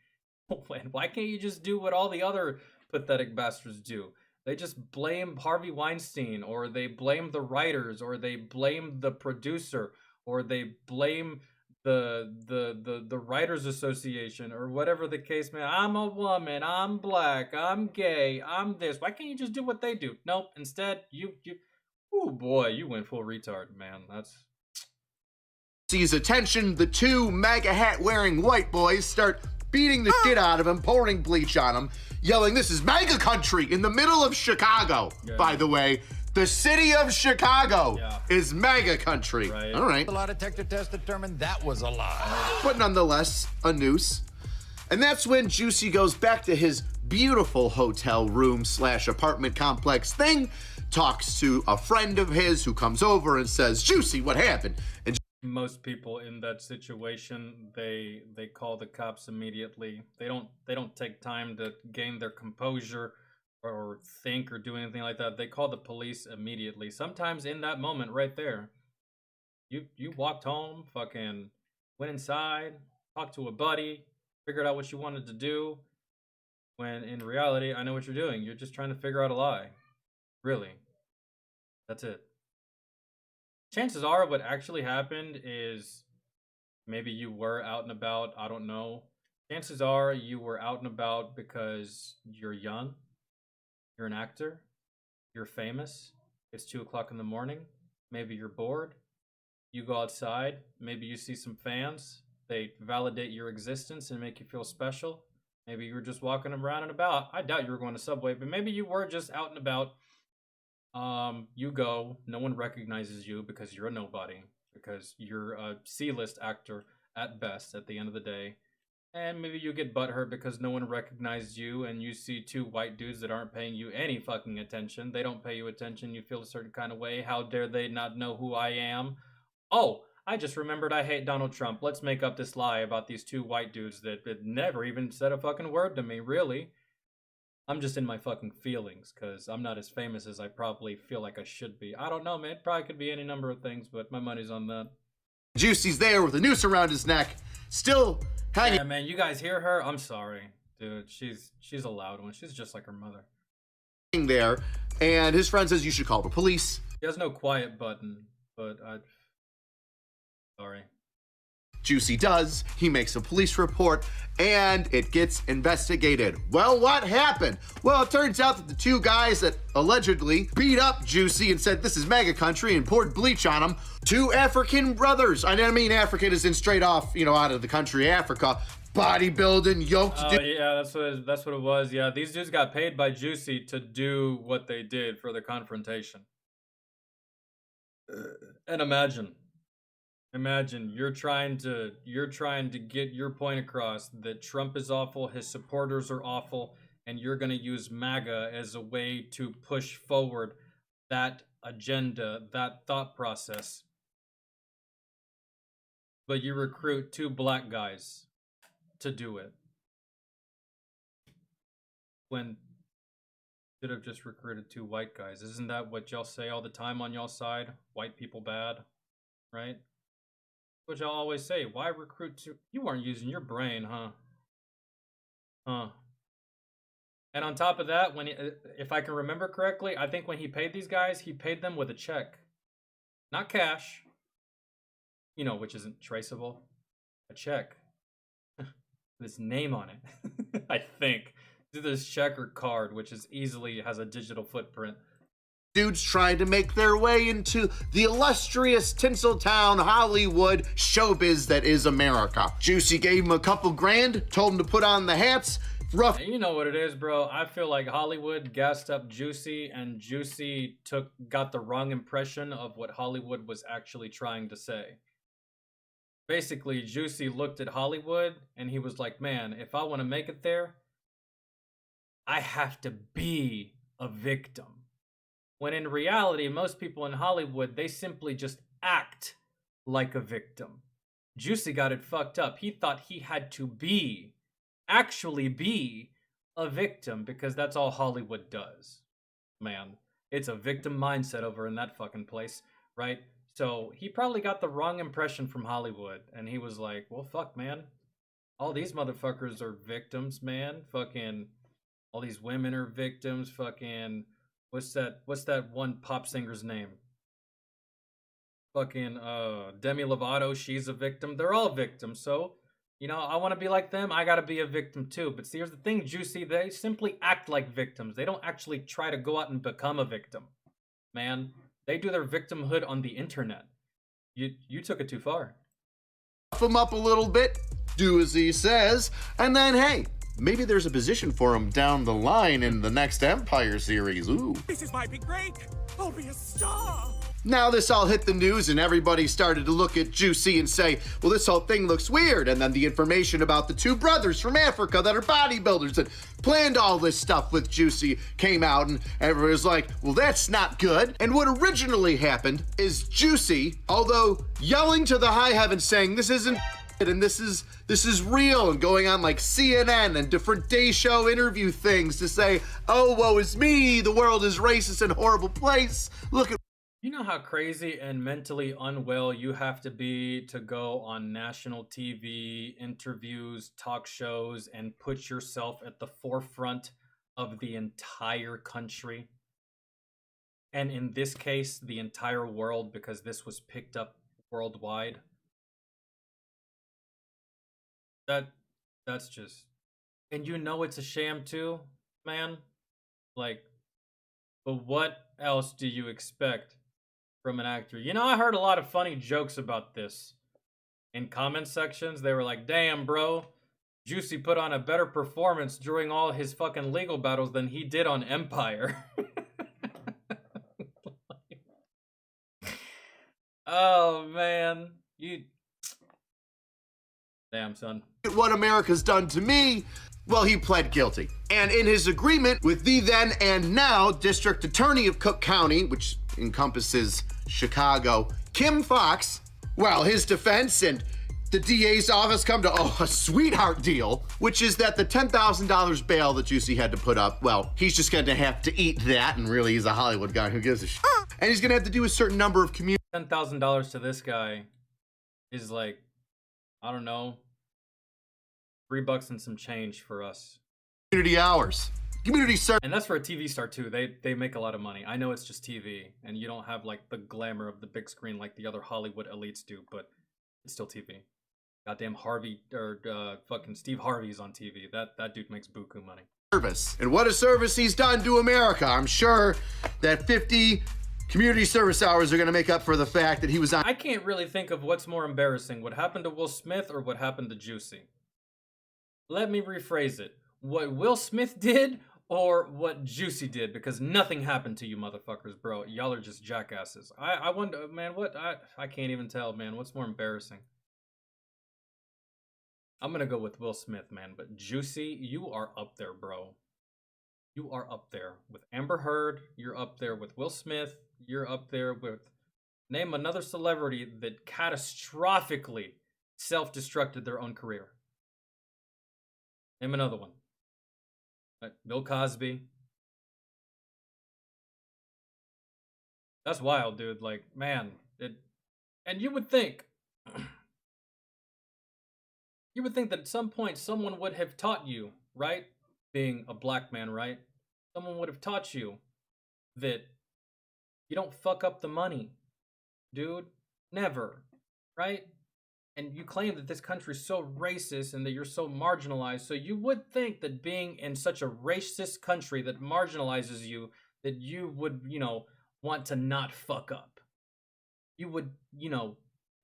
Why can't you just do what all the other pathetic bastards do? They just blame Harvey Weinstein, or they blame the writers, or they blame the producer, or they blame the Writers Association, or whatever the case may be. I'm a woman, I'm black, I'm gay, I'm this. Why can't you just do what they do? Nope. Instead, oh boy, you went full retard, man. That's... Sees attention, the two MAGA hat wearing white boys start beating the shit out of him, pouring bleach on him, yelling, "This is MAGA country," in the middle of Chicago. Yeah. By the way, the city of Chicago is MAGA country. Right. All right. A lie detector test determined that was a lie. But nonetheless, a noose. And that's when Juicy goes back to his beautiful hotel room / apartment complex thing, talks to a friend of his who comes over and says, "Juicy, what happened?" And most people in that situation, they call the cops immediately. They don't take time to gain their composure or think or do anything like that. They call the police immediately. Sometimes in that moment right there, you walked home, fucking went inside, talked to a buddy, figured out what you wanted to do, when in reality, I know what you're doing. You're just trying to figure out a lie. Really. That's it. Chances are what actually happened is maybe you were out and about. I don't know. Chances are you were out and about because you're young. You're an actor. You're famous. It's 2 o'clock in the morning. Maybe you're bored. You go outside. Maybe you see some fans. They validate your existence and make you feel special. Maybe you were just walking around and about. I doubt you were going to Subway, but maybe you were just out and about. You go, no one recognizes you because you're a nobody, because you're a C-list actor at best at the end of the day. And maybe you get butthurt because no one recognized you and you see two white dudes that aren't paying you any fucking attention. They don't pay you attention. You feel a certain kind of way. How dare they not know who I am? Oh, I just remembered I hate Donald Trump. Let's make up this lie about these two white dudes that never even said a fucking word to me, really. I'm just in my fucking feelings because I'm not as famous as I probably feel like I should be. I don't know, man. It probably could be any number of things, but my money's on that. Juicy's there with a noose around his neck, still hanging. Yeah, man, you guys hear her? I'm sorry, dude. She's a loud one. She's just like her mother. There, and his friend says you should call the police. He has no quiet button, but sorry. Juicy does. He makes a police report, and it gets investigated. Well, what happened? Well, it turns out that the two guys that allegedly beat up Juicy and said this is MAGA country and poured bleach on him, two African brothers. I mean African as in straight off, out of the country Africa. Bodybuilding, yoked. Oh, yeah, that's what it was. Yeah, these dudes got paid by Juicy to do what they did for the confrontation. And imagine Imagine you're trying to get your point across that Trump is awful, his supporters are awful, and you're going to use MAGA as a way to push forward that agenda, that thought process. But you recruit 2 black guys to do it. When should have just recruited 2 white guys. Isn't that what y'all say all the time on y'all side? White people bad, right? Which I'll always say, why recruit 2? You weren't using your brain, huh? And on top of that, when if I can remember correctly, I think when he paid these guys, he paid them with a check. Not cash. You know, which isn't traceable. A check. With his name on it. I think. Either this check or card, which is easily has a digital footprint. Dudes trying to make their way into the illustrious Tinseltown Hollywood showbiz that is America. Juicy gave him a couple grand, told him to put on the hats. Rough. And you know what it is, bro. I feel like Hollywood gassed up Juicy, and Juicy got the wrong impression of what Hollywood was actually trying to say. Basically, Juicy looked at Hollywood, and he was like, man, if I want to make it there, I have to be a victim. When in reality, most people in Hollywood, they simply just act like a victim. Juicy got it fucked up. He thought he had to actually be a victim because that's all Hollywood does. Man, it's a victim mindset over in that fucking place, right? So he probably got the wrong impression from Hollywood, and he was like, well, fuck, man. All these motherfuckers are victims, man. Fucking, all these women are victims. Fucking, what's that one pop singer's name? Fucking, Demi Lovato, she's a victim. They're all victims, so, you know, I want to be like them. I gotta be a victim too. But see, here's the thing, Juicy, they simply act like victims. They don't actually try to go out and become a victim, man. They do their victimhood on the internet. You took it too far. Buff him up a little bit, do as he says, and then, hey, maybe there's a position for him down the line in the next Empire series. Ooh. This is my big break. I'll be a star. Now this all hit the news and everybody started to look at Juicy and say, well, this whole thing looks weird. And then the information about the 2 brothers from Africa that are bodybuilders that planned all this stuff with Juicy came out, and everybody was like, well, that's not good. And what originally happened is Juicy, although yelling to the high heavens saying this isn't and this is real, and going on like CNN and different day show interview things to say, oh, woe is me, the world is racist and horrible place. Look at. You know how crazy and mentally unwell you have to be to go on national TV, interviews, talk shows, and put yourself at the forefront of the entire country? And in this case, the entire world, because this was picked up worldwide. That's just... And you know it's a sham too, man? Like, but what else do you expect from an actor? You know, I heard a lot of funny jokes about this in comment sections. They were like, damn, bro, Juicy put on a better performance during all his fucking legal battles than he did on Empire. Oh, man. Damn, son. What America's done to me. Well, he pled guilty. And in his agreement with the then and now District Attorney of Cook County, which encompasses Chicago, Kim Fox, well, his defense and the DA's office come to a sweetheart deal, which is that the $10,000 bail that Juicy had to put up, well, he's just gonna have to eat that, and really he's a Hollywood guy who gives a shit. And he's gonna have to do a certain number of community. $10,000 to this guy is like, I don't know, $3 and some change for us. Community hours. Community service. And that's for a TV star too. They make a lot of money. I know it's just TV, and you don't have like the glamour of the big screen like the other Hollywood elites do, but it's still TV. Goddamn Harvey or fucking Steve Harvey's on TV. That dude makes buku money. Service. And what a service he's done to America. I'm sure that 50 community service hours are going to make up for the fact that he was on. I can't really think of what's more embarrassing, what happened to Will Smith or what happened to Juicy. Let me rephrase it. What Will Smith did or what Juicy did, because nothing happened to you motherfuckers, bro. Y'all are just jackasses. I wonder, man, what? I can't even tell, man. What's more embarrassing? I'm gonna go with Will Smith, man, but Juicy, you are up there, bro. You are up there with Amber Heard. You're up there with Will Smith. You're up there with... Name another celebrity that catastrophically self-destructed their own career. Name another one. Bill Cosby. That's wild, dude. Like, man. And you would think... You would think that at some point someone would have taught you, right? Being a black man, right? Someone would have taught you that you don't fuck up the money, dude. Never, right? And you claim that this country's so racist and that you're so marginalized, so you would think that being in such a racist country that marginalizes you, that you would, want to not fuck up. You would,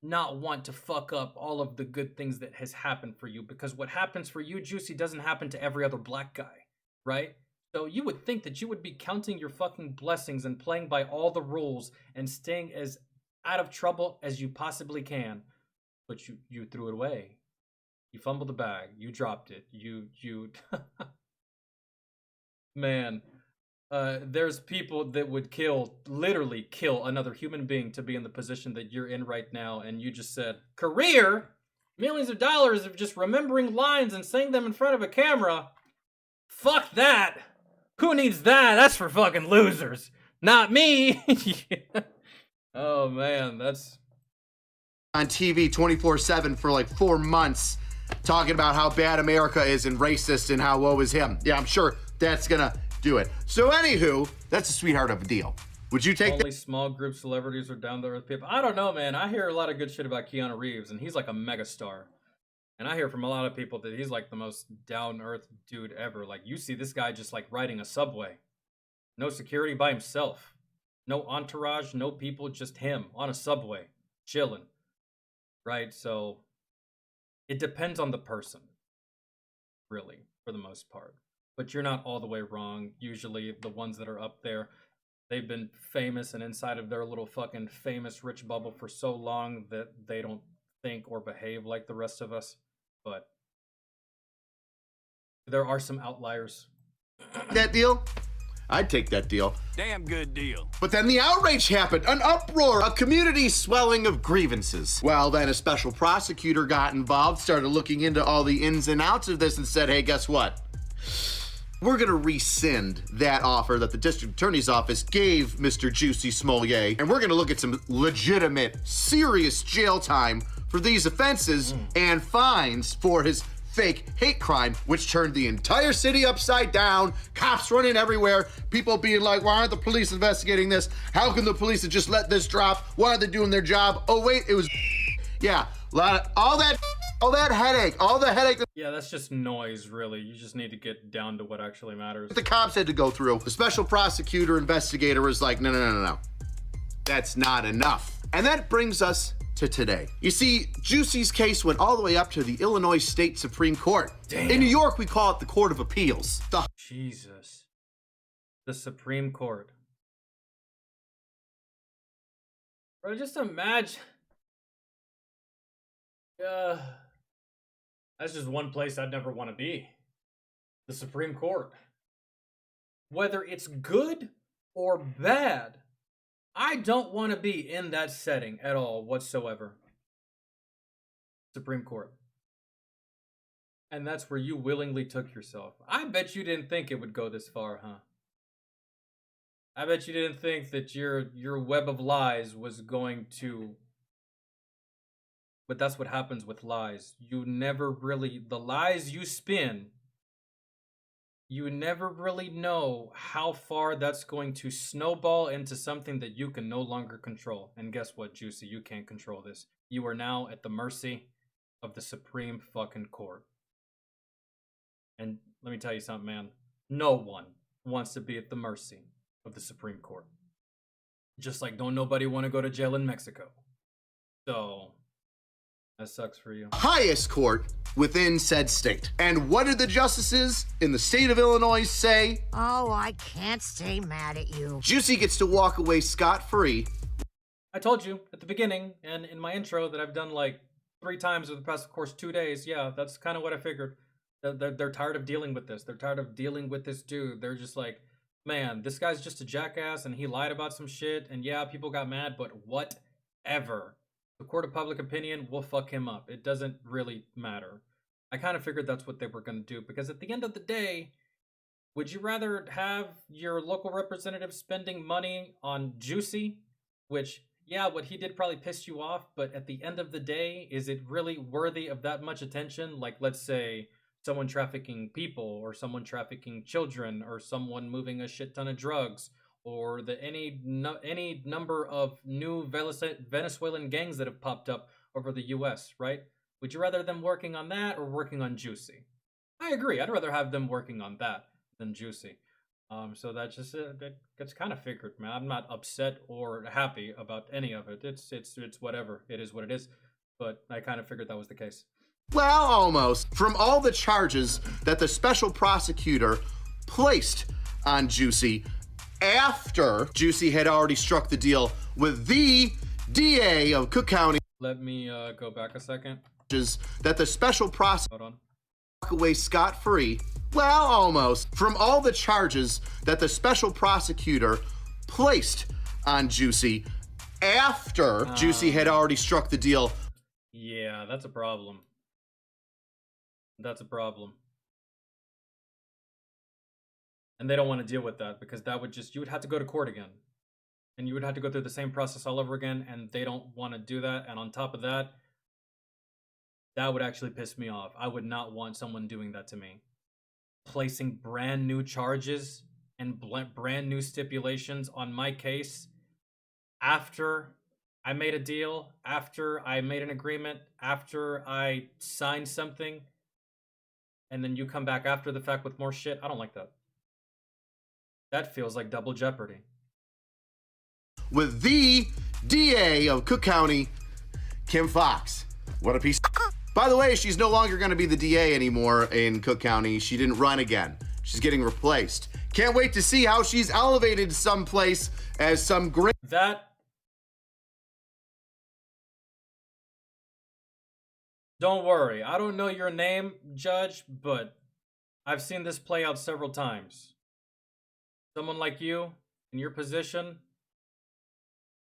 not want to fuck up all of the good things that has happened for you, because what happens for you, Juicy, doesn't happen to every other black guy, right? So you would think that you would be counting your fucking blessings and playing by all the rules and staying as out of trouble as you possibly can, but you threw it away. You fumbled the bag. You dropped it. You man. There's people that would literally kill another human being to be in the position that you're in right now, and you just said, career? Millions of dollars of just remembering lines and saying them in front of a camera? Fuck that! Who needs that? That's for fucking losers. Not me! Oh man, that's... On TV 24/7 for like 4 months, talking about how bad America is and racist and how woe is him. Yeah, I'm sure that's gonna do it. So anywho, that's a sweetheart of a deal. Would you take Only small group celebrities are down to earth people. I don't know, man. I hear a lot of good shit about Keanu Reeves, and he's like a megastar. And I hear from a lot of people that he's like the most down-earth dude ever. Like, you see this guy just like riding a subway. No security, by himself. No entourage, no people, just him on a subway, chilling. Right? So, it depends on the person. Really, for the most part. But you're not all the way wrong. Usually, the ones that are up there, they've been famous and inside of their little fucking famous rich bubble for so long that they don't think or behave like the rest of us. But there are some outliers. that deal? I'd take that deal. Damn good deal. But then the outrage happened, an uproar, a community swelling of grievances. Well, then a special prosecutor got involved, started looking into all the ins and outs of this and said, hey, guess what? We're gonna rescind that offer that the district attorney's office gave Mr. Juicy Smollett, and we're gonna look at some legitimate, serious jail time for these offenses and fines for his fake hate crime, which turned the entire city upside down, cops running everywhere, people being like, why aren't the police investigating this? How can the police have just let this drop? Why are they doing their job? Oh wait, it was yeah, all that headache, all the headache. Yeah, that's just noise, really. You just need to get down to what actually matters. The cops had to go through. The special prosecutor investigator was like, no. That's not enough. And that brings us to today. You see, Juicy's case went all the way up to the Illinois State Supreme Court. Damn. In New York, we call it the Court of Appeals. Jesus. The Supreme Court. Bro, just imagine... that's just one place I'd never want to be. The Supreme Court. Whether it's good or bad, I don't want to be in that setting at all whatsoever. Supreme Court. And that's where you willingly took yourself. I bet you didn't think it would go this far, huh? I bet you didn't think that your web of lies was going to... But that's what happens with lies. You never really... The lies you spin, you never really know how far that's going to snowball into something that you can no longer control. And guess what, Juicy? You can't control this. You are now at the mercy of the Supreme fucking Court. And let me tell you something, man. No one wants to be at the mercy of the Supreme Court. Just like don't nobody want to go to jail in Mexico. So... That sucks for you. Highest court within said state. And what did the justices in the state of Illinois say? Oh, I can't stay mad at you. Juicy gets to walk away scot-free. I told you at the beginning and in my intro that I've done like 3 times over the past, of course, 2 days. Yeah, that's kind of what I figured. They're tired of dealing with this. They're tired of dealing with this dude. They're just like, man, this guy's just a jackass and he lied about some shit. And yeah, people got mad, but whatever. The court of public opinion will fuck him up. It doesn't really matter. I kind of figured that's what they were going to do because at the end of the day, would you rather have your local representative spending money on Juicy, which, yeah, what he did probably pissed you off, but at the end of the day, is it really worthy of that much attention? Like, let's say someone trafficking people or someone trafficking children or someone moving a shit ton of drugs or any number of new Venezuelan gangs that have popped up over the US, right? Would you rather them working on that or working on Juicy? I agree. I'd rather have them working on that than Juicy. So that just that gets kind of figured, man. I'm not upset or happy about any of it. It's whatever. It is what it is. But I kind of figured that was the case. Well, almost. From all the charges that the special prosecutor placed on Juicy after Juicy had already struck the deal with the DA of Cook County. Let me go back a second. That the special prosecutor Hold on. walk away scot-free. Well, almost. From all the charges that the special prosecutor placed on Juicy after Juicy had already struck the deal. Yeah, that's a problem. That's a problem. And they don't want to deal with that because that would you would have to go to court again. And you would have to go through the same process all over again, and they don't want to do that. And on top of that, that would actually piss me off. I would not want someone doing that to me. Placing brand new charges and brand new stipulations on my case after I made a deal, after I made an agreement, after I signed something, and then you come back after the fact with more shit. I don't like that. That feels like double jeopardy. With the DA of Cook County, Kim Fox. What a piece. By the way, she's no longer going to be the DA anymore in Cook County. She didn't run again. She's getting replaced. Can't wait to see how she's elevated someplace as some great... Don't worry, I don't know your name, Judge, but I've seen this play out several times. Someone like you, in your position,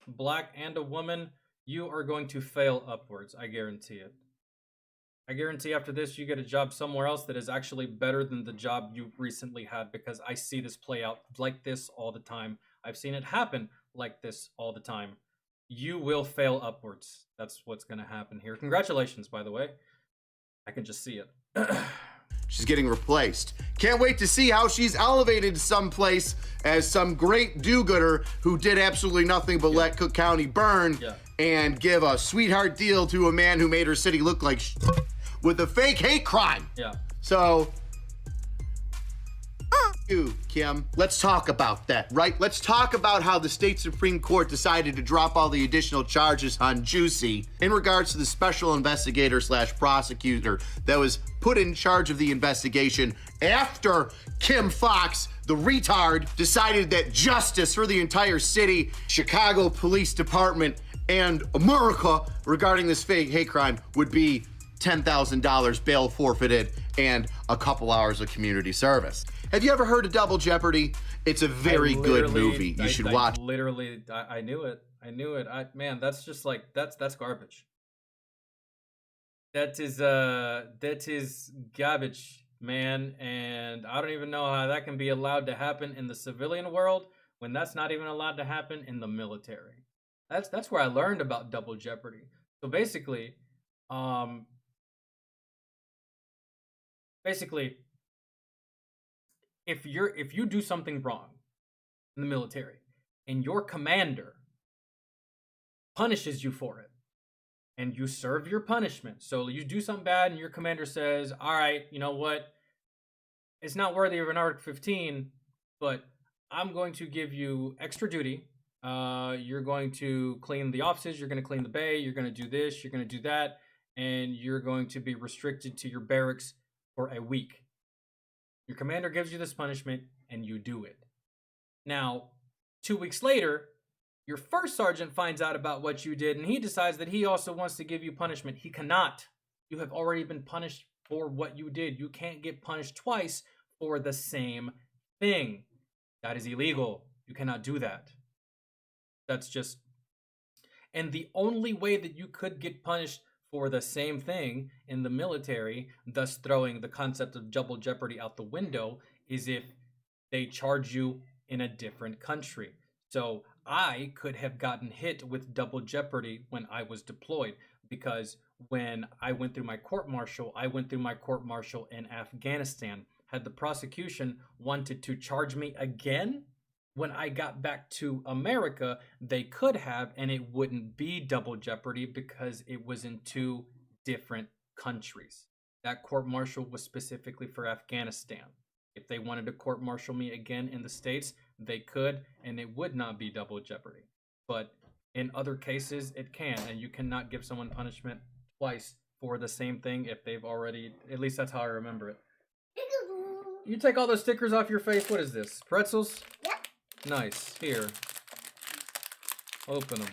black and a woman, you are going to fail upwards, I guarantee it. I guarantee after this you get a job somewhere else that is actually better than the job you recently had because I see this play out like this all the time. I've seen it happen like this all the time. You will fail upwards. That's what's going to happen here. Congratulations, by the way. I can just see it. She's getting replaced. Can't wait to see how she's elevated someplace as some great do-gooder who did absolutely nothing but let Cook County burn and give a sweetheart deal to a man who made her city look like with a fake hate crime. Yeah. So, you, Kim, let's talk about that, right? Let's talk about how the state Supreme Court decided to drop all the additional charges on Juicy in regards to the special investigator / prosecutor that was put in charge of the investigation after Kim Fox, the retard, decided that justice for the entire city, Chicago Police Department, and America regarding this fake hate crime would be $10,000 bail forfeited and a couple hours of community service. Have you ever heard of Double Jeopardy? It's a very good movie. You should watch. Literally, I knew it. I knew it. Man, that's just like that's garbage. That is garbage, man. And I don't even know how that can be allowed to happen in the civilian world when that's not even allowed to happen in the military. That's where I learned about Double Jeopardy. So basically, if you do something wrong in the military and your commander punishes you for it and you serve your punishment, so you do something bad and your commander says, all right, you know what, it's not worthy of an Article 15, but I'm going to give you extra duty. You're going to clean the offices, you're going to clean the bay, you're going to do this, you're going to do that, and you're going to be restricted to your barracks for a week. Your commander gives you this punishment, and you do it. Now, 2 weeks later, your first sergeant finds out about what you did, and he decides that he also wants to give you punishment. He cannot. You have already been punished for what you did. You can't get punished twice for the same thing. That is illegal. You cannot do that. That's just... And the only way that you could get punished for the same thing in the military, thus throwing the concept of double jeopardy out the window, is if they charge you in a different country. So I could have gotten hit with double jeopardy when I was deployed, because when I went through my court-martial, I went through my court-martial in Afghanistan. Had the prosecution wanted to charge me again when I got back to America, they could have, and it wouldn't be double jeopardy because it was in 2 different countries. That court-martial was specifically for Afghanistan. If they wanted to court-martial me again in the States, they could, and it would not be double jeopardy. But in other cases, it can, and you cannot give someone punishment twice for the same thing if they've already, at least that's how I remember it. You take all those stickers off your face. What is this? Pretzels? Yep. Nice. Here. Open them.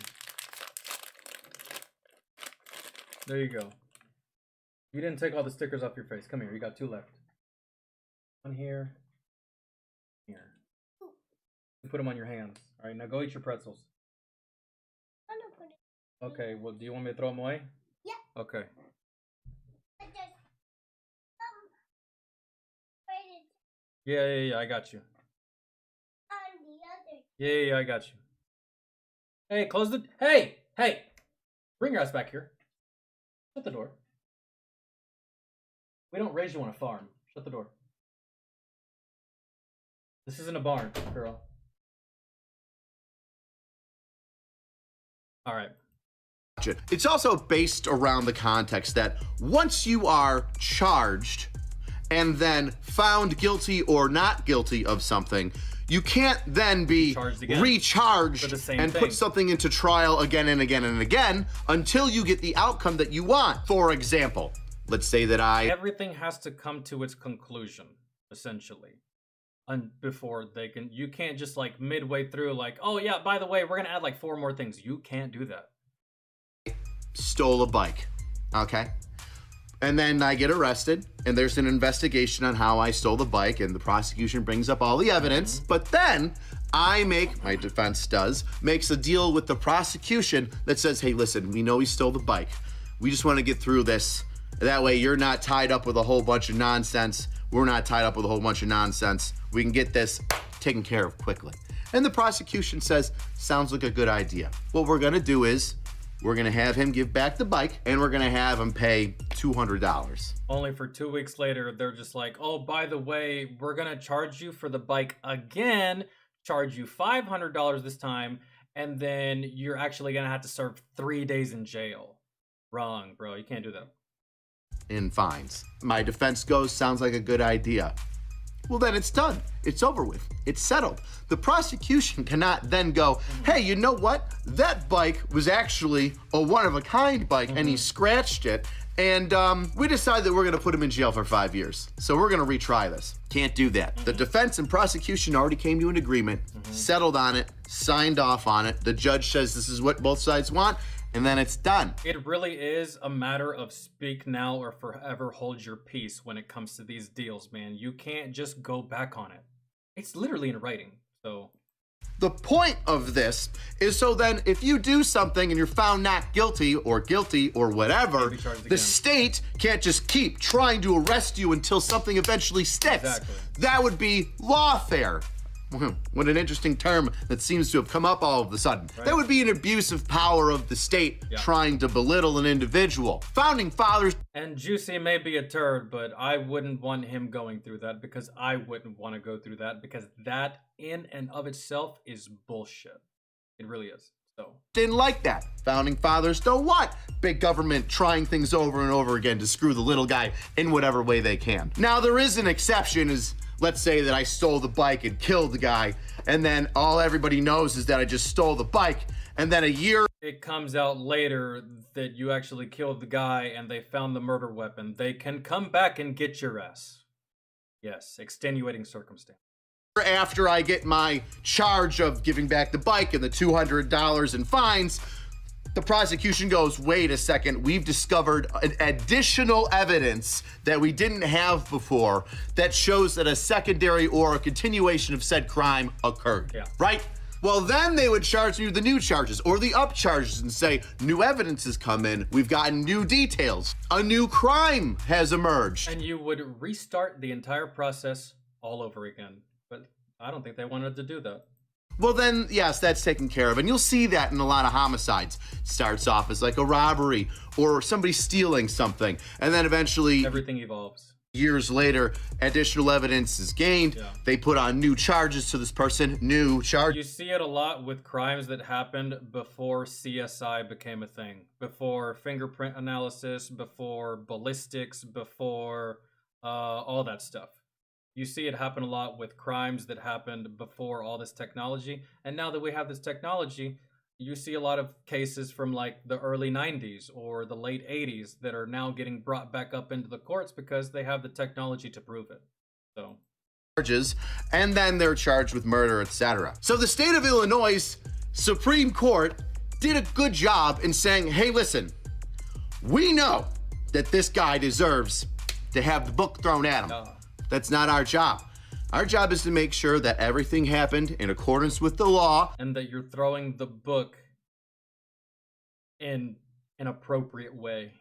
There you go. You didn't take all the stickers off your face. Come here. You got 2 left. One here. Here. You put them on your hands. All right. Now go eat your pretzels. Okay. Well, do you want me to throw them away? Yeah. Okay. Yeah. I got you. Yeah, I got you. Hey, close the... Hey! Bring your ass back here. Shut the door. We don't raise you on a farm. Shut the door. This isn't a barn, girl. All right. It's also based around the context that once you are charged and then found guilty or not guilty of something, you can't then be recharged and put something into trial again and again and again until you get the outcome that you want. For example, let's say that Everything has to come to its conclusion, essentially. Before they can... You can't just like midway through like, oh yeah, by the way, we're gonna add like 4 more things. You can't do that. Stole a bike, okay? And then I get arrested, and there's an investigation on how I stole the bike, and the prosecution brings up all the evidence. But then my defense makes a deal with the prosecution that says, hey, listen, we know he stole the bike. We just want to get through this. That way you're not tied up with a whole bunch of nonsense. We're not tied up with a whole bunch of nonsense. We can get this taken care of quickly. And the prosecution says, sounds like a good idea. What we're going to do is, we're going to have him give back the bike, and we're going to have him pay $200. Only for 2 weeks later, they're just like, oh, by the way, we're going to charge you for the bike again, charge you $500 this time, and then you're actually going to have to serve 3 days in jail. Wrong, bro. You can't do that. In fines. My defense goes, sounds like a good idea. Well, then it's done. It's over with. It's settled. The prosecution cannot then go, hey, you know what? That bike was actually a one-of-a-kind bike, and he scratched it, and we decided that we're going to put him in jail for 5 years. So we're going to retry this. Can't do that. The defense and prosecution already came to an agreement, settled on it, signed off on it. The judge says this is what both sides want, and then it's done. It really is a matter of speak now or forever hold your peace when it comes to these deals, man. You can't just go back on it. It's literally in writing, so... The point of this is so then if you do something and you're found not guilty or whatever, the state can't just keep trying to arrest you until something eventually sticks. Exactly. That would be lawfare. What an interesting term that seems to have come up all of a sudden. Right. That would be an abuse of power of the state trying to belittle an individual. Founding fathers... And Juicy may be a turd, but I wouldn't want him going through that because I wouldn't want to go through that because that in and of itself is bullshit. It really is. So didn't like that. Founding fathers don't want big government trying things over and over again to screw the little guy in whatever way they can. Now there is an exception is... Let's say that I stole the bike and killed the guy, and then all everybody knows is that I just stole the bike, and then a year it comes out later that you actually killed the guy and they found the murder weapon, they can come back and get your ass. Yes, extenuating circumstance. After I get my charge of giving back the bike and the $200 in fines, the prosecution goes, wait a second, we've discovered an additional evidence that we didn't have before that shows that a secondary or a continuation of said crime occurred, right? Well, then they would charge you the new charges or the up charges and say, new evidence has come in, we've gotten new details, a new crime has emerged. And you would restart the entire process all over again. But I don't think they wanted to do that. Well, then, yes, that's taken care of. And you'll see that in a lot of homicides. Starts off as like a robbery or somebody stealing something. And then eventually, everything evolves. Years later, additional evidence is gained. Yeah. They put on new charges to this person, new charges. You see it a lot with crimes that happened before CSI became a thing. Before fingerprint analysis, before ballistics, before all that stuff. You see it happen a lot with crimes that happened before all this technology. And now that we have this technology, you see a lot of cases from like the early 90s or the late 80s that are now getting brought back up into the courts because they have the technology to prove it. So charges, and then they're charged with murder, etc. So the state of Illinois Supreme Court did a good job in saying, hey, listen, we know that this guy deserves to have the book thrown at him. That's not our job. Our job is to make sure that everything happened in accordance with the law. And that you're throwing the book in an appropriate way.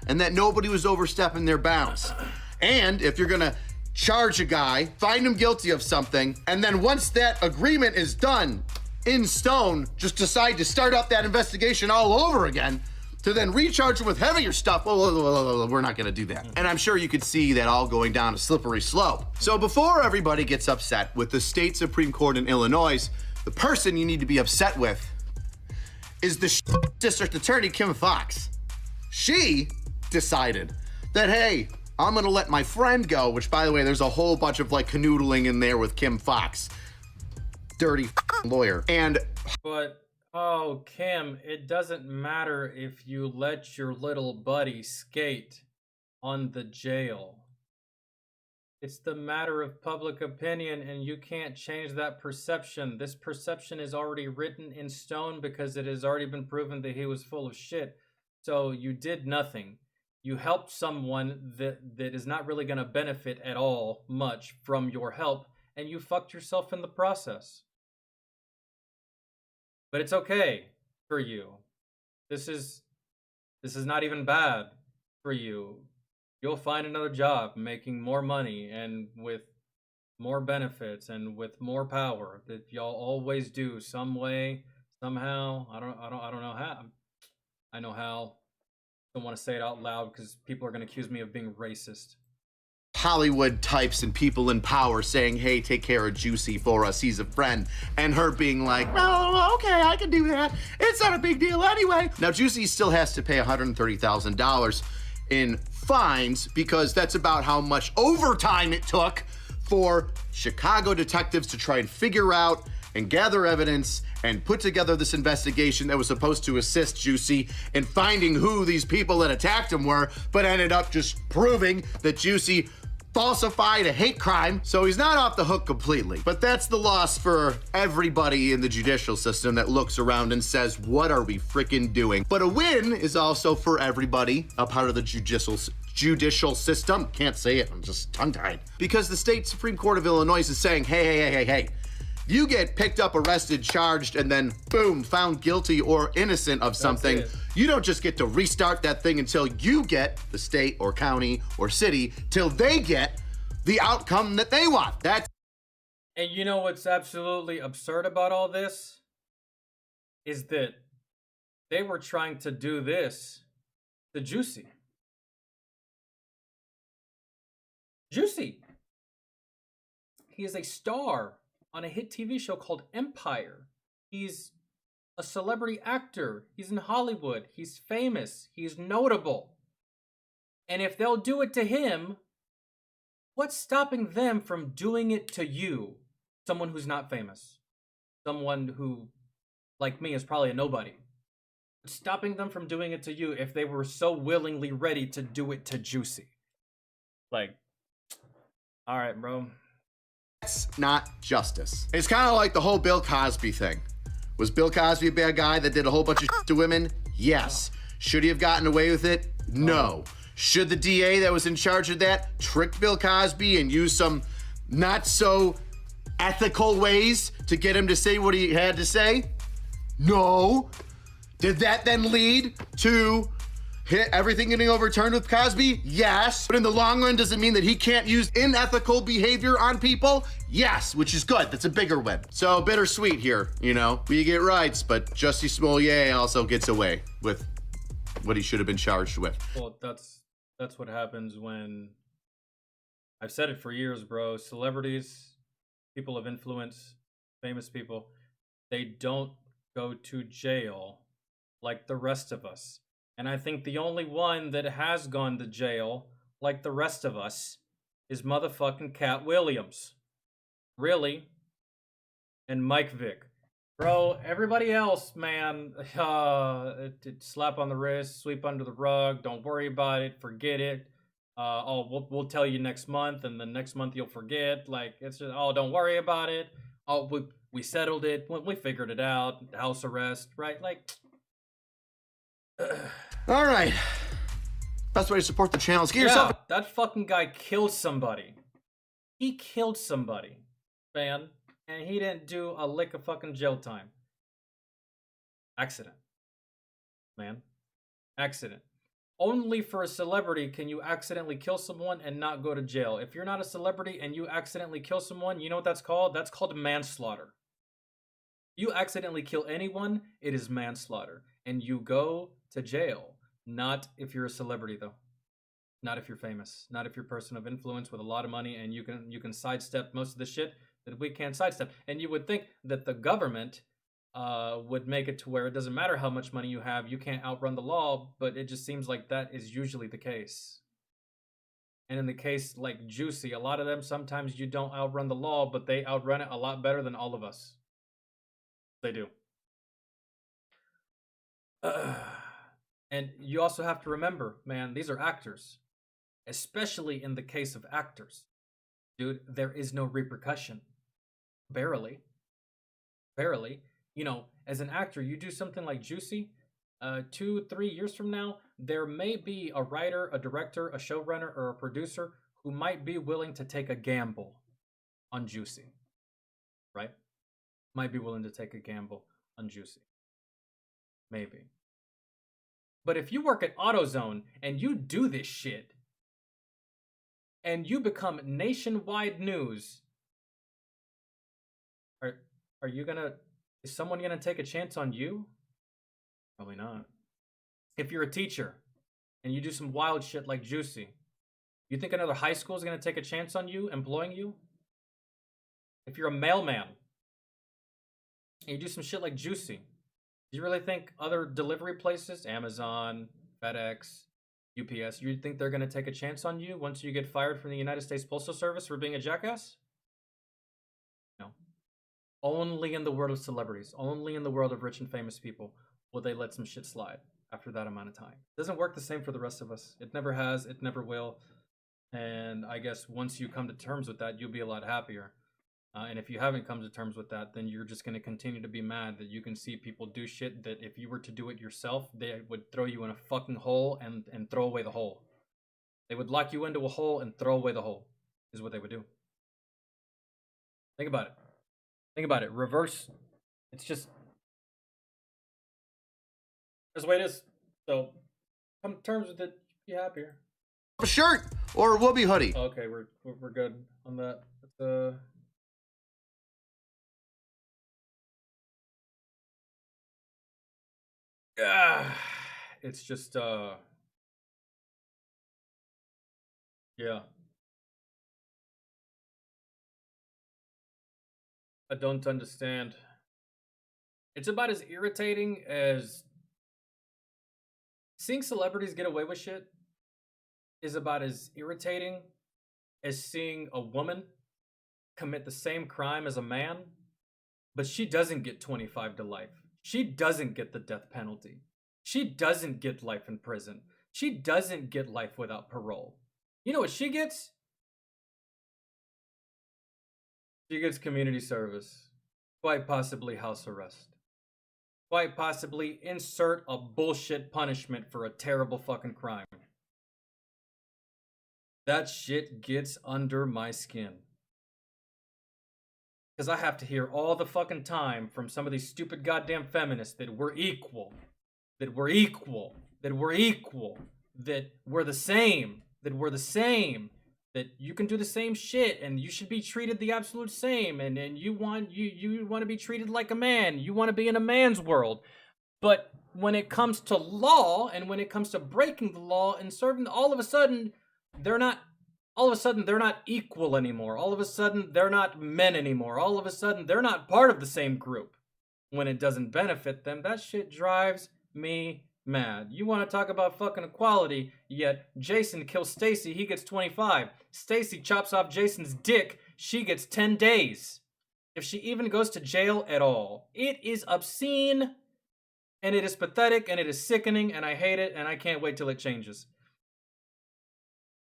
And that nobody was overstepping their bounds. And if you're gonna charge a guy, find him guilty of something, and then once that agreement is done in stone, just decide to start up that investigation all over again, to then recharge him with heavier stuff, well, we're not gonna do that. And I'm sure you could see that all going down a slippery slope. So before everybody gets upset with the state Supreme Court in Illinois, the person you need to be upset with is the district attorney, Kim Foxx. She decided that, hey, I'm gonna let my friend go, which by the way, there's a whole bunch of like canoodling in there with Kim Foxx. Dirty lawyer. But oh, Kim, it doesn't matter if you let your little buddy skate on the jail. It's the matter of public opinion, and you can't change that perception. This perception is already written in stone because it has already been proven that he was full of shit. So you did nothing. You helped someone that is not really going to benefit at all much from your help, and you fucked yourself in the process. But it's okay for you. This is not even bad for you. You'll find another job making more money and with more benefits and with more power that y'all always do some way, somehow. I don't know how. I know how. Don't want to say it out loud because people are going to accuse me of being racist. Hollywood types and people in power saying, hey, take care of Juicy for us, he's a friend. And her being like, oh, okay, I can do that. It's not a big deal anyway. Now, Juicy still has to pay $130,000 in fines because that's about how much overtime it took for Chicago detectives to try and figure out and gather evidence and put together this investigation that was supposed to assist Juicy in finding who these people that attacked him were, but ended up just proving that Juicy falsified a hate crime, so he's not off the hook completely. But that's the loss for everybody in the judicial system that looks around and says, what are we freaking doing? But a win is also for everybody, a part of the judicial system. Can't say it, I'm just tongue-tied. Because the state Supreme Court of Illinois is saying, hey, you get picked up, arrested, charged, and then boom, found guilty or innocent of something. You don't just get to restart that thing until you get the state or county or city, till they get the outcome that they want. And you know what's absolutely absurd about all this? Is that they were trying to do this to Juicy. Juicy. He is a star on a hit TV show called Empire. He's a celebrity actor. He's in Hollywood. He's famous. He's notable. And if they'll do it to him, what's stopping them from doing it to you? Someone who's not famous. Someone who like me is probably a nobody. Stopping them from doing it to you if they were so willingly ready to do it to Juicy. Like, all right, bro. That's not justice. It's kind of like the whole Bill Cosby thing. Was Bill Cosby a bad guy that did a whole bunch of shit to women? Yes. Should he have gotten away with it? No. Should the DA that was in charge of that trick Bill Cosby and use some not so ethical ways to get him to say what he had to say? No. Did that then lead to everything getting overturned with Cosby? Yes. But in the long run, does it mean that he can't use unethical behavior on people? Yes, which is good. That's a bigger win. So bittersweet here, you know. We get rights, but Jussie Smollett also gets away with what he should have been charged with. Well, that's what happens when, I've said it for years, bro. Celebrities, people of influence, famous people, they don't go to jail like the rest of us. And I think the only one that has gone to jail like the rest of us is motherfucking Cat Williams. Really? And Mike Vick. Bro, everybody else, man, slap on the wrist, sweep under the rug, don't worry about it, forget it. We'll tell you next month, and then next month you'll forget. Like, it's just, don't worry about it. We settled it. We figured it out. House arrest, right? Like, all right. Best way to support the channel is get yourself. That fucking guy killed somebody. He killed somebody, man, and he didn't do a lick of fucking jail time. Accident, man. Accident. Only for a celebrity can you accidentally kill someone and not go to jail. If you're not a celebrity and you accidentally kill someone, you know what that's called? That's called manslaughter. You accidentally kill anyone, it is manslaughter. And you go to jail. Not if you're a celebrity, though. Not if you're famous. Not if you're a person of influence with a lot of money and you can sidestep most of the shit that we can't sidestep. And you would think that the government would make it to where it doesn't matter how much money you have, you can't outrun the law, but it just seems like that is usually the case. And in the case like Juicy, a lot of them, sometimes you don't outrun the law, but they outrun it a lot better than all of us. They do. And you also have to remember, man, these are actors. Especially in the case of actors. Dude, there is no repercussion. Barely. Barely. You know, as an actor, you do something like Juicy, 2-3 years from now, there may be a writer, a director, a showrunner, or a producer who might be willing to take a gamble on Juicy. Right? Might be willing to take a gamble on Juicy. Maybe. But if you work at AutoZone and you do this shit, and you become nationwide news, are you gonna, is someone gonna take a chance on you? Probably not. If you're a teacher and you do some wild shit like Juicy, you think another high school is gonna take a chance on you, employing you? If you're a mailman and you do some shit like Juicy, do you really think other delivery places, Amazon, FedEx, UPS, you think they're going to take a chance on you once you get fired from the United States Postal Service for being a jackass? No. Only in the world of celebrities, only in the world of rich and famous people will they let some shit slide after that amount of time. It doesn't work the same for the rest of us. It never has, it never will. And I guess once you come to terms with that, you'll be a lot happier. And if you haven't come to terms with that, then you're just going to continue to be mad that you can see people do shit that if you were to do it yourself, they would throw you in a fucking hole and throw away the hole. They would lock you into a hole and throw away the hole, is what they would do. Think about it. Think about it. Reverse. It's just, that's the way it is. So come to terms with it. Be happier. A shirt or a Whoopi hoodie. Okay, we're good on that. It's just yeah. I don't understand. It's about as irritating as seeing celebrities get away with shit is about as irritating as seeing a woman commit the same crime as a man, but she doesn't get 25 to life. She doesn't get the death penalty. She doesn't get life in prison. She doesn't get life without parole. You know what she gets? She gets community service. Quite possibly house arrest. Quite possibly insert a bullshit punishment for a terrible fucking crime. That shit gets under my skin. Because I have to hear all the fucking time from some of these stupid goddamn feminists that we're equal. That we're equal. That we're equal. That we're the same. That we're the same. That you can do the same shit and you should be treated the absolute same. And you want to be treated like a man. You want to be in a man's world. But when it comes to law and when it comes to breaking the law and serving, all of a sudden they're not equal anymore. All of a sudden they're not men anymore. All of a sudden they're not part of the same group. When it doesn't benefit them, that shit drives me mad. You want to talk about fucking equality, yet Jason kills Stacy, he gets 25. Stacy chops off Jason's dick, she gets 10 days. If she even goes to jail at all. It is obscene, and it is pathetic, and it is sickening, and I hate it, and I can't wait till it changes.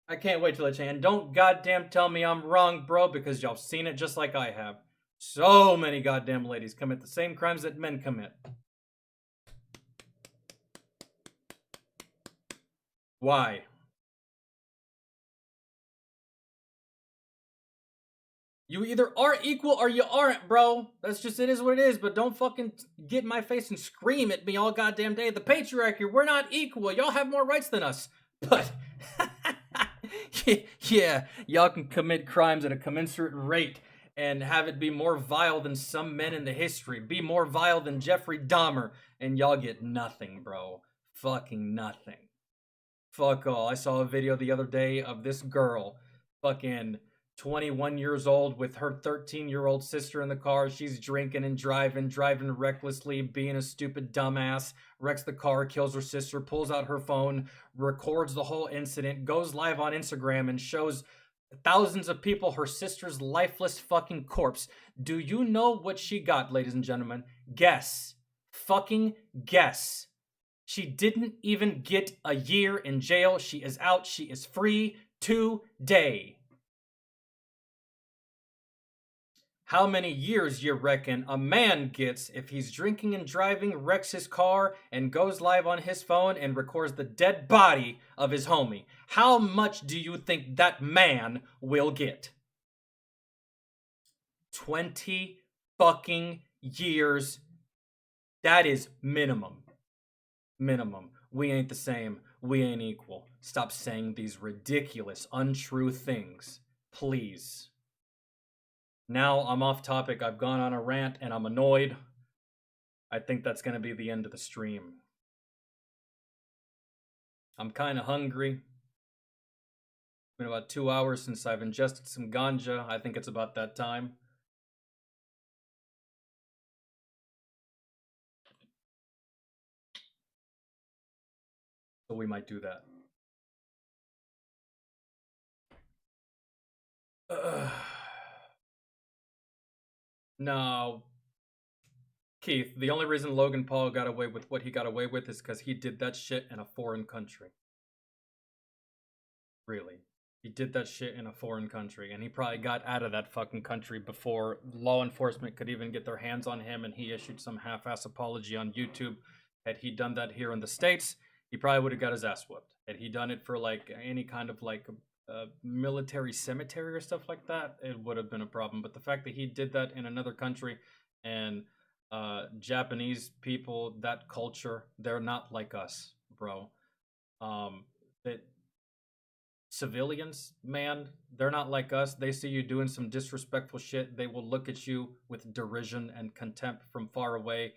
I can't wait till it changes. And don't goddamn tell me I'm wrong, bro, because y'all seen it just like I have. So many goddamn ladies commit the same crimes that men commit. Why? You either are equal or you aren't, bro. That's just, it is what it is, but don't fucking get in my face and scream at me all goddamn day. The patriarchy, we're not equal. Y'all have more rights than us. But, yeah, y'all can commit crimes at a commensurate rate and have it be more vile than some men in the history. Be more vile than Jeffrey Dahmer. And y'all get nothing, bro. Fucking nothing. Fuck all. I saw a video the other day of this girl, fucking 21 years old with her 13-year-old sister in the car. She's drinking and driving recklessly, being a stupid dumbass, wrecks the car, kills her sister, pulls out her phone, records the whole incident, goes live on Instagram and shows thousands of people her sister's lifeless fucking corpse. Do you know what she got, ladies and gentlemen? Guess. Fucking guess. She didn't even get a year in jail. She is out. She is free today. How many years you reckon a man gets if he's drinking and driving, wrecks his car, and goes live on his phone and records the dead body of his homie? How much do you think that man will get? 20 fucking years. That is minimum. Minimum. We ain't the same. We ain't equal. Stop saying these ridiculous, untrue things. Please. Now I'm off topic. I've gone on a rant and I'm annoyed. I think that's going to be the end of the stream. I'm kind of hungry. It's been about 2 hours since I've ingested some ganja. I think it's about that time. So we might do that. No. Keith, the only reason Logan Paul got away with what he got away with is because he did that shit in a foreign country. Really. He did that shit in a foreign country, and he probably got out of that fucking country before law enforcement could even get their hands on him, and he issued some half-ass apology on YouTube. Had he done that here in the States, he probably would have got his ass whooped. Had he done it for like any kind of like military cemetery or stuff like that, it would have been a problem. But the fact that he did that in another country, and Japanese people, that culture, they're not like us, bro. That civilians, man, they're not like us. They see you doing some disrespectful shit, they will look at you with derision and contempt from far away.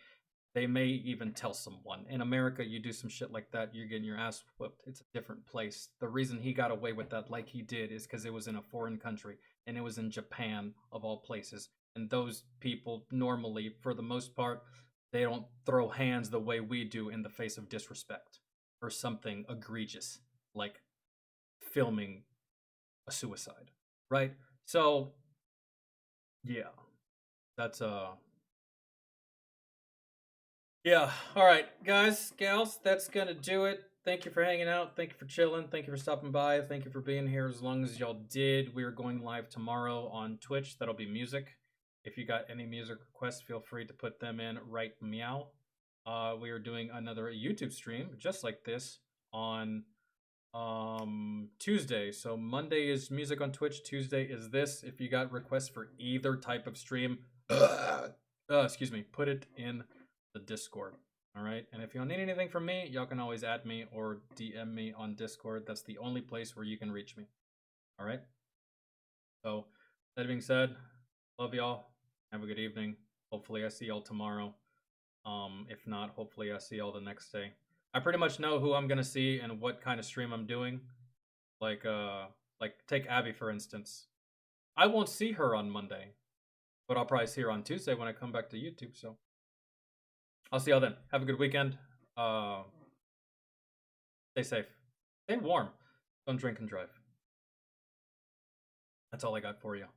They may even tell someone. In America, you do some shit like that, you're getting your ass whooped. It's a different place. The reason he got away with that like he did is because it was in a foreign country, and it was in Japan, of all places. And those people, normally, for the most part, they don't throw hands the way we do in the face of disrespect or something egregious, like filming a suicide, right? So, yeah, that's Yeah. All right, guys, gals, that's gonna do it. Thank you for hanging out. Thank you for chilling. Thank you for stopping by. Thank you for being here as long as y'all did. We are going live tomorrow on Twitch. That'll be music. If you got any music requests, feel free to put them in right meow. We are doing another YouTube stream just like this on Tuesday. So Monday is music on Twitch. Tuesday is this. If you got requests for either type of stream, excuse me, put it in the Discord. All right. And if y'all need anything from me, y'all can always add me or DM me on Discord. That's the only place where you can reach me. All right. So that being said, love y'all. Have a good evening. Hopefully I see y'all tomorrow. If not, hopefully I see y'all the next day. I pretty much know who I'm gonna see and what kind of stream I'm doing. Like take Abby for instance. I won't see her on Monday, but I'll probably see her on Tuesday when I come back to YouTube. So I'll see y'all then. Have a good weekend. Stay safe. Stay warm. Don't drink and drive. That's all I got for you.